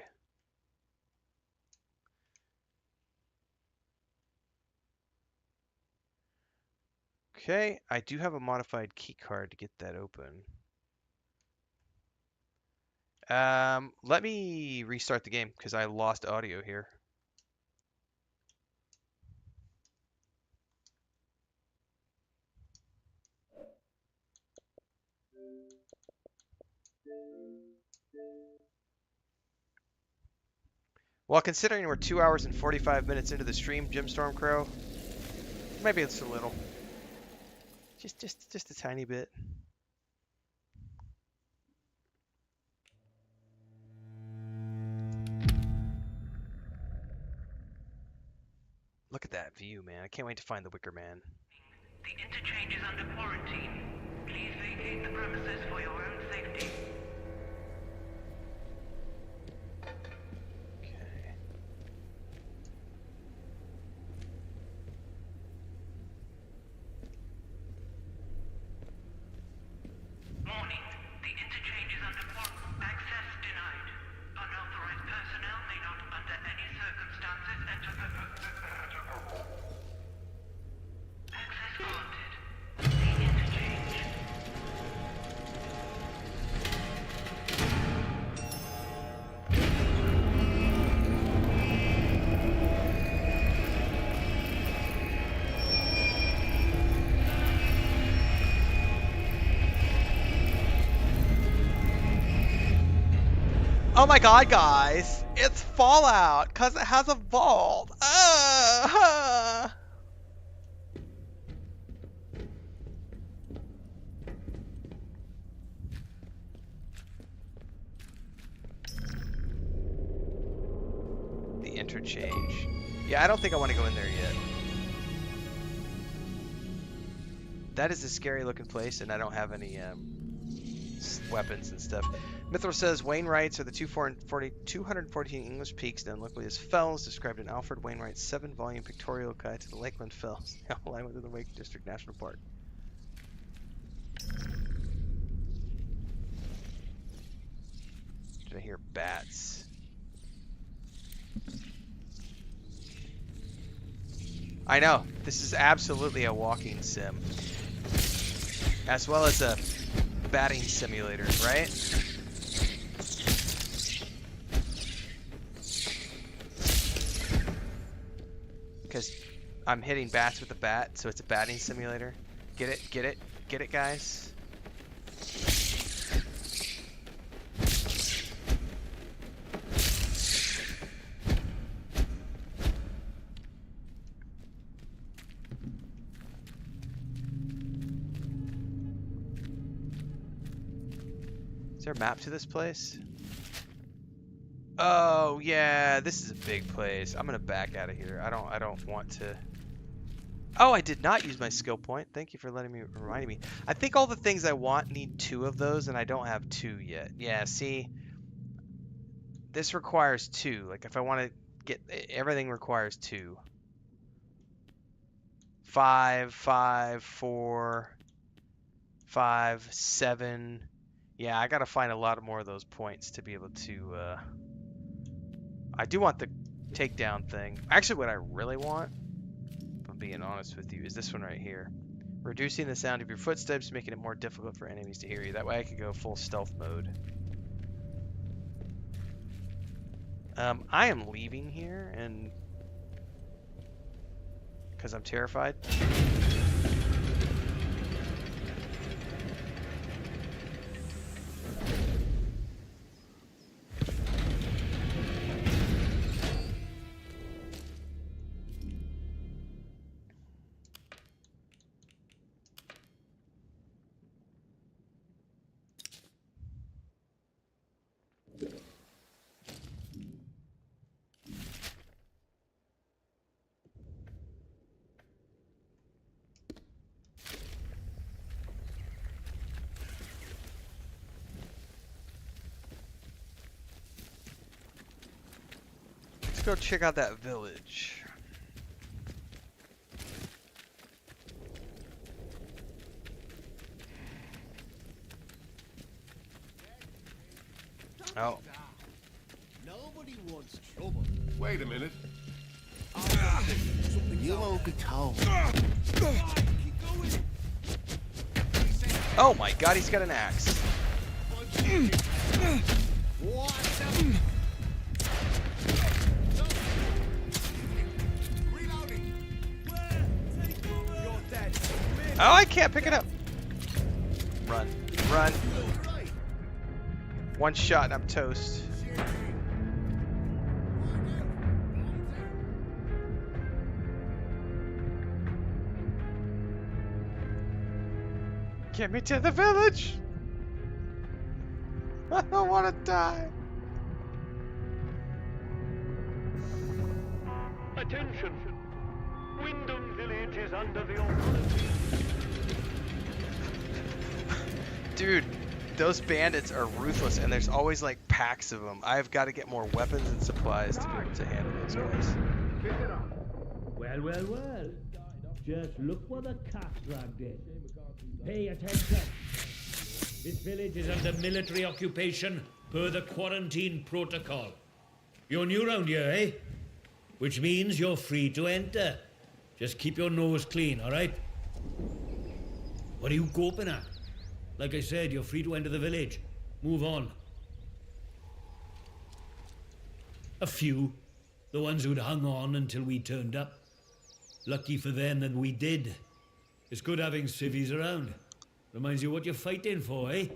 Okay, I do have a modified key card to get that open. Let me restart the game because I lost audio here. Well, considering we're 2 hours and 45 minutes into the stream, Jim Stormcrow, maybe it's a little. Just a tiny bit. Look at that view, man. I can't wait to find the Wicker Man. The interchange is under quarantine. Please vacate the premises for your own safety. Warning. The interchange is under quarantine. Access denied. Unauthorized personnel may not, under any circumstances, enter. Access granted. The interchange. Oh my god, guys! It's Fallout! Because it has a vault! The interchange. Yeah, I don't think I want to go in there yet. That is a scary looking place, and I don't have any weapons and stuff. Mithril says Wainwrights are the 214 English peaks known locally as fells, described in Alfred Wainwright's 7-volume pictorial guide to the Lakeland Fells, now lying within the Wake District National Park. Did I hear bats? I know, this is absolutely a walking sim. As well as a batting simulator, right? Because I'm hitting bats with a bat, so it's a batting simulator. Get it? Get it? Get it, guys? Is there a map to this place? Oh yeah, this is a big place. I'm gonna back out of here. I don't want to. Oh, I did not use my skill point. Thank you for reminding me. I think all the things I want need 2 of those, and I don't have 2 yet. Yeah, see, this requires 2. Like if I want to get everything requires 2. 5, 5, 4, 5, 7. Yeah, I gotta find a lot more of those points to be able to. I do want the takedown thing. Actually, what I really want, if I'm being honest with you, is this one right here. Reducing the sound of your footsteps, making it more difficult for enemies to hear you. That way I could go full stealth mode. I am leaving here, and because I'm terrified. Go check out that village. Oh. Nobody wants trouble. Wait a minute. You won't be told. Oh my god, he's got an axe. Oh, I can't pick it up. Run. Run. One shot and I'm toast. Get me to the village! I don't want to die. Attention! Wyndham village is under the authority. Dude, those bandits are ruthless, and there's always like packs of them. I've got to get more weapons and supplies to be able to handle those guys. Well, well, well. Just look what the cat dragged in. Pay attention. This village is under military occupation per the quarantine protocol. You're new round here, eh? Which means you're free to enter. Just keep your nose clean, all right? What are you groping at? Like I said, you're free to enter the village. Move on. A few. The ones who'd hung on until we turned up. Lucky for them that we did. It's good having civvies around. Reminds you what you're fighting for, eh?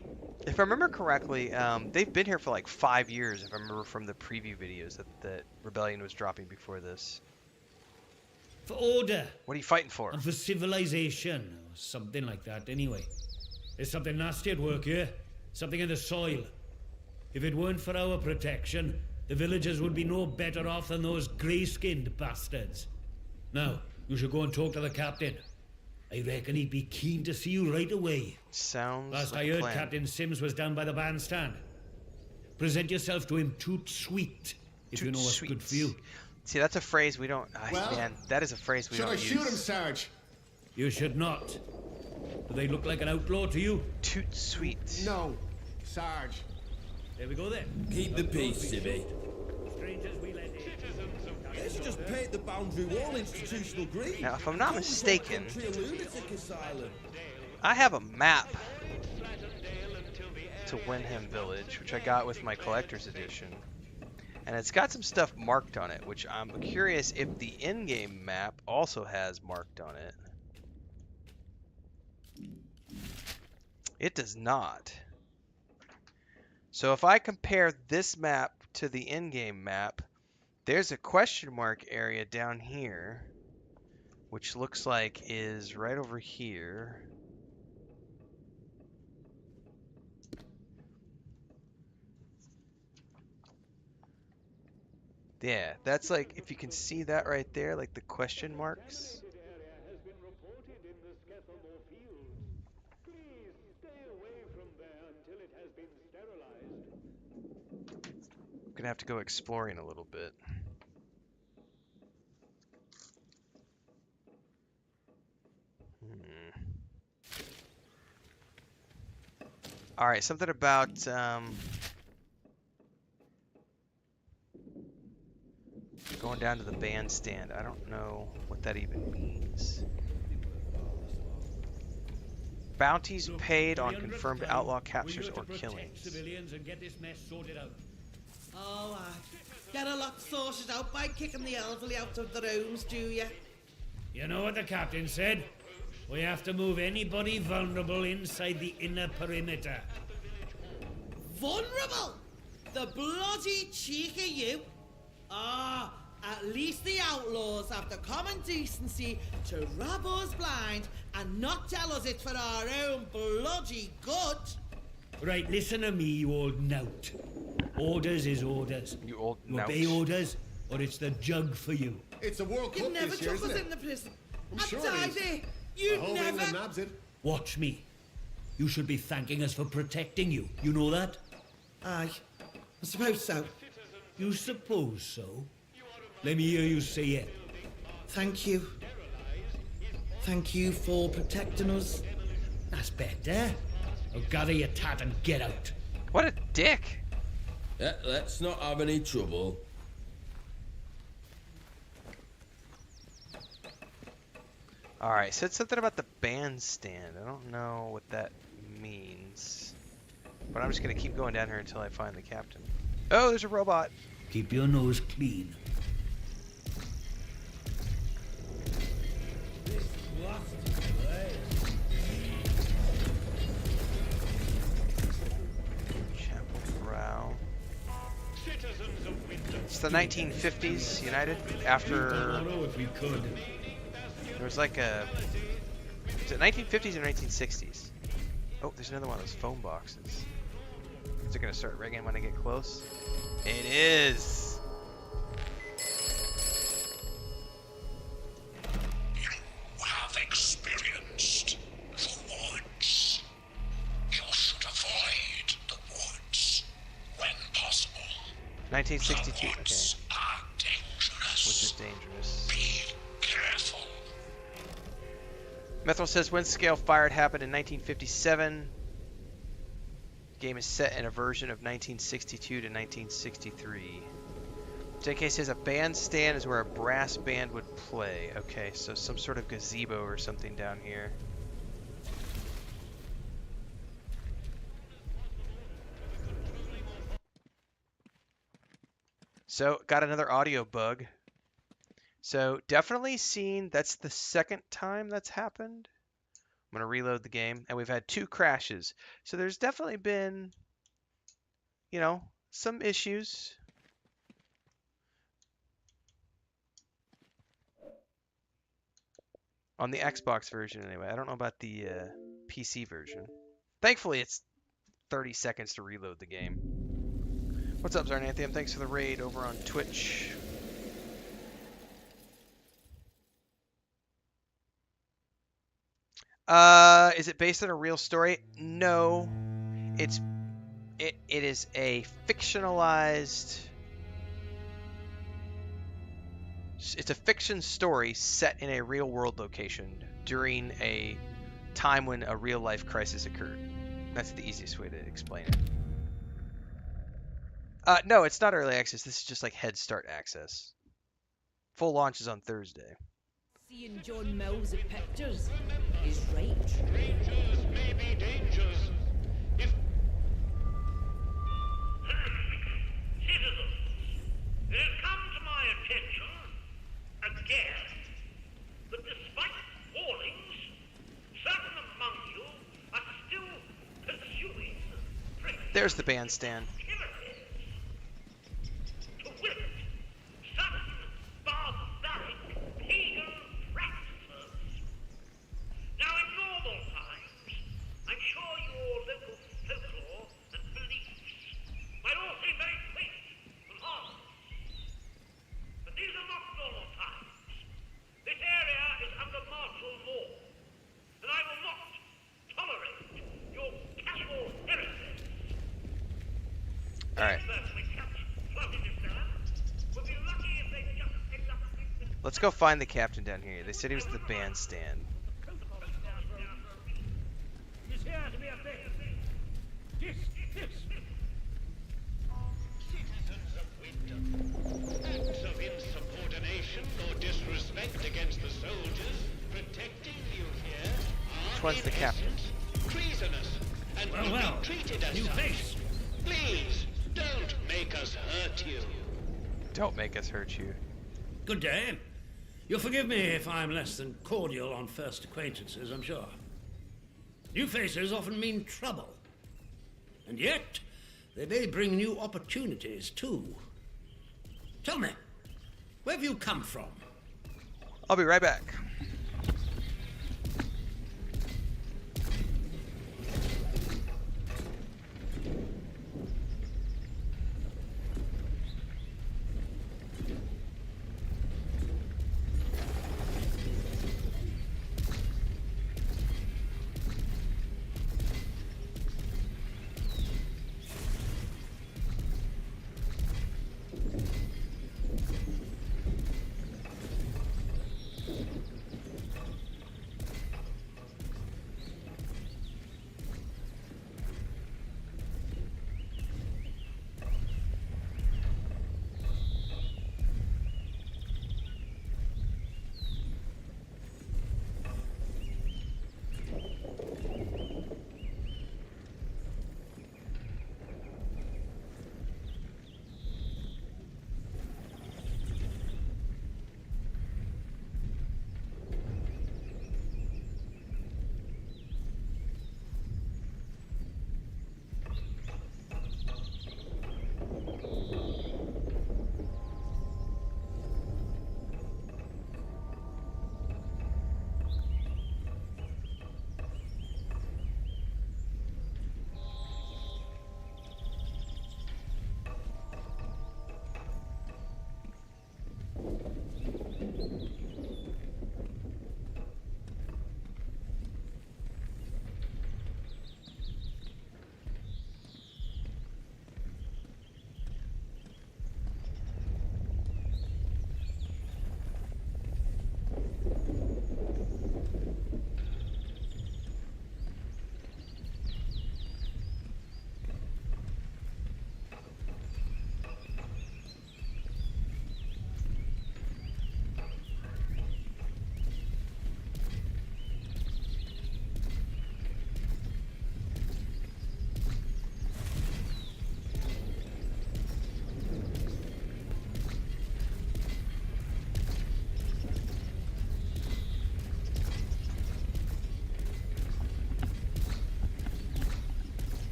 If I remember correctly, they've been here for like 5 years, if I remember from the preview videos that Rebellion was dropping before this. For order. What are you fighting for? And for civilization, or something like that, anyway. There's something nasty at work here. Something in the soil. If it weren't for our protection, the villagers would be no better off than those grey-skinned bastards. Now, you should go and talk to the captain. I reckon he'd be keen to see you right away. Sounds Last like I heard, a plan. Captain Sims was down by the bandstand. Present yourself to him toot sweet, if you know what's good for you. See, that's a phrase we don't... Well, man, that is a phrase we don't use. Should I shoot him, Sarge? You should not. Do they look like an outlaw to you? Toot sweet. No, Sarge. There we go then. Keep the peace, Sibby. Strangers we let in. Let's just paint the boundary wall institutional green. Now, if I'm not Call the mistaken, country a lunatic asylum. I have a map to Wyndham Village, which I got with my collector's edition. And it's got some stuff marked on it, which I'm curious if the in-game map also has marked on it. It does not. So if I compare this map to the in-game map, there's a question mark area down here, which looks like is right over here. Yeah, that's like, if you can see that right there, like the question marks. I'm gonna have to go exploring a little bit. All right, something about going down to the bandstand. I don't know what that even means. Bounties paid on confirmed outlaw captures or killings. Civilians and get this mess sorted out. Oh, get a lot sorted out by kicking the elderly out of the rooms, do you? You know what the captain said? We have to move anybody vulnerable inside the inner perimeter. Vulnerable? The bloody cheek of you! Ah, at least the outlaws have the common decency to rob us blind and not tell us it's for our own bloody good. Right, listen to me, you old knout. Orders is orders. You old You knout. obey orders, or it's the jug for you. It's a World You Cup never this year, took isn't us it? in the prison. I'm I'd sure die it is. there. I You hope England never... nabs it. Watch me. You should be thanking us for protecting you. You know that? Aye, I suppose so. You suppose so? Let me hear you say it. Thank you. Thank you for protecting us. That's better. Now gather your tat and get out. What a dick! Let's not have any trouble. Alright, said something about the bandstand. I don't know what that means. But I'm just gonna keep going down here until I find the captain. Oh, there's a robot! Keep your nose clean. Chapel Brow. Citizens of Wyndham. It's the 1950s, United, after... If we could. There was like a... Was it 1950s or 1960s? Oh, there's another one of those phone boxes. Is it gonna start ringing when I get close? It is! You have experienced the woods. You should avoid the woods when possible. 1962, the woods are dangerous. Which is dangerous. Be careful. Methril says when scale fired happened in 1957. The game is set in a version of 1962 to 1963. JK says a bandstand is where a brass band would play. Okay, so some sort of gazebo or something down here. So, got another audio bug. So, definitely seen, that's the second time that's happened. I'm going to reload the game, and we've had 2 crashes. So, there's definitely been, you know, some issues. On the Xbox version, anyway. I don't know about the PC version. Thankfully, it's 30 seconds to reload the game. What's up, Zarnanthium? Thanks for the raid over on Twitch. Is it based on a real story? No. It is a fictionalized... It's a fiction story set in a real-world location during a time when a real-life crisis occurred. That's the easiest way to explain it. No, it's not early access. This is just like Head Start access. Full launch is on Thursday. Seeing John Mills at pictures is right. Strangers may be dangers. If Citizens, it has come to my attention again that despite warnings, certain among you are still pursuing There's the bandstand. to wit certain barbaric pagan practices. Now, in normal times, I'm sure your local folklore and beliefs might all seem very quaint and harmless. But these are not normal times. This area is under martial law, and I will not tolerate your casual heresies. All right. Certainly Captain floating this down. We'll be lucky if they just pick up this. Let's go find the captain down here. They said he was at the bandstand. He's here to be a bit. This. citizens of Wyndham, acts of insubordination or disrespect against the soldiers protecting you here are Which one's the in captain? essence treasonous and will Well, be treated as new such. face. Please, don't make us hurt you. Don't make us hurt you. Good day. You'll forgive me if I'm less than cordial on first acquaintances, I'm sure. New faces often mean trouble. And yet, they may bring new opportunities, too. Tell me, where have you come from? I'll be right back.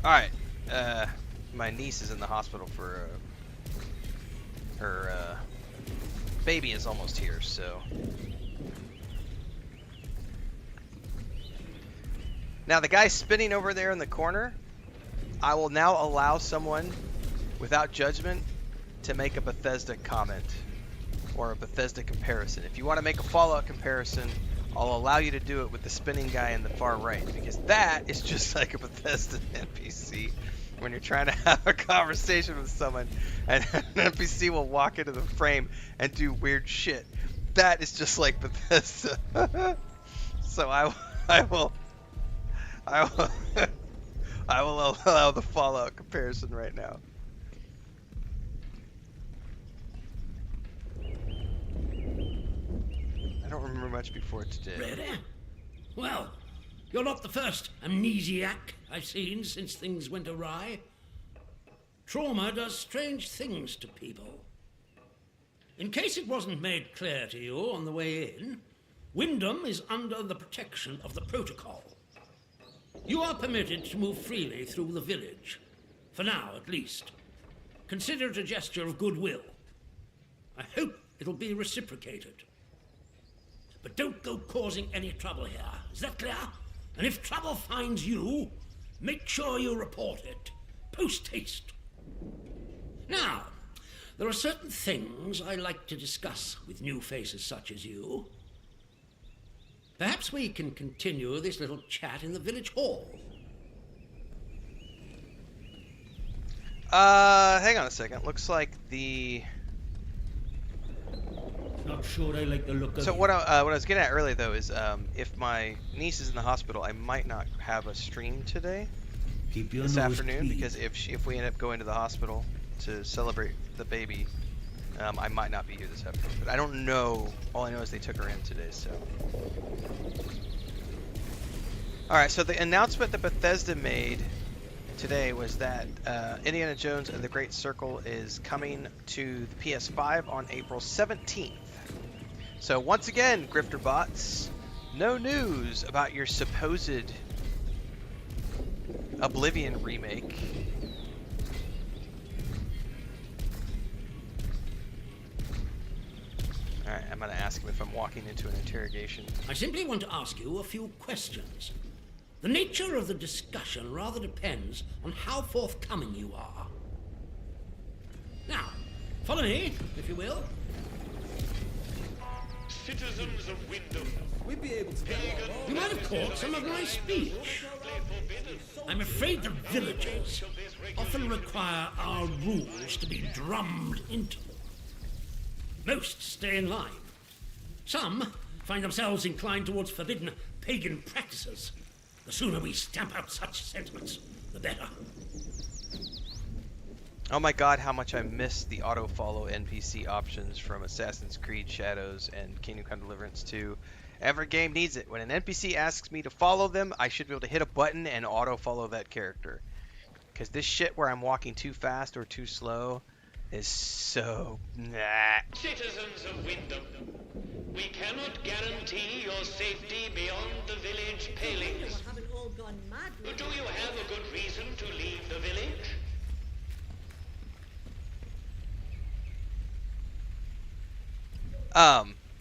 Alright, my niece is in the hospital for, her, baby is almost here, so. Now the guy spinning over there in the corner, I will now allow someone, without judgment, to make a Bethesda comment. Or a Bethesda comparison. If you want to make a Fallout comparison, I'll allow you to do it with the spinning guy in the far right, because that is just like a Bethesda NPC. When you're trying to have a conversation with someone, and an NPC will walk into the frame and do weird shit. That is just like Bethesda. So I will allow the Fallout comparison right now. I don't remember much before today. Really? Well, you're not the first amnesiac I've seen since things went awry. Trauma does strange things to people. In case it wasn't made clear to you on the way in, Wyndham is under the protection of the protocol. You are permitted to move freely through the village. For now, at least. Consider it a gesture of goodwill. I hope it'll be reciprocated. But don't go causing any trouble here. Is that clear? And if trouble finds you, make sure you report it. Post haste. Now, there are certain things I like to discuss with new faces such as you. Perhaps we can continue this little chat in the village hall. Hang on a second. Looks like the... Not sure I like the look of So it. what I was getting at earlier though is if my niece is in the hospital, I might not have a stream today, this afternoon, because if we end up going to the hospital to celebrate the baby, I might not be here this afternoon. But I don't know. All I know is they took her in today. So. All right. So the announcement that Bethesda made today was that Indiana Jones and the Great Circle is coming to the PS5 on April 17th. So once again, Grifter bots, no news about your supposed Oblivion remake. Alright, I'm gonna ask him if I'm walking into an interrogation. I simply want to ask you a few questions. The nature of the discussion rather depends on how forthcoming you are. Now, follow me, if you will. Citizens of Wyndham. We'd be able to get along. You might have caught some of my speech. I'm afraid the villagers often require our rules to be drummed into them. Most stay in line. Some find themselves inclined towards forbidden pagan practices. The sooner we stamp out such sentiments, the better. Oh my god, how much I missed the auto-follow NPC options from Assassin's Creed Shadows and Kingdom Come Deliverance 2. Every game needs it. When an NPC asks me to follow them, I should be able to hit a button and auto-follow that character. Because this shit where I'm walking too fast or too slow is so... nah. Citizens of Wyndham, we cannot guarantee your safety beyond the village palings. Haven't all gone mad. Do you have a good reason to leave the village?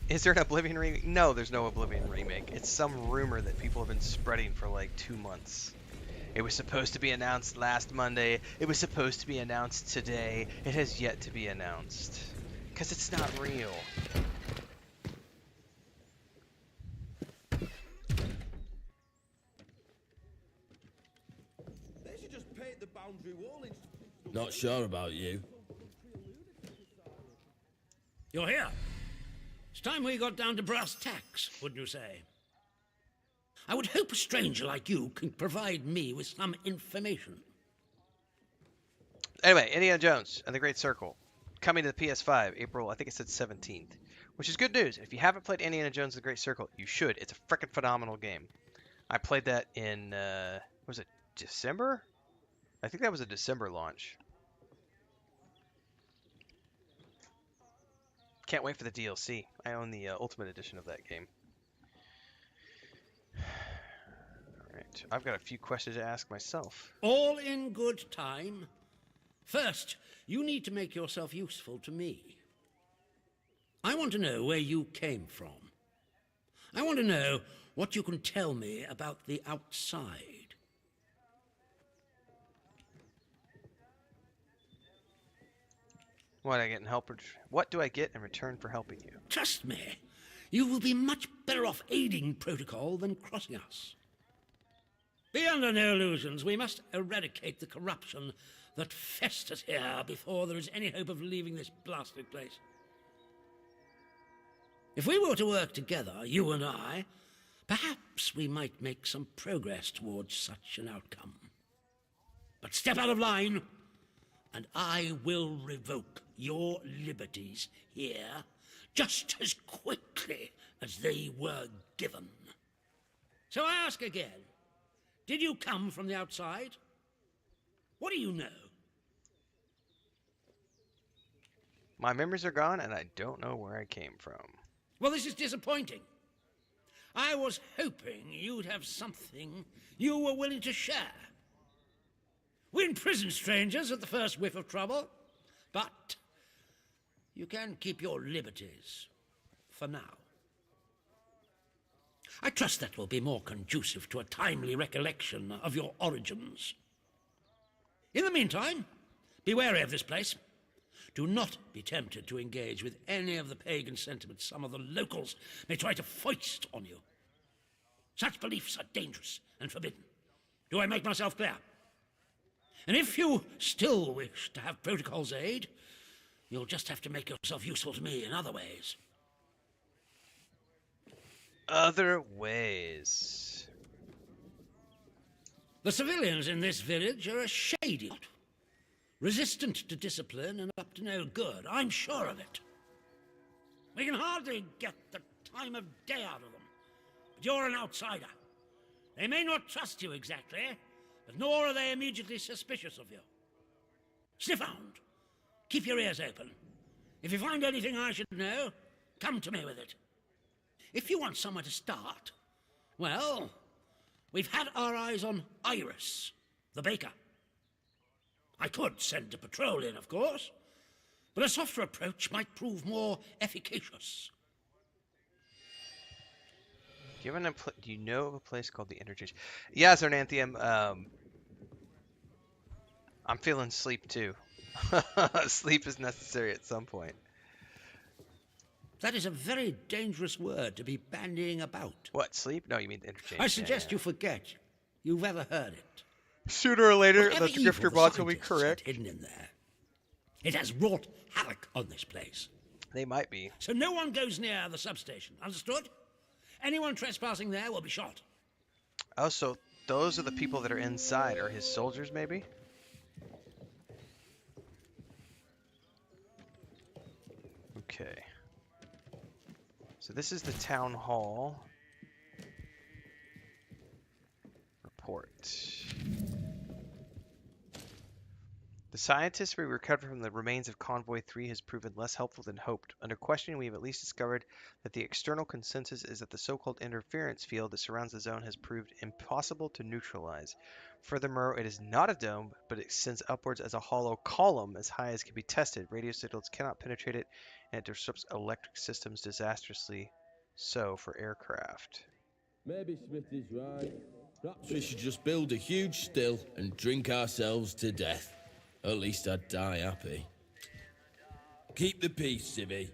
Is there an Oblivion remake? No, there's no Oblivion remake. It's some rumor that people have been spreading for like 2 months. It was supposed to be announced last Monday. It was supposed to be announced today. It has yet to be announced. Because it's not real. They should just paint the boundary wall in. Not sure about you. You're here. It's time we got down to brass tacks, wouldn't you say? I would hope a stranger like you can provide me with some information. Anyway, Indiana Jones and the Great Circle. Coming to the PS5, April, I think it said 17th. Which is good news. If you haven't played Indiana Jones and the Great Circle, you should. It's a frickin' phenomenal game. I played that in, was it December? I think that was a December launch. Can't wait for the DLC. I own the Ultimate Edition of that game. Alright. I've got a few questions to ask myself. All in good time. First, you need to make yourself useful to me. I want to know where you came from. I want to know what you can tell me about the outside. What do I get in return for helping you? Trust me, you will be much better off aiding protocol than crossing us. Be under no illusions. We must eradicate the corruption that festers here before there is any hope of leaving this blasted place. If we were to work together, you and I, perhaps we might make some progress towards such an outcome. But step out of line, and I will revoke your liberties here just as quickly as they were given. So I ask again, did you come from the outside? What do you know? My memories are gone, and I don't know where I came from. Well, this is disappointing. I was hoping you'd have something you were willing to share. We imprison strangers at the first whiff of trouble, but you can keep your liberties for now. I trust that will be more conducive to a timely recollection of your origins. In the meantime, be wary of this place. Do not be tempted to engage with any of the pagan sentiments some of the locals may try to foist on you. Such beliefs are dangerous and forbidden. Do I make myself clear? And if you still wish to have protocol's aid, you'll just have to make yourself useful to me in other ways. Other ways. The civilians in this village are a shady lot. Resistant to discipline and up to no good. I'm sure of it. We can hardly get the time of day out of them. But you're an outsider. They may not trust you exactly, but nor are they immediately suspicious of you. Sniff around. Keep your ears open. If you find anything I should know, come to me with it. If you want somewhere to start, well, we've had our eyes on Iris, the baker. I could send a patrol in, of course, but a softer approach might prove more efficacious. Do you know of a place called the Interchange? Yeah, Zornanthium. I'm feeling sleep too. Sleep is necessary at some point. That is a very dangerous word to be bandying about. What, sleep? No, you mean the Interchange. I suggest you forget you've ever heard it. Sooner or later, Whatever the drifter evil bots will be scientists had correct. hidden in there. It has wrought havoc on this place. They might be. So no one goes near the substation. Understood? Anyone trespassing there will be shot. Oh, so those are the people that are inside. Are his soldiers, maybe? Okay. So this is the town hall. Report. The scientists we recovered from the remains of Convoy 3 has proven less helpful than hoped. Under questioning, we have at least discovered that the external consensus is that the so-called interference field that surrounds the zone has proved impossible to neutralize. Furthermore, it is not a dome, but it extends upwards as a hollow column as high as can be tested. Radio signals cannot penetrate it, and it disrupts electric systems disastrously so for aircraft. Maybe Smith is right. Perhaps we should just build a huge still and drink ourselves to death. At least I'd die happy. Keep the peace, Civvy.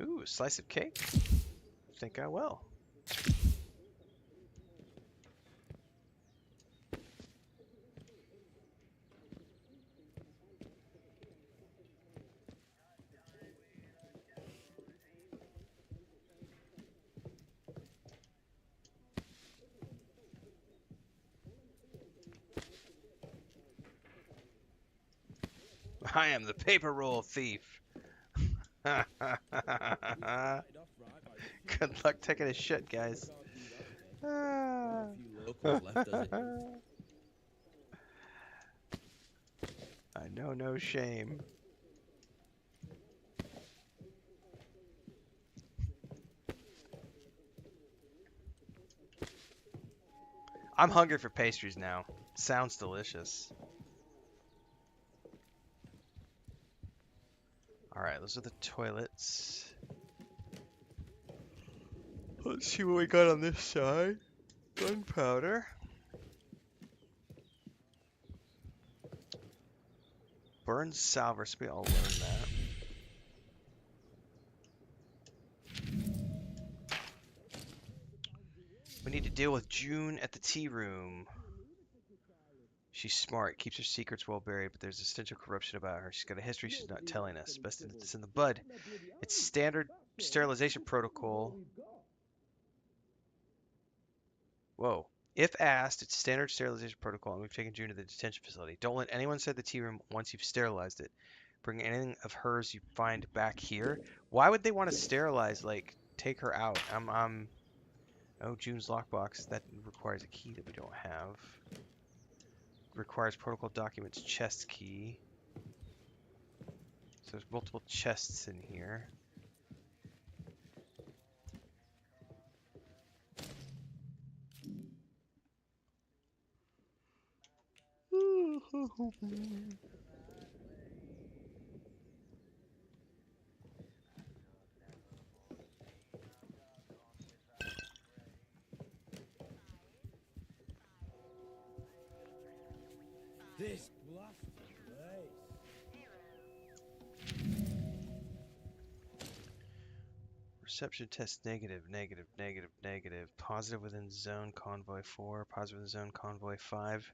Ooh, a slice of cake? I think I will. I am the paper roll thief. Good luck taking a shit, guys. I know no shame. I'm hungry for pastries now. Sounds delicious. Alright, those are the toilets. Let's see what we got on this side. Gunpowder. Burn salver, so we all learn that. We need to deal with June at the tea room. She's smart, keeps her secrets well buried, but there's a stench of corruption about her. She's got a history she's not telling us. Best to nip this in the bud. It's standard sterilization protocol. Whoa. If asked, it's standard sterilization protocol, and we've taken June to the detention facility. Don't let anyone inside the tea room once you've sterilized it. Bring anything of hers you find back here. Why would they want to sterilize, like, take her out? Oh, June's lockbox. That requires a key that we don't have. Requires protocol documents chest key. So there's multiple chests in here. This blasted place. Reception test negative, negative, negative, negative. Positive within zone convoy 4, positive within zone convoy 5.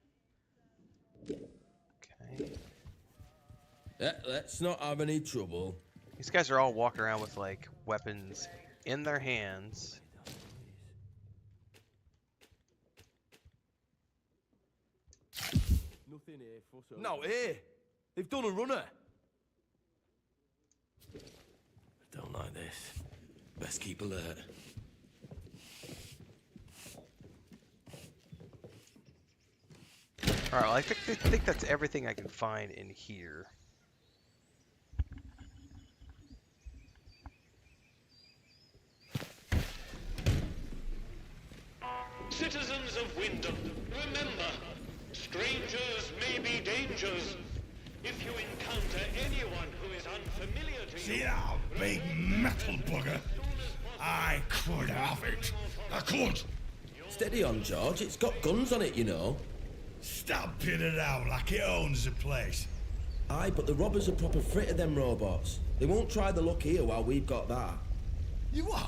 Okay. Let's not have any trouble. These guys are all walking around with like weapons in their hands. Nothing here, fuss over. No, here. They've done a runner. I don't like this. Best keep alert. Alright, well, I think that's everything I can find in here. Citizens of Wyndham, remember, strangers may be dangers. If you encounter anyone who is unfamiliar to you... See that big metal bugger? I could have it. I could. Steady on, George. It's got guns on it, you know. Stop pinning it out like it owns the place. Aye, but the robbers are proper frit of them robots. They won't try the luck here while we've got that. You what?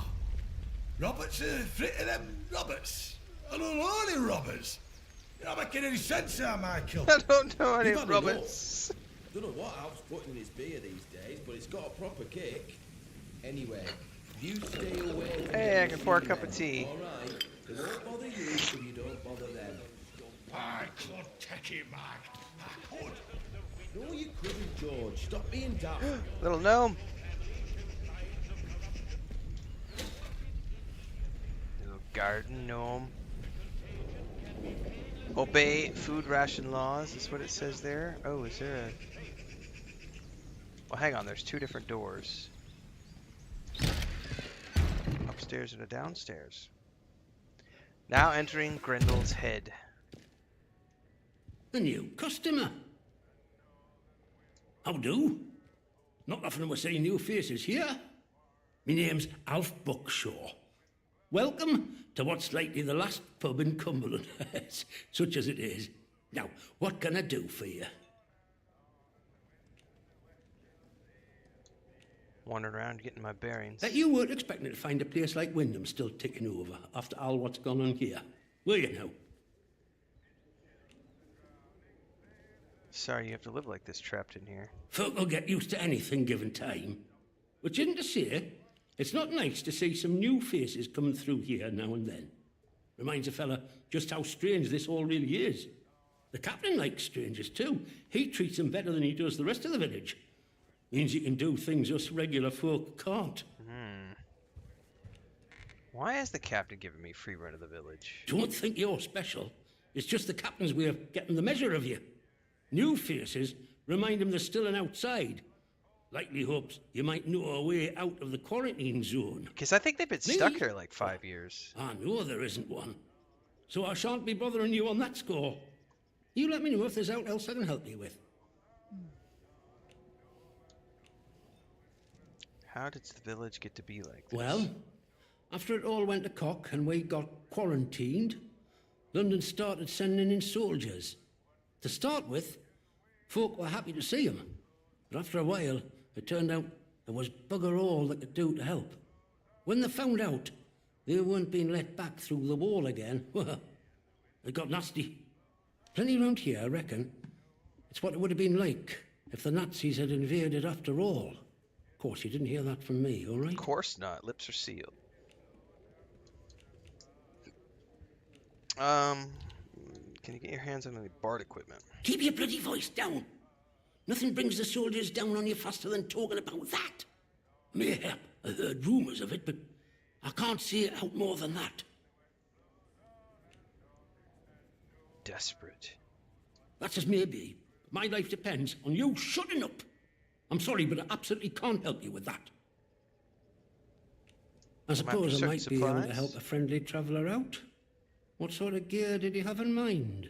Roberts are frit of them roberts? I don't know any robbers. You're not making any sense now, Michael. I don't know any roberts. Don't know what Alf's putting in his beer these days, but it's got a proper kick. Anyway, you stay away. Hey, I can pour a cup of tea. All right. They won't bother you if you don't bother them. I could take it back. I could. No, you couldn't, George. Stop being daft. Little gnome. Little garden gnome. Obey food ration laws. Is what it says there. Oh, is there a... Well, hang on. There's two different doors. Upstairs and a downstairs. Now entering Grendel's head. A new customer. How do? Not often we're seeing new faces here. My name's Alf Buckshaw. Welcome to what's likely the last pub in Cumberland, such as it is. Now, what can I do for you? Wandering around getting my bearings. That you weren't expecting to find a place like Wyndham still ticking over after all what's gone on here, were you now? Sorry you have to live like this, trapped in here. Folk will get used to anything given time. Which isn't to say, it's not nice to see some new faces coming through here now and then. Reminds a fella just how strange this all really is. The captain likes strangers too. He treats them better than he does the rest of the village. Means he can do things us regular folk can't. Why has the captain given me free run of the village? Don't think you're special. It's just the captain's way of getting the measure of you. New faces remind him there's still an outside. Likely hopes you might know a way out of the quarantine zone. Because I think they've been stuck here like 5 years. I know there isn't one. So I shan't be bothering you on that score. You let me know if there's aught else I can help you with. How did the village get to be like this? Well, after it all went to cock and we got quarantined, London started sending in soldiers. To start with, folk were happy to see 'em. But after a while, it turned out there was bugger all they could do to help. When they found out they weren't being let back through the wall again, well, it got nasty. Plenty round here, I reckon. It's what it would have been like if the Nazis had invaded after all. Of course, you didn't hear that from me, all right? Of course not. Lips are sealed. Can you get your hands on any bard equipment? Keep your bloody voice down. Nothing brings the soldiers down on you faster than talking about that. Mayhap I heard rumours of it, but I can't see it out more than that. Desperate. That's as may be. My life depends on you shutting up. I'm sorry, but I absolutely can't help you with that. I suppose I might be able to help a friendly traveller out. What sort of gear did you have in mind?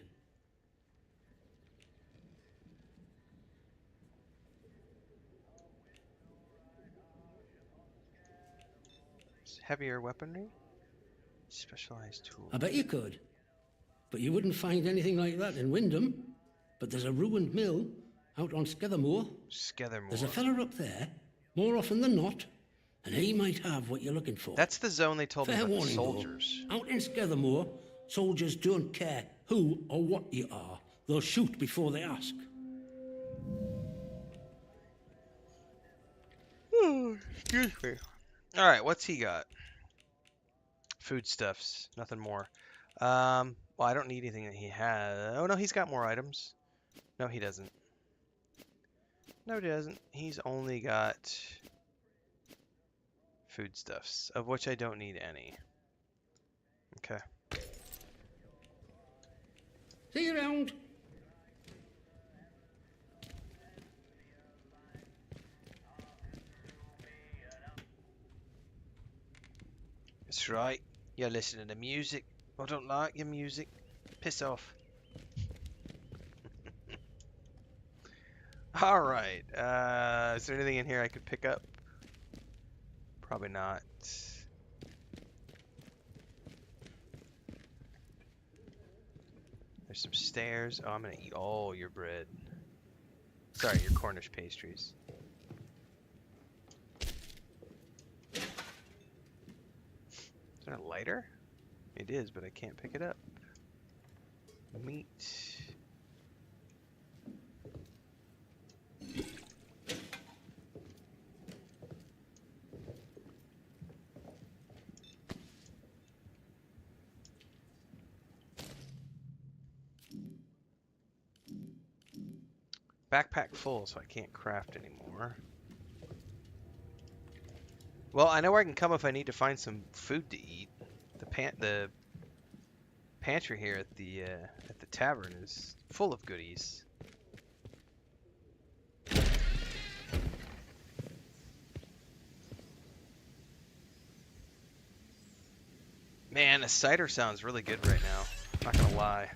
Heavier weaponry? Specialized tools. I bet you could. But you wouldn't find anything like that in Wyndham. But there's a ruined mill out on Skethermore. Skethermore. There's a fella up there, more often than not, and he might have what you're looking for. That's the zone they told me Fair about the warning, soldiers. Though. Out in Skethermore, soldiers don't care who or what you are. They'll shoot before they ask. Excuse me. Alright, what's he got? Foodstuffs. Nothing more. Well, I don't need anything that he has. Oh, no, he's got more items. No, he doesn't. No, he doesn't. He's only got foodstuffs, of which I don't need any. Okay. See you around. That's right. You're listening to music. I don't like your music. Piss off. Alright. Is there anything in here I could pick up? Probably not. There's some stairs. Oh, I'm gonna eat all your bread. Sorry, your Cornish pastries. Is there a lighter? It is, but I can't pick it up. Meat. Backpack full, so I can't craft anymore. Well, I know where I can come if I need to find some food to eat. The pantry here at the tavern is full of goodies. Man, the cider sounds really good right now. Not gonna lie.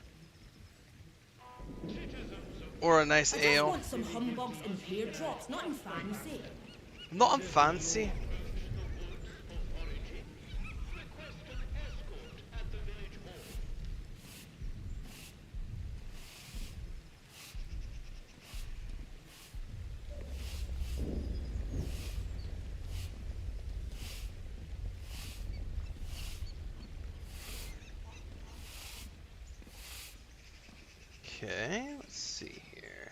Or a nice I ale. just want some humbugs and teardrops, nothing fancy. Not fancy. Okay, let's see here.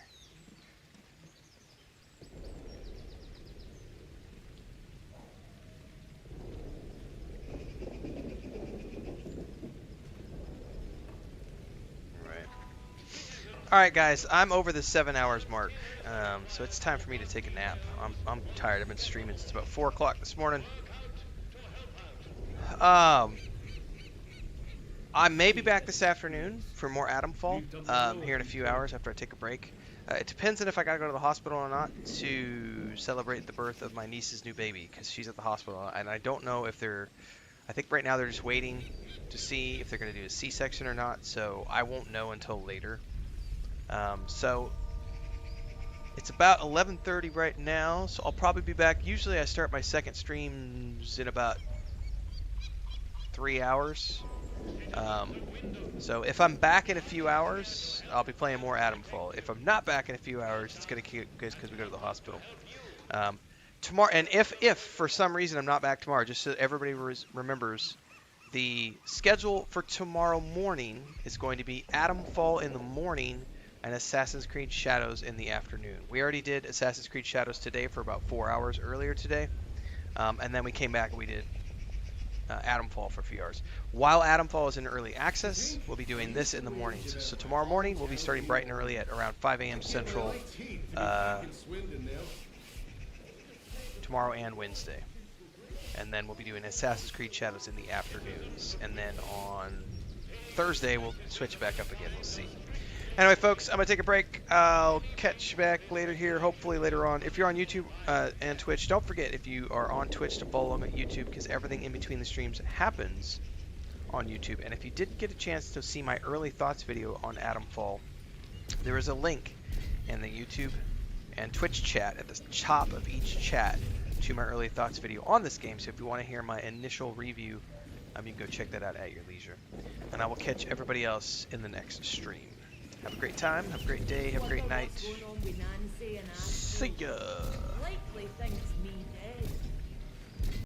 Alright guys, I'm over the 7 hours mark, so it's time for me to take a nap. I'm tired. I've been streaming since about 4 o'clock this morning. I may be back this afternoon for more Atomfall here in a few hours after I take a break. It depends on if I gotta go to the hospital or not to celebrate the birth of my niece's new baby, because she's at the hospital, and I don't know if they're... I think right now they're just waiting to see if they're going to do a C-section or not, so I won't know until later. So it's about 11:30 right now, so I'll probably be back. Usually I start my second streams in about 3 hours. So if I'm back in a few hours, I'll be playing more Atomfall. If I'm not back in a few hours, it's going to keep because we go to the hospital. Tomorrow, and if for some reason I'm not back tomorrow, just so everybody remembers, the schedule for tomorrow morning is going to be Atomfall in the morning and Assassin's Creed Shadows in the afternoon. We already did Assassin's Creed Shadows today for about 4 hours earlier today, and then we came back and we did Atomfall for a few hours. While Atomfall is in early access, we'll be doing this in the mornings. So tomorrow morning we'll be starting bright and early at around 5 a.m. Central. Tomorrow and Wednesday, and then we'll be doing Assassin's Creed Shadows in the afternoons, and then on Thursday we'll switch back up again. We'll see. Anyway, folks, I'm gonna take a break. I'll catch you back later here, hopefully later on. If you're on YouTube and Twitch, don't forget, if you are on Twitch, to follow along at YouTube, because everything in between the streams happens on YouTube. And if you didn't get a chance to see my early thoughts video on Atomfall, there is a link in the YouTube and Twitch chat at the top of each chat to my early thoughts video on this game. So if you want to hear my initial review, you can go check that out at your leisure. And I will catch everybody else in the next stream. Have a great time, have a great day, have a great night. See ya! Likely thinks me